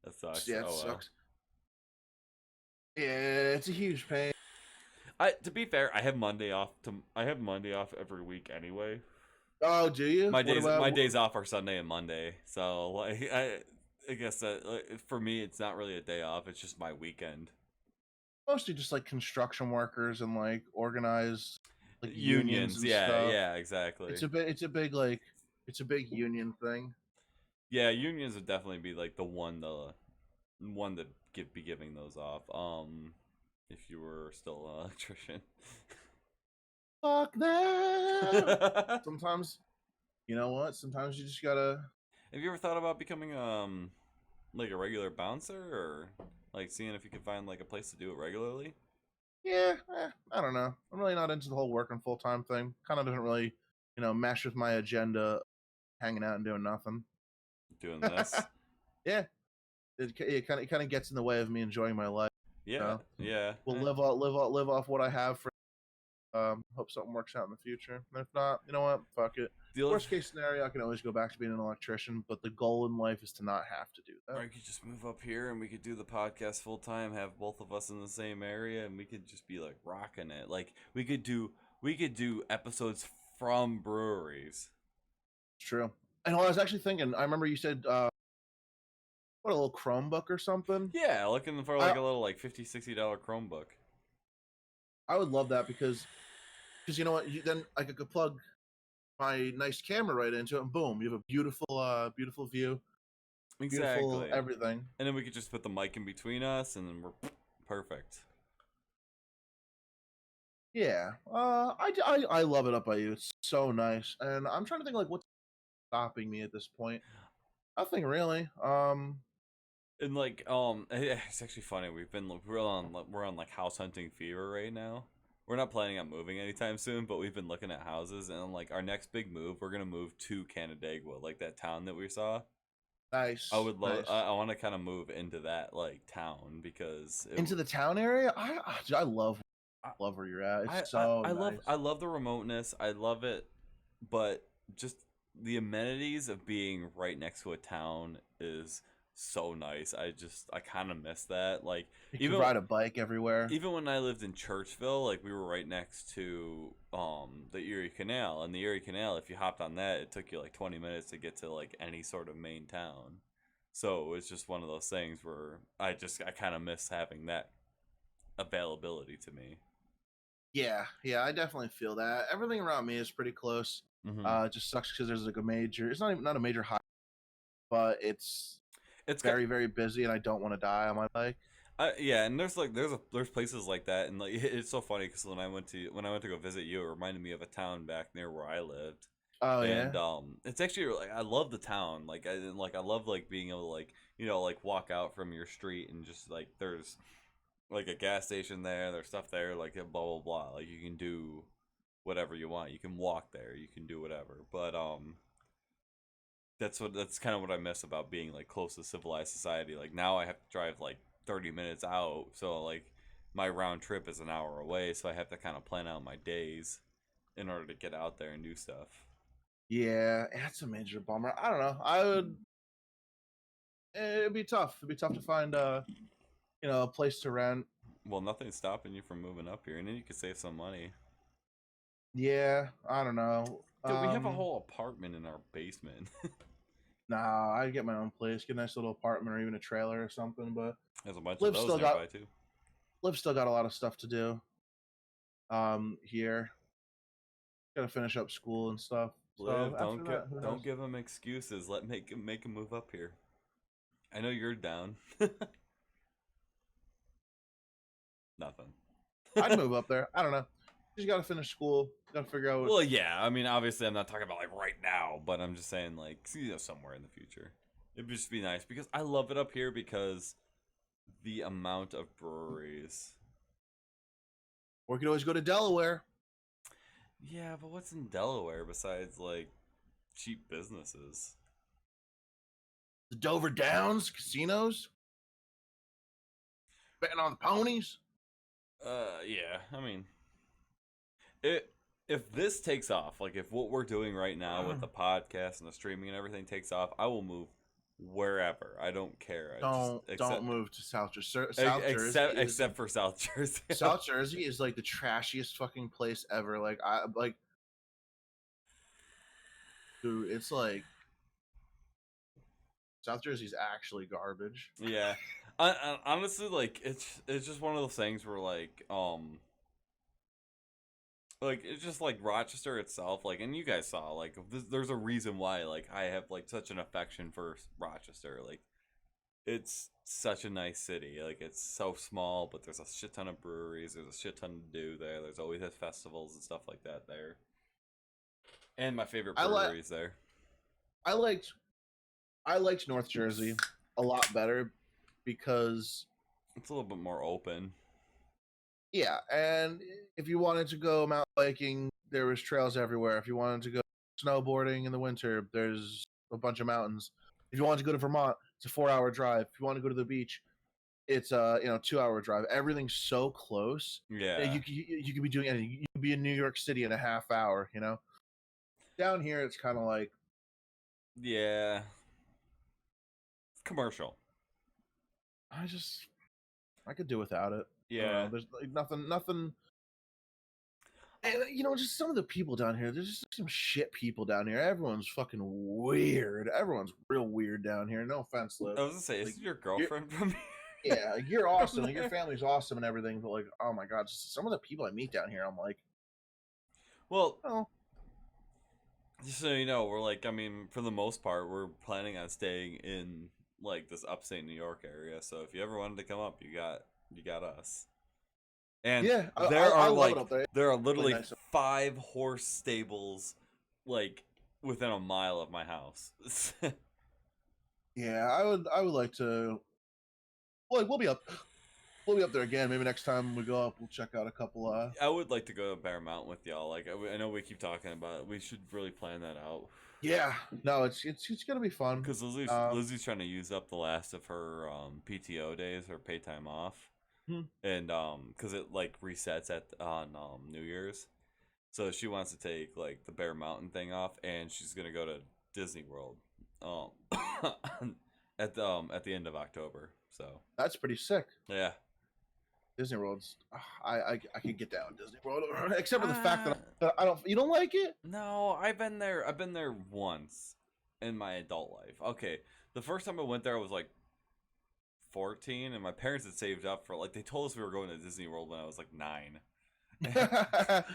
That sucks.
Yeah, it sucks. Yeah, it's a huge pain.
To be fair, I have Monday off. I have Monday off every week anyway.
Oh, do you?
My days off are Sunday and Monday, so like I guess that for me it's not really a day off. It's just my weekend.
Mostly just like construction workers and like organized like
unions
and
yeah,
stuff.
yeah, exactly.
It's a big union thing.
Yeah, unions would definitely be like the one to be giving those off. If you were still an electrician.
Fuck that. Sometimes, you know what? Sometimes you just gotta.
Have you ever thought about becoming like a regular bouncer, or like seeing if you could find like a place to do it regularly?
Yeah, I don't know. I'm really not into the whole working full time thing. Kind of doesn't really, mesh with my agenda, hanging out and doing nothing.
Doing this?
Yeah, it kind of gets in the way of me enjoying my life.
Yeah,
So
yeah.
we'll live off what I have for. Hope something works out in the future. And if not, you know what? Fuck it.
The other,
Worst case scenario, I can always go back to being an electrician. But the goal in life is to not have to do
or
that.
you could just move up here and we could do the podcast full time, have both of us in the same area, and we could just be like rocking it. Like we could do episodes from breweries.
It's true. And I was actually thinking. I remember you said, what, a little Chromebook or something.
Yeah, looking for
I
like a little like $50-$60 Chromebook.
I would love that because you know what? Then I could plug my nice camera right into it, and boom, you have a beautiful view, beautiful
Exactly.
everything.
And then we could just put the mic in between us, and then we're perfect.
Yeah, I love it up by you. It's so nice, and I'm trying to think like what's stopping me at this point. Nothing really.
And like, it's actually funny. We're on like house hunting fever right now. We're not planning on moving anytime soon, but we've been looking at houses, and like our next big move, we're gonna move to Canandaigua, like that town that we saw. I
Nice,
would love.
nice.
I want to kind of move into that like town because
Into the town area. I love where you're at. It's so
I
nice.
love the remoteness. I love it, but just the amenities of being right next to a town is so nice. I kind of miss that. Like
You can
even
ride a bike everywhere.
even when I lived in Churchville, like we were right next to the Erie Canal, and the Erie Canal, if you hopped on that, it took you like 20 minutes to get to like any sort of main town. So it's just one of those things where I kind of miss having that availability to me.
Yeah, yeah, I definitely feel that. Everything around me is pretty close.
Hmm.
It just sucks because there's like a major. It's not a major high, but it's
It's got
very very busy, and I don't want to die on my bike.
yeah, and there's places like that, and like it's so funny because when I went to go visit you, it reminded me of a town back near where I lived,
Oh
and
yeah,
it's actually like I love the town, like I love like being able to like like walk out from your street and just like there's like a gas station there, there's stuff there, like blah blah blah, like you can do whatever you want, you can walk there, you can do whatever, but that's kind of what I miss about being like close to civilized society. Like now I have to drive like 30 minutes out, so like my round trip is an hour away, so I have to kind of plan out my days in order to get out there and do stuff.
yeah, that's a major bummer. I don't know. I would. It'd be tough. It'd be tough to find a place to rent.
Well, nothing's stopping you from moving up here, and then you could save some money.
Yeah, I don't know.
Dude, we have a whole apartment in our basement.
Nah, I'd get my own place, get a nice little apartment or even a trailer or something. But
There's a bunch of
Liv
those
still got
nearby too.
Liv still got a lot of stuff to do. Here, gotta finish up school and stuff. So
Liv,
after that, who
don't
knows?
give them excuses. Make him move up here. I know you're down. Nothing.
I'd move up there. I don't know. Just gotta finish school. Gotta figure out.
Well, yeah. I mean, obviously, I'm not talking about like right now, but I'm just saying like somewhere in the future. It'd just be nice because I love it up here because the amount of breweries.
Or we could always go to Delaware.
Yeah, but what's in Delaware besides like cheap businesses?
The Dover Downs casinos. Betting on the ponies.
Yeah. I mean, it if this takes off, like if what we're doing right now with the podcast and the streaming and everything takes off, I will move wherever. I don't care. I just
Don't move to South Jersey.
except for South Jersey.
South Jersey is like the trashiest fucking place ever. Dude, it's like South Jersey's actually garbage.
Yeah. I honestly like it's just one of those things where like it's just like Rochester itself, like, and you guys saw like there's a reason why like I have like such an affection for Rochester. Like it's such a nice city. Like it's so small, but there's a shit ton of breweries. There's a shit ton to do there. There's always has festivals and stuff like that there. And my favorite
I like
breweries there.
I liked North Jersey. a lot better because
It's a little bit more open.
yeah, and if you wanted to go mountain biking, there was trails everywhere. If you wanted to go snowboarding in the winter, there's a bunch of mountains. If you wanted to go to Vermont, it's a 4-hour drive. If you want to go to the beach, it's a 2-hour drive. Everything's so close.
Yeah.
You could be doing anything. You could be in New York City in a half hour. Down here it's kind of like
Yeah. It's commercial.
I could do without it. I don't
Yeah.
know. There's like nothing. And just some of the people down here. There's just some shit people down here. Everyone's fucking weird. Everyone's real weird down here. No offense, Liv.
I was gonna say,
Like,
is your girlfriend from here?
yeah, like, you're awesome. Like, your
there?
family's awesome and everything, but like, oh my god, just some of the people I meet down here, I'm like,
Well,
oh,
just so you know, we're like, I mean, for the most part, we're planning on staying in like this upstate New York area. So if you ever wanted to come up, you got us. And
yeah,
there
I
are
love
like
it up there.
there are
Really
literally
nice.
5 horse stables like within a mile of my house.
Yeah, I would like to. Well, we'll be up there again. Maybe next time we go up, we'll check out a couple.
I would like to go to Bear Mountain with y'all. Like I know we keep talking about it. We should really plan that out.
Yeah, no, it's gonna be fun.
Because
Um,
Lizzie's trying to use up the last of her PTO days, her pay time off,
hmm.
and because it like resets on New Year's, so she wants to take like the Bear Mountain thing off, and she's gonna go to Disney World, um, at the end of October. So
That's pretty sick.
yeah,
Disney World's. I could get down with Disney World, except for the fact
uh,
that I don't. You don't like it?
no, I've been there. I've been there once in my adult life. Okay, the first time I went there, I was like 14, and my parents had saved up for like they told us we were going to Disney World when I was like 9.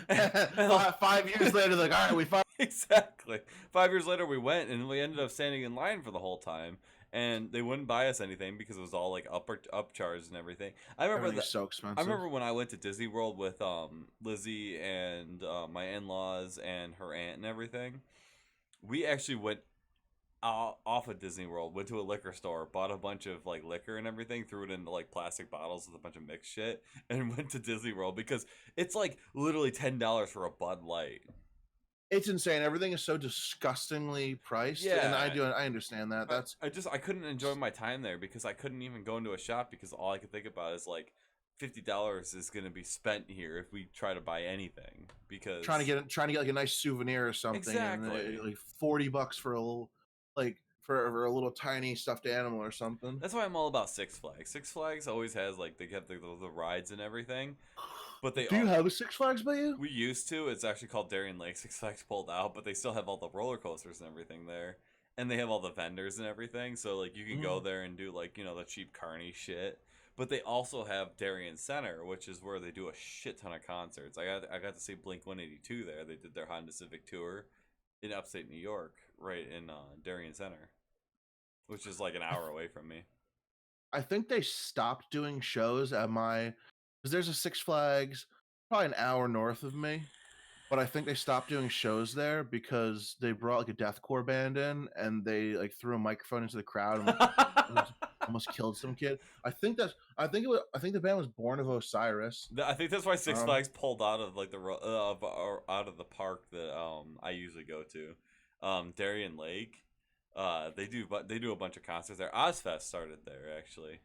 And,
5 years later, like, all right, we found.
exactly. 5 years later, we went, and we ended up standing in line for the whole time, and they wouldn't buy us anything because it was all like upcharged and everything. I remember
Everything's
that.
so expensive.
I remember when I went to Disney World with Lizzie and my in-laws and her aunt and everything. We actually went off of Disney World, went to a liquor store, bought a bunch of like liquor and everything, threw it into like plastic bottles with a bunch of mixed shit, and went to Disney World because it's like literally $10 for a Bud Light.
It's insane. Everything is so disgustingly priced, and
Yeah,
I understand that. That's
I couldn't enjoy my time there because I couldn't even go into a shop because all I could think about is like $50 is gonna be spent here if we try to buy anything because
trying to get like a nice souvenir or something,
exactly.
and like $40 for a little, like for a little tiny stuffed animal or something.
That's why I'm all about Six Flags. Six Flags always has like they have the rides and everything, but they
Do you have a Six Flags by you?
we used to. It's actually called Darien Lake. Six Flags pulled out, but they still have all the roller coasters and everything there, and they have all the vendors and everything. So like you can go there and do like the cheap carny shit. But they also have Darien Center, which is where they do a shit ton of concerts. I got to see Blink 182 there. They did their Honda Civic tour in upstate New York, right in Darien Center, which is like an hour away from me.
I think they stopped doing shows at my, because there's a Six Flags probably an hour north of me, but I think they stopped doing shows there because they brought like a deathcore band in and they like threw a microphone into the crowd and like almost killed some kid. I think the band was Born of Osiris.
I think that's why Six
Um,
Flags pulled out of like out of the park that I usually go to, Darien Lake. They do a bunch of concerts there. Ozfest started there actually.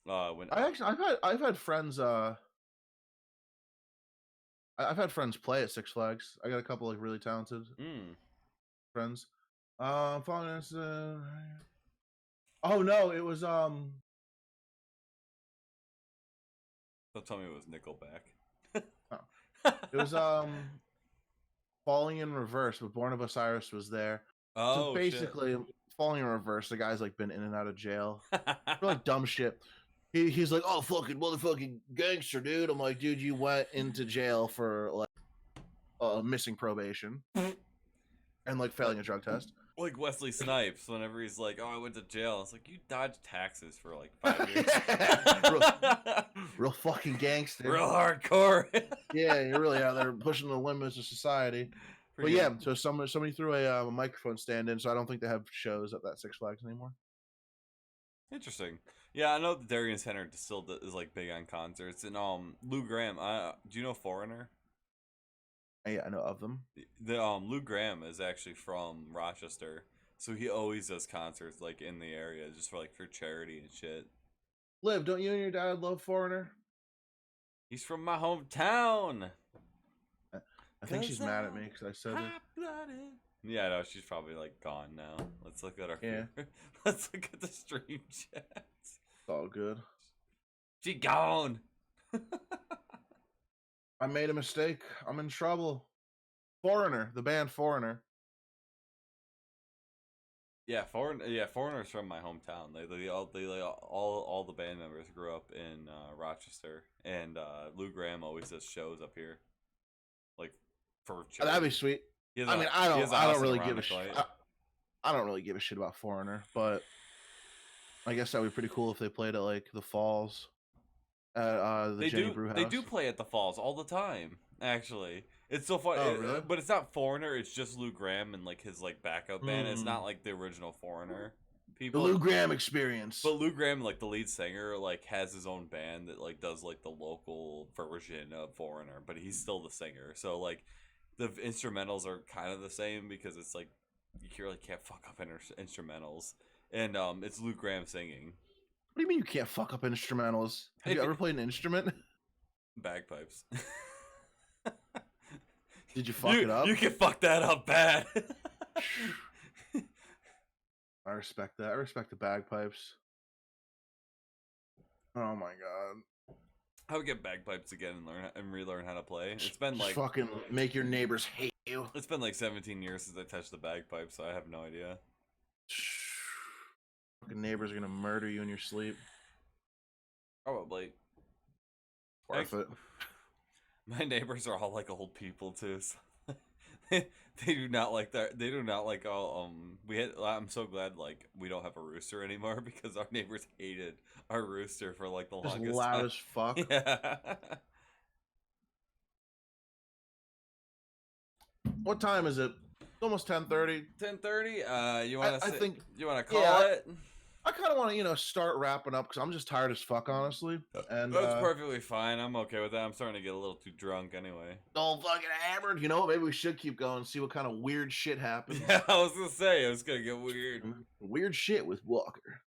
When
I've had friends I've had friends play at Six Flags. I got a couple like really talented
mm,
friends. Following us, oh no, it was
don't tell me it was Nickelback.
oh, it was Falling in Reverse, but Born of Osiris was there. So
Oh
basically, Falling in Reverse, the guy's like been in and out of jail
shit.
for like dumb shit. He's like, oh fucking motherfucking gangster, dude. I'm like, dude, you went into jail for like missing probation and like failing a drug test.
Like Wesley Snipes, whenever he's like, "Oh, I went to jail," it's like you dodged taxes for like 5 years.
real fucking gangster.
Real hardcore.
Yeah, you're really out there pushing the limits of society. But yeah, so somebody threw a microphone stand in, so I don't think they have shows at that Six Flags anymore.
Interesting. Yeah, I know the Darien Center still is like big on concerts. And Lou Graham, do you know Foreigner?
I know of them.
The Lou Graham is actually from Rochester, so he always does concerts like in the area just for charity and shit.
Liv, don't you and your dad love Foreigner?
He's from my hometown.
I think she's mad at me because I said it.
Hot-blooded. Yeah, no, she's probably like gone now. Let's look at our
Yeah.
let's look at the stream chats.
It's all good.
She gone.
I made a mistake. I'm in trouble. Foreigner, the band Foreigner.
Yeah, Foreigner's from my hometown. All the band members grew up in Rochester, and Lou Graham always does shows up here, like for
Oh, that'd be sweet. I mean, I don't really give a shit. I don't really give a shit about Foreigner, but I guess that'd be pretty cool if they played at like the Falls at the Jenny Brew House.
They do play at the Falls all the time. Actually, it's so fun.
Oh, really?
But it's not Foreigner. It's just Lou Graham and like his like backup band. It's not like the original Foreigner people.
The Lou Graham experience.
But Lou Graham, like the lead singer, like has his own band that like does like the local version of Foreigner, but he's still the singer. So like the instrumentals are kind of the same because it's like you really can't fuck up instrumentals, and it's Lou Graham singing.
What do you mean you can't fuck up instrumentals? Have you ever played an instrument?
Bagpipes.
Did you fuck it up?
You can fuck that up bad.
I respect that. I respect the bagpipes. Oh my god.
I would get bagpipes again and relearn how to play. It's been
Just
like
fucking make your neighbors hate you.
It's been like 17 years since I touched the bagpipes, so I have no idea.
Fucking neighbors are gonna murder you in your sleep.
Probably.
Worth it.
My neighbors are all like old people too. So they do not like that. They do not like all. I'm so glad like we don't have a rooster anymore because our neighbors hated our rooster for like the longest
Just loud
time.
as fuck.
Yeah.
What time is it? It's almost 10:30.
10:30. You want to?
I think
you want to call it.
I kind of want to, start wrapping up because I'm just tired as fuck, honestly. And
that's perfectly fine. I'm okay with that. I'm starting to get a little too drunk anyway.
All fucking hammered. You know, maybe we should keep going and see what kind of weird shit happens.
Yeah, I was gonna say it was gonna get weird.
Weird shit with Walker.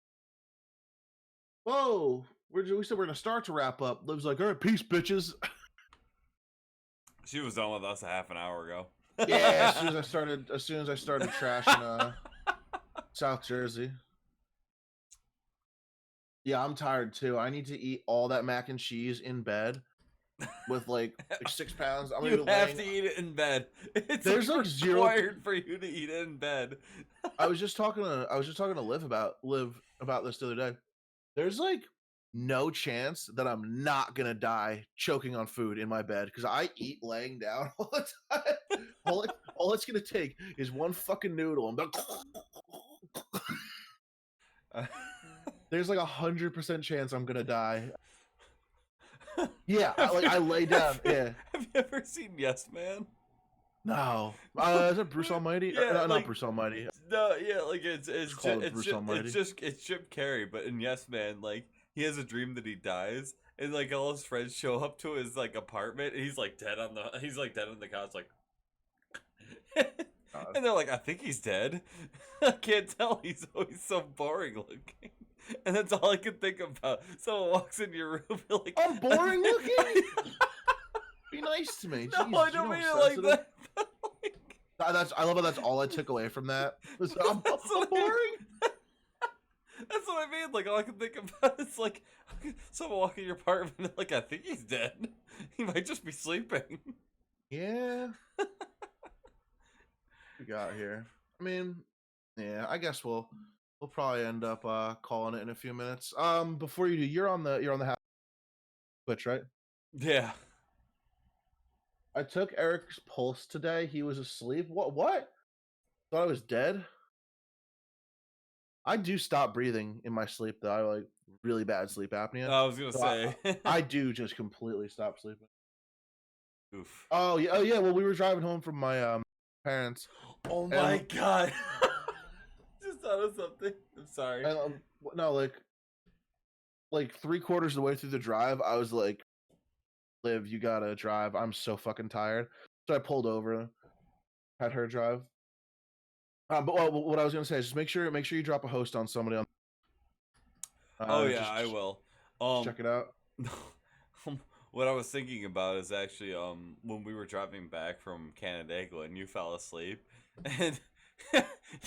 Whoa, we said we're gonna start to wrap up. Liv's like, all right, peace, bitches.
She was done with us a half an hour ago.
Yeah, as soon as I started trashing South Jersey. Yeah, I'm tired too. I need to eat all that mac and cheese in bed with like 6 pounds. I'm
you have to eat it in bed. It's
There's like
required for you to eat it in bed.
I was just talking to Liv about this the other day. There's like no chance that I'm not gonna die choking on food in my bed because I eat laying down all the time. All it's gonna take is one fucking noodle and there's like 100% chance I'm gonna die. Yeah, I lay down. Yeah.
Have you ever seen Yes Man?
No. Is it Bruce Almighty?
Yeah,
no, not Bruce Almighty.
No, yeah, like it's Jim Carrey, but in Yes Man, like he has a dream that he dies, and like all his friends show up to his like apartment, and he's like dead on the couch, like. And they're like, I think he's dead. I can't tell. He's always so boring looking. And that's all I can think about. Someone walks in your room, you're like,
I'm boring looking? Be nice to me.
No,
Jesus,
I don't mean it like that.
I love how that's all I took away from that. I'm boring?
That's what I mean. Like, all I can think about is like, someone walk in your apartment, like, I think he's dead. He might just be sleeping.
Yeah. We got here. I mean, yeah, I guess we'll probably end up calling it in a few minutes. Before you do, you're on the Twitch, right?
Yeah.
I took Eric's pulse today. He was asleep. What? Thought I was dead. I do stop breathing in my sleep though. I like really bad sleep apnea.
I was gonna say
I do just completely stop sleeping.
Oof.
Oh yeah. Well, we were driving home from my parents.
Oh my god! Just thought of something. I'm sorry.
And, no, like like 3/4 of the way through the drive, I was like, "Liv, you gotta drive. I'm so fucking tired." So I pulled over, had her drive. But what I was gonna say is just make sure you drop a host on somebody on.
Oh yeah,
Just
I will.
check it out.
What I was thinking about is actually when we were driving back from Canandaigua and you fell asleep and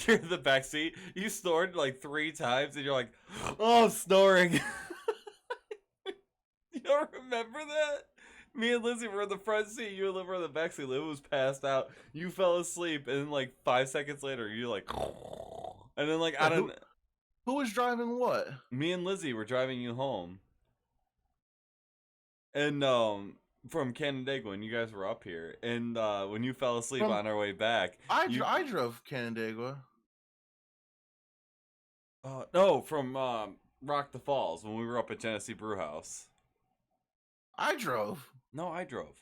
you're in the back seat, you snored like 3 times and you're like, "Oh, I'm snoring." You don't remember that? Me and Lizzie were in the front seat. You and Liv were in the back seat. Liv was passed out. You fell asleep, and then like 5 seconds later, you like, and then like I don't.
Who was driving what?
Me and Lizzie were driving you home, and from Canandaigua when you guys were up here, and when you fell asleep
From
on our way back,
I drove Canandaigua.
no, from Rock the Falls when we were up at Genesee Brewhouse.
I drove.
No, I drove.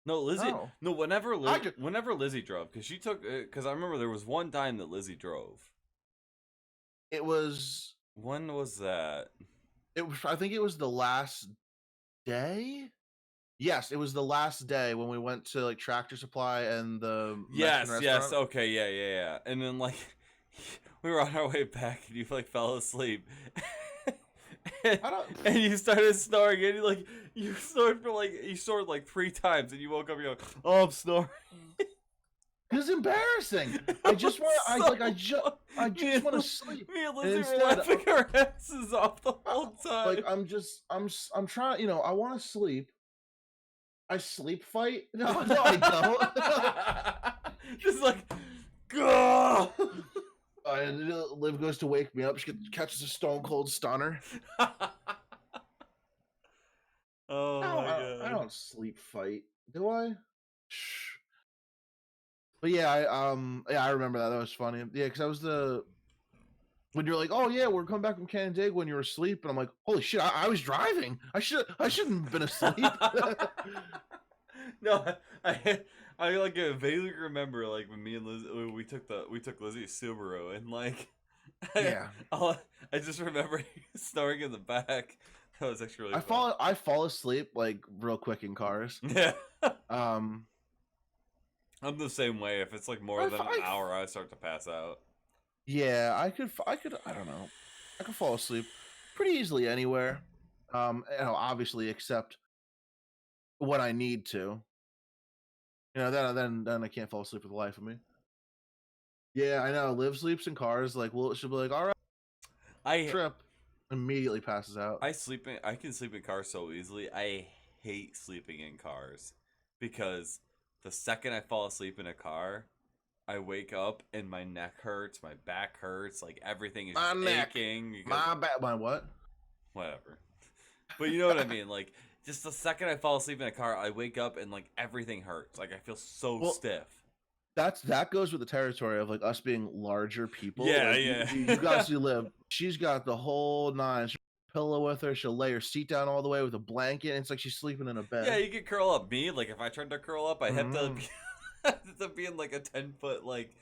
No, Lizzie.
No.
No, whenever Lizzie drove, because she took. Because I remember there was one time that Lizzie drove.
It was.
When was that?
It was. I think it was the last day. Yes, it was the last day when we went to like Tractor Supply and the
Yes,
Mexican
yes.
restaurant.
Okay, yeah. And then like we were on our way back, and you like fell asleep. and,
I don't.
and you started snoring, and you snored like 3 times, and you woke up, and you're like, "Oh, I'm snoring."
It's embarrassing. I just want. I just want to sleep.
Me and
And
Lizzie were
instead,
laughing our asses off the whole time.
like I'm trying. I want to sleep. I sleep fight. No, I don't.
Just like, go.
And Liv goes to wake me up. She catches a stone cold stunner.
Oh my god!
I don't sleep fight, do I? Shh. But yeah, I remember that. That was funny. Yeah, because that was when you're like, oh yeah, we're coming back from Canandaigua when you were asleep, and I'm like, holy shit, I was driving. I shouldn't have been asleep.
No, I like vaguely remember like when me and Liz we took Lizzie's Subaru and like
Yeah.
I just remember snoring in the back. That was actually really fun.
I fall asleep like real quick in cars.
Yeah.
Um,
I'm the same way. If it's like more than an hour, I start to pass out.
Yeah, I could I don't know. I could fall asleep pretty easily anywhere. Obviously except when I need to. Then I can't fall asleep for the life of me. Yeah, I know. Liv sleeps in cars. Like, well, she'll be like, "All right, trip." Immediately passes out.
I can sleep in cars so easily. I hate sleeping in cars because the second I fall asleep in a car, I wake up and my neck hurts, my back hurts, like everything is just aching.
My back. My what?
Whatever. But you know what I mean. Like, just the second I fall asleep in a car, I wake up and like everything hurts. Like I feel so stiff.
That goes with the territory of like us being larger people.
Yeah,
like,
yeah.
You guys see Liv. She's got the whole nine. She'll pillow with her. She'll lay her seat down all the way with a blanket. It's like she's sleeping in a bed.
Yeah, you can curl up. Me, like if I tried to curl up, I have to be in like a 10-foot like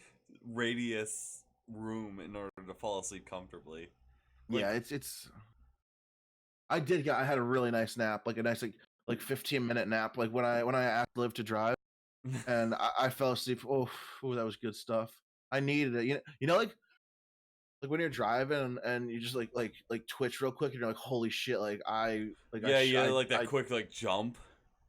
radius room in order to fall asleep comfortably. Like,
yeah, it's. I had a really nice nap, like a nice like 15-minute nap. Like when I asked Liv to drive, and I fell asleep. Oh, that was good stuff. I needed it. Like when you're driving and you just like twitch real quick, and you're like, holy shit! Like like
that quick like jump.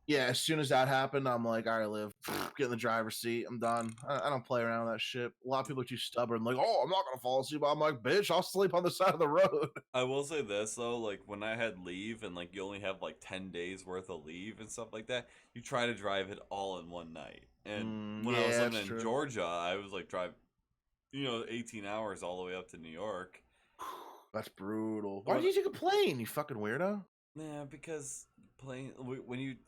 Yeah, as soon as that happened, I'm like, all right, Liv, get in the driver's seat. I'm done. I don't play around with that shit. A lot of people are too stubborn. Like, oh, I'm not gonna fall asleep. I'm like, bitch, I'll sleep on the side of the road.
I will say this though, like when I had leave and like you only have like 10 days worth of leave and stuff like that, you try to drive it all in one night. And when I was living in Georgia, I was like 18 hours all the way up to New York.
That's brutal. Why did you take a plane, you fucking weirdo?
Yeah, because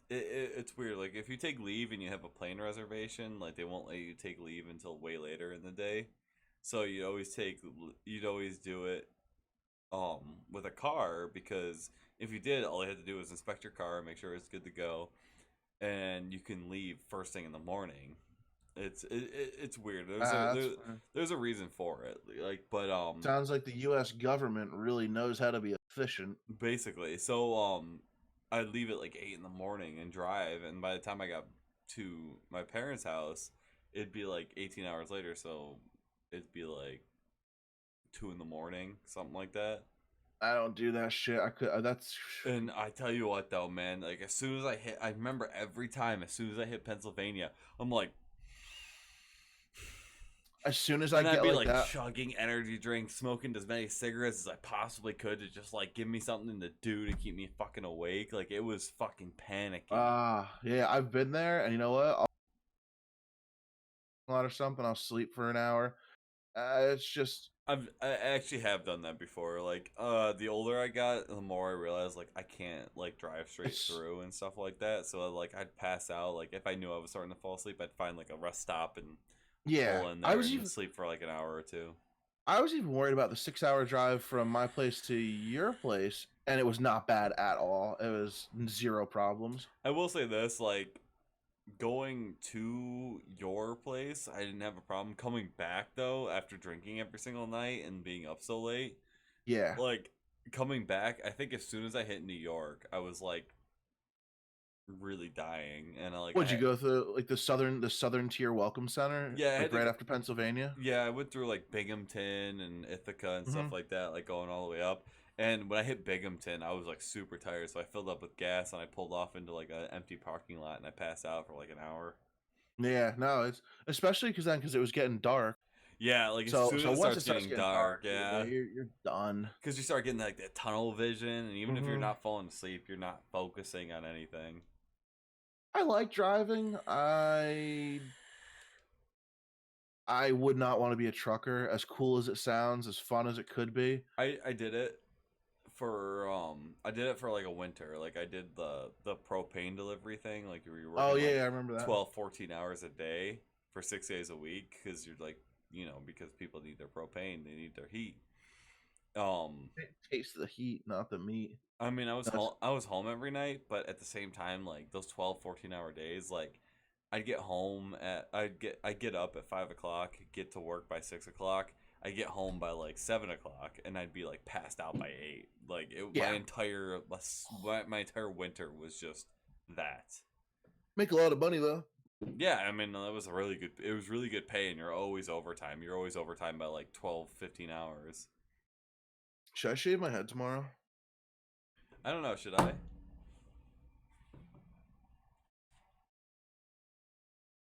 it's weird. Like if you take leave and you have a plane reservation, like they won't let you take leave until way later in the day. So you'd always do it with a car, because if you did, all you had to do was inspect your car, make sure it's good to go, and you can leave first thing in the morning. It's weird.
That's fine.
There's a reason for it. Like, but
Sounds like the U.S. government really knows how to be efficient.
basically, so I'd leave at like 8 in the morning and drive, and by the time I got to my parents' house, it'd be like 18 hours later. So it'd be like 2 in the morning, something like that.
I don't do that shit. I could. That's
And I tell you what, though, man, like as soon as I remember every time, as soon as I hit Pennsylvania, I'm like,
as soon as I
and I'd
get
be
like
like
that.
chugging energy drinks, smoking as many cigarettes as I possibly could to just like give me something to do to keep me fucking awake. Like it was fucking panicky.
Yeah, I've been there, and you know what? I'll a lot or something. I'll sleep for an hour. It's just
I actually have done that before. Like, the older I got, the more I realized like I can't like drive straight
it's
through and stuff like that. So like I'd pass out. Like if I knew I was starting to fall asleep, I'd find like a rest stop and
yeah.
pull in there and sleep for like an hour or two.
I was even worried about the 6 hour drive from my place to your place, and it was not bad at all. It was zero problems.
I will say this, like going to your place, I didn't have a problem. Coming back though, after drinking every single night and being up so late,
Yeah.
like coming back, I think as soon as I hit New York, I was like really dying, and
Would you go through like the southern tier welcome center,
yeah, I
like
had to
right after Pennsylvania?
yeah, I went through like Binghamton and Ithaca and
Hmm.
stuff like that, like going all the way up. And when I hit Binghamton, I was like super tired, so I filled up with gas and I pulled off into like an empty parking lot and I passed out for like an hour.
Yeah, no, it's especially because it was getting dark.
Yeah, like as
So
soon
so
as it
once it
starts
starts
getting
getting
dark,
dark, yeah,
yeah,
you're done.
because you start getting like that tunnel vision, and even if you're
Hmm.
not falling asleep, you're not focusing on anything.
I like driving. I would not want to be a trucker. As cool as it sounds, as fun as it could be.
I did it for I did it for like a winter. Like I did the propane delivery thing, like where you're
Oh
working
yeah,
like
yeah, I remember that.
12, 14 hours a day for 6 days a week, because you're like, because people need their propane, they need their heat. um
Taste the heat, not the meat.
I mean,
That's
I was home every night, but at the same time, like those 12, 14 hour days, like I'd get up at 5 o'clock, get to work by 6 o'clock. I get home by like 7 o'clock, and I'd be like passed out by 8. Like
yeah.
my entire winter was just that.
Make a lot of money though.
Yeah, I mean that was a really good. It was really good pay, and you're always overtime. You're always overtime by like 12, 15 hours.
Should I shave my head tomorrow?
I don't know. Should I?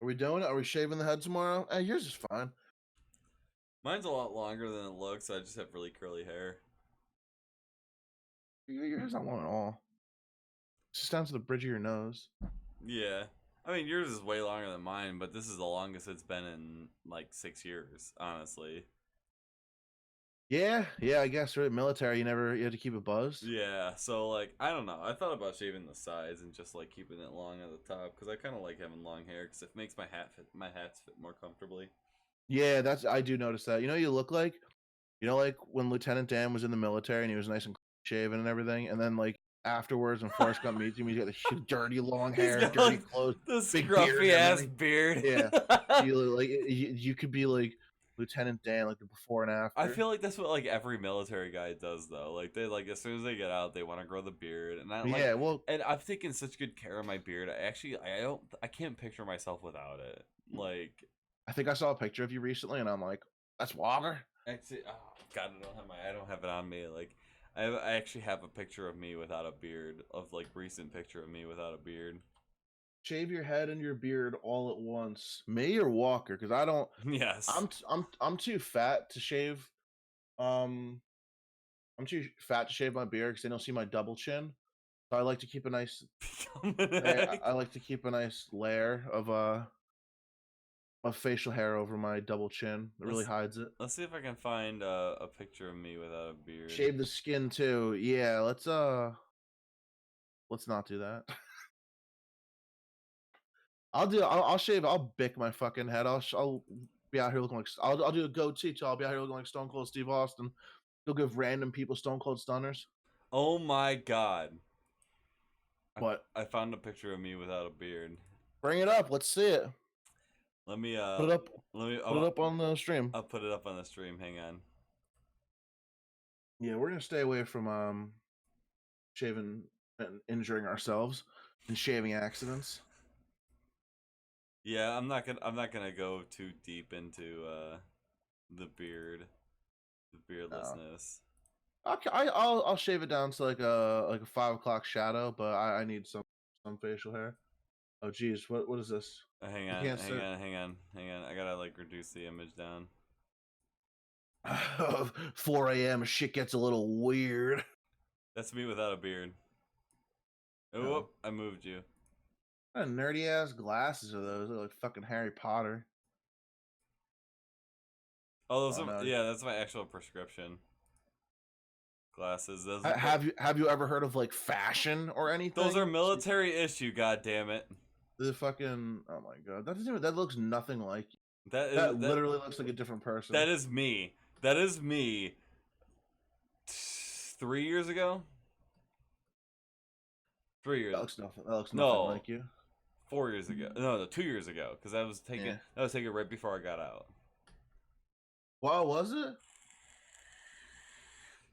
Are we doing it? Are we shaving the head tomorrow? Yours is fine.
Mine's a lot longer than it looks. I just have really curly hair.
Your hair's not long at all. It's just down to the bridge of your nose.
Yeah. I mean, yours is way longer than mine, but this is the longest it's been in like 6 years, honestly.
Yeah, yeah. I guess right. Military, you had to keep it buzzed.
Yeah, so like, I don't know. I thought about shaving the sides and just like keeping it long at the top, because I kind of like having long hair because it makes my hats fit more comfortably.
Yeah, I do notice that. You look like, like when Lieutenant Dan was in the military and he was nice and shaven and everything, and then like afterwards when Forrest Gump meets him, he's got the dirty long
He's
hair,
got
dirty
like
clothes,
the
big beard, and
scruffy ass
everything.
beard.
Yeah, you look like you could be like Lieutenant Dan, like the before and
I
after.
feel like that's what like every military guy does though. Like they like as soon as they get out, they want to grow the beard, and I like,
Yeah, well,
and I've taken such good care of my beard. I can't picture myself without it. Like
I think I saw a picture of you recently, and I'm like, that's Walker.
actually, oh God, I don't have it on me. Like I actually have a picture of me without a beard, of like recent picture of me without a beard.
Shave your head and your beard all at once. Me or Walker? Because I don't.
Yes.
I'm too fat to shave. Um, I'm too fat to shave my beard because then you'll see my double chin. So I like to keep a nice.
Become an egg.
I like to keep a nice layer of facial hair over my double chin. It really
Let's
hides it.
let's see if I can find a picture of me without a beard.
Shave the skin too. Yeah, let's not do that. I'll shave. I'll bick my fucking head. I'll be out here looking like. I'll do a goatee too. I'll be out here looking like Stone Cold Steve Austin. You'll give random people Stone Cold Stunners.
Oh my God.
What?
I found a picture of me without a beard.
Bring it up. Let's see it.
Let me
Put it up.
let me
Put it up on the stream.
I'll put it up on the stream. Hang on.
Yeah, we're gonna stay away from shaving and injuring ourselves and shaving accidents.
Yeah, I'm not gonna go too deep into the beardlessness.
Okay, I'll shave it down to like a 5 o'clock shadow, but I need some facial hair. Oh geez, what is this?
Hang
You
on,
can't
hang
sit.
on, hang on, hang on. I gotta like reduce the image down.
4 a.m. Shit gets a little weird.
That's me without a beard. Oh,
Oh.
whoop, I moved you.
What kind of nerdy ass glasses are those? They're like fucking Harry Potter.
Oh, those
Oh
are,
no.
yeah, that's my actual prescription glasses.
Have you ever heard of like fashion or anything?
Those are military issue. God damn it.
The fucking, oh my god, that looks nothing like you.
That
Literally looks like a different person.
That is me. That is me. 3 years ago. 3 years.
That looks nothing like you.
4 years ago. No, 2 years ago. Because I was taking right before I got out.
Wow, was it?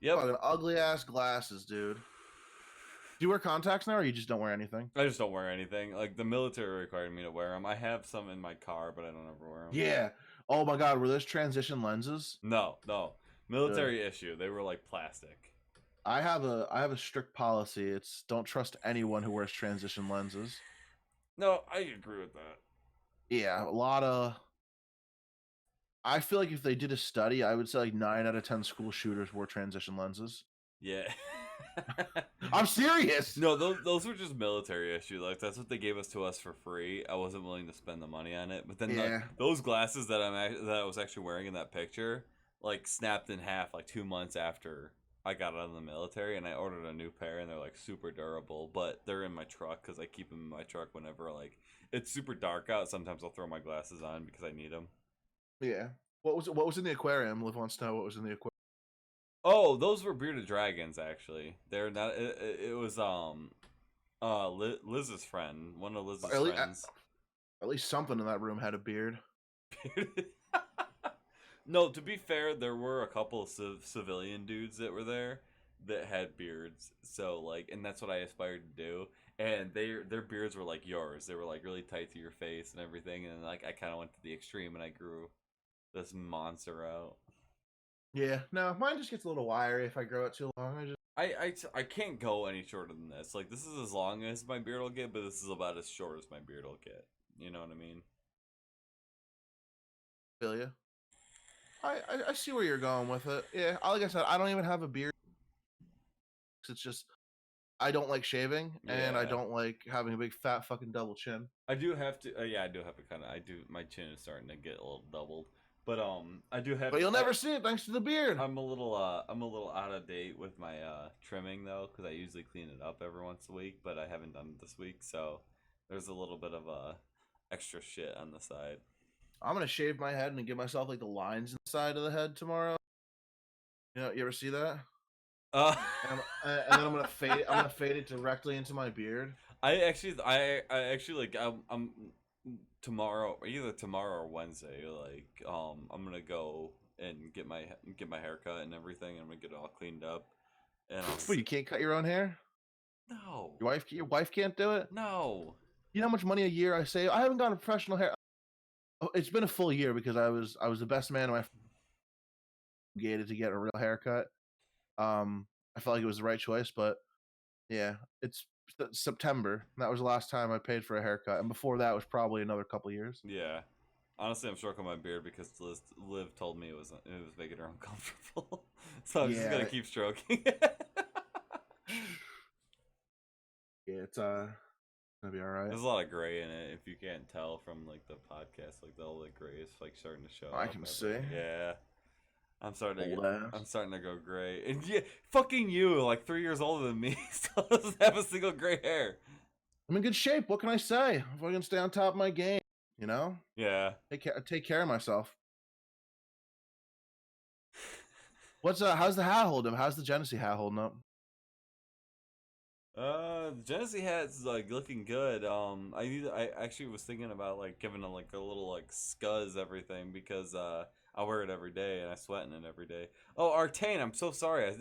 Yep.
Fucking ugly ass glasses, dude. Do you wear contacts now, or you just don't wear anything?
I just don't wear anything. Like, the military required me to wear them. I have some in my car, but I don't ever wear them.
Yeah. Oh my god, were those transition lenses?
No. Military issue. They were like plastic.
I have a strict policy. It's don't trust anyone who wears transition lenses.
No, I agree with that.
Yeah, a lot of. I feel like if they did a study, I would say like 9 out of 10 school shooters wore transition lenses.
Yeah.
I'm serious.
No, those were just military issue. Like, that's what they gave us to us for free. I wasn't willing to spend the money on it. But then those glasses that I was actually wearing in that picture, like, snapped in half like 2 months after I got out of the military, and I ordered a new pair, and they're like super durable. But they're in my truck because I keep them in my truck whenever like it's super dark out. Sometimes I'll throw my glasses on because I need them.
Yeah. What was in the aquarium? Liv wants to know what was in the aquarium.
Oh, those were bearded dragons. Actually, they're not. It was Liz's friend, one of Liz's friends.
At least something in that room had a beard.
No, to be fair, there were a couple of civilian dudes that were there that had beards. So like, and that's what I aspired to do. And their beards were like yours. They were like really tight to your face and everything. And like I kind of went to the extreme and I grew this monster out.
Yeah, no, mine just gets a little wiry if I grow it too long.
I can't go any shorter than this. Like, this is as long as my beard will get, but this is about as short as my beard will get. You know what I mean?
Feel you. I see where you're going with it. Yeah, like I said, I don't even have a beard. It's just I don't like shaving, and I don't like having a big fat fucking double chin.
I do have to. Yeah, I do have to kind of. I do. My chin is starting to get a little doubled. But I do have.
But you'll never see it thanks to the beard.
I'm a little out of date with my trimming though, because I usually clean it up every once a week, but I haven't done it this week, so there's a little bit of extra shit on the side.
I'm gonna shave my head and give myself like the lines in the side of the head tomorrow. You know, you ever see that? And then I'm gonna fade it. I'm gonna fade it directly into my beard.
I actually like I'm tomorrow, either tomorrow or Wednesday. Like I'm gonna go and get my haircut and everything. I'm gonna get it all cleaned up. And
But you can't cut your own hair?
No.
Your wife can't do it?
No.
You know how much money a year I save? I haven't got a professional hair. Oh, it's been a full year because I was the best man in my gated to get a real haircut. I felt like it was the right choice, but yeah, it's September. That was the last time I paid for a haircut, and before that was probably another couple years.
Yeah, honestly, I'm stroking my beard because Liv told me it was making her uncomfortable, so I'm just gonna keep stroking it.
Yeah, it's gonna be all right.
There's a lot of gray in it. If you can't tell from like the podcast, like all the gray is like starting to show.
I can see.
Yeah. I'm starting to go gray. And yeah, fucking you, like 3 years older than me, still doesn't have a single gray hair.
I'm in good shape. What can I say? If I can stay on top of my game, you know?
Yeah.
Take care of myself. How's the hat holding up? How's the Genesee hat holding up?
The Genesee hat's like looking good. I actually was thinking about like giving it like a little like scuzz everything because I wear it every day and I sweat in it every day. Oh, Artane, I'm so sorry.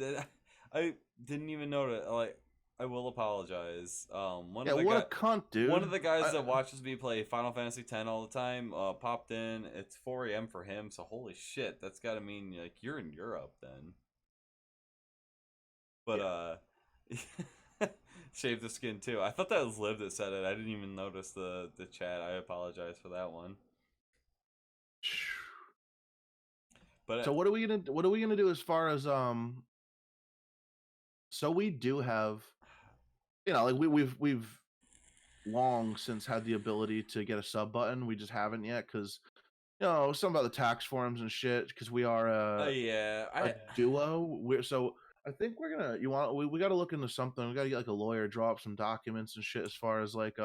I didn't even know that. Like, I will apologize.
Yeah, what a cunt,
one
dude.
of the guys that watches me play Final Fantasy X all the time, popped in. It's 4 a.m. for him, so holy shit, that's gotta mean like you're in Europe then. But
Yeah.
shave the skin too. I thought that was Liv that said it. I didn't even notice the chat. I apologize for that one. But
So what are we gonna do as far as so we do have, like we've long since had the ability to get a sub button. We just haven't yet because something about the tax forms and shit. Because we are
yeah,
a duo. So I think we're gonna we got to look into something. We got to get like a lawyer, draw up some documents and shit as far as like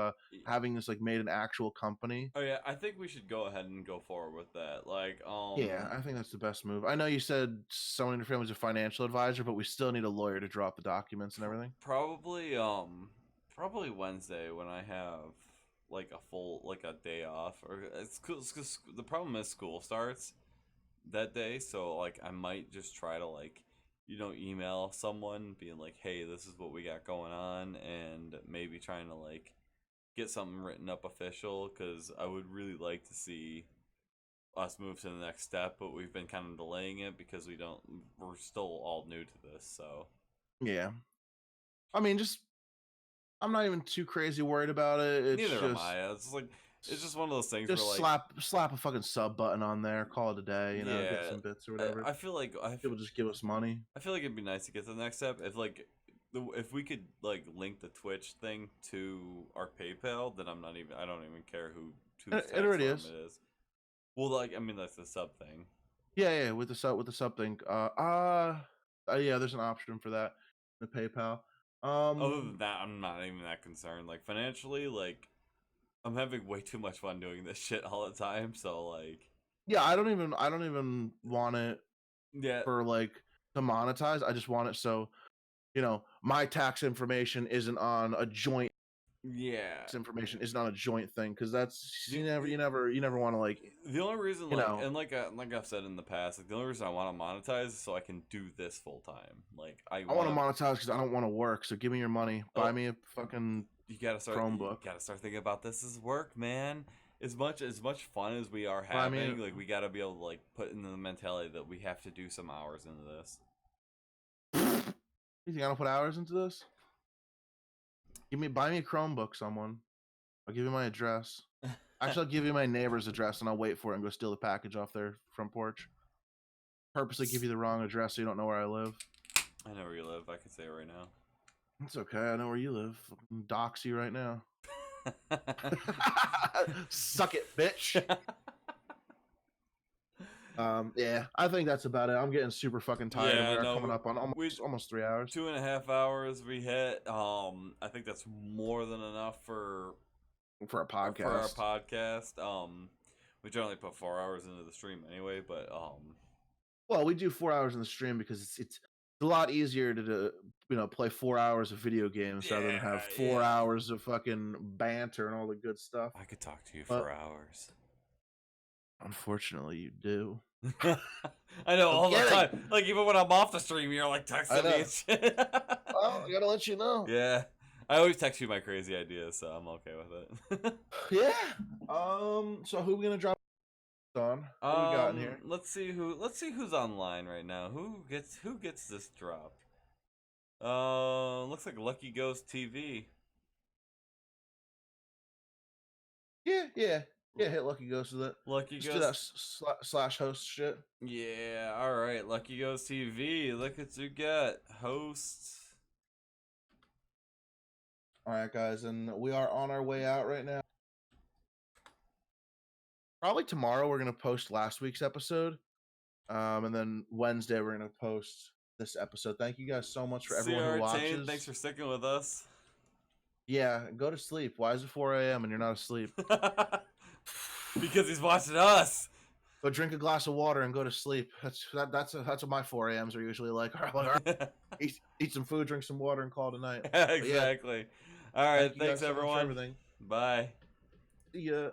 having this like made an actual company.
Oh yeah, I think we should go ahead and go forward with that. Like,
Yeah, I think that's the best move. I know you said someone in your family's a financial advisor, but we still need a lawyer to draw up the documents and everything.
probably Wednesday when I have like a day off, or it's cool. Cause the problem is school starts that day, so like I might just try to like email someone being like, hey, this is what we got going on, and maybe trying to like get something written up official, because I would really like to see us move to the next step, but we've been kind of delaying it because we're still all new to this. So
Yeah, I mean, I'm not even too crazy worried about it. It's
neither am
just
I. It's just one of those things where
just
like,
slap a fucking sub button on there, call it a day, get
yeah,
some bits or whatever.
I feel like
People just give us money.
I feel like it'd be nice to get to the next step if like if we could like link the Twitch thing to our PayPal, then I don't even care whose
It
tax
already
form
is.
it is. Well, like, I mean, that's the sub thing.
Yeah, with the sub thing. Yeah, there's an option for that, the PayPal.
Other than that, I'm not even that concerned. Like, financially, like, I'm having way too much fun doing this shit all the time. So, like,
yeah, I don't even want it
yeah,
for like to monetize. I just want it so my tax information isn't on a joint
yeah.
information isn't on a joint thing, because that's
The,
you never want to like
the only reason,
you
like,
know
and like I've said in the past, like, the only reason I want to monetize is so I can do this full time. Like, I
I want to
want to.
monetize because I don't want to work. So give me your money. Buy
Oh,
me a fucking
you
Chromebook.
gotta start thinking about this as work, man. As much fun as we are
Buy me.
having, like, we gotta be able to like put in the mentality that we have to do some hours into this.
You think I don't put hours into this? Buy me a Chromebook, someone. I'll give you my address. Actually, I'll give you my neighbor's address, and I'll wait for it and go steal the package off their front porch. Purposely give you the wrong address so you don't know where I live.
I know where you live. I can say it right now.
It's okay. I know where you live. I'll dox you right now. Suck it, bitch. Yeah, I think that's about it. I'm getting super fucking tired.
Yeah,
We are
no,
coming up on almost 3 hours.
2.5 hours we hit. I think that's more than enough for
For a podcast.
For our podcast. We generally put 4 hours into the stream anyway, but
well, we do 4 hours in the stream because it's a lot easier to play 4 hours of video games rather than have 4 hours of fucking banter and all the good stuff.
I could talk to you for hours.
Unfortunately, you do.
I know all the time. Like, even when I'm off the stream, you're like texting me and shit.
Well, I gotta let you know.
Yeah. I always text you my crazy ideas, so I'm okay with it.
Yeah. So who are we gonna drop on? What we got in here?
Let's see who's online right now. Who gets this dropped? Looks like Lucky Ghost TV.
Yeah. Hit Lucky Ghost with it.
Lucky
Just
Ghost.
do that slash host shit.
Yeah, all right. Lucky Ghost TV. Look what you got. Host.
All right, guys, and we are on our way out right now. Probably tomorrow we're gonna post last week's episode, and then Wednesday we're gonna post this episode. Thank you guys so much for everyone who watches.
Thanks for sticking with us.
Yeah, go to sleep. Why is it 4 a.m. and you're not asleep?
Because he's watching us.
Go drink a glass of water and go to sleep. That's what my 4 a.m.s are usually like. eat some food, drink some water, and call it a night. But yeah,
Exactly. All right.
thank you
Thanks,
guys so much for
everyone.
everything.
Bye.
See ya.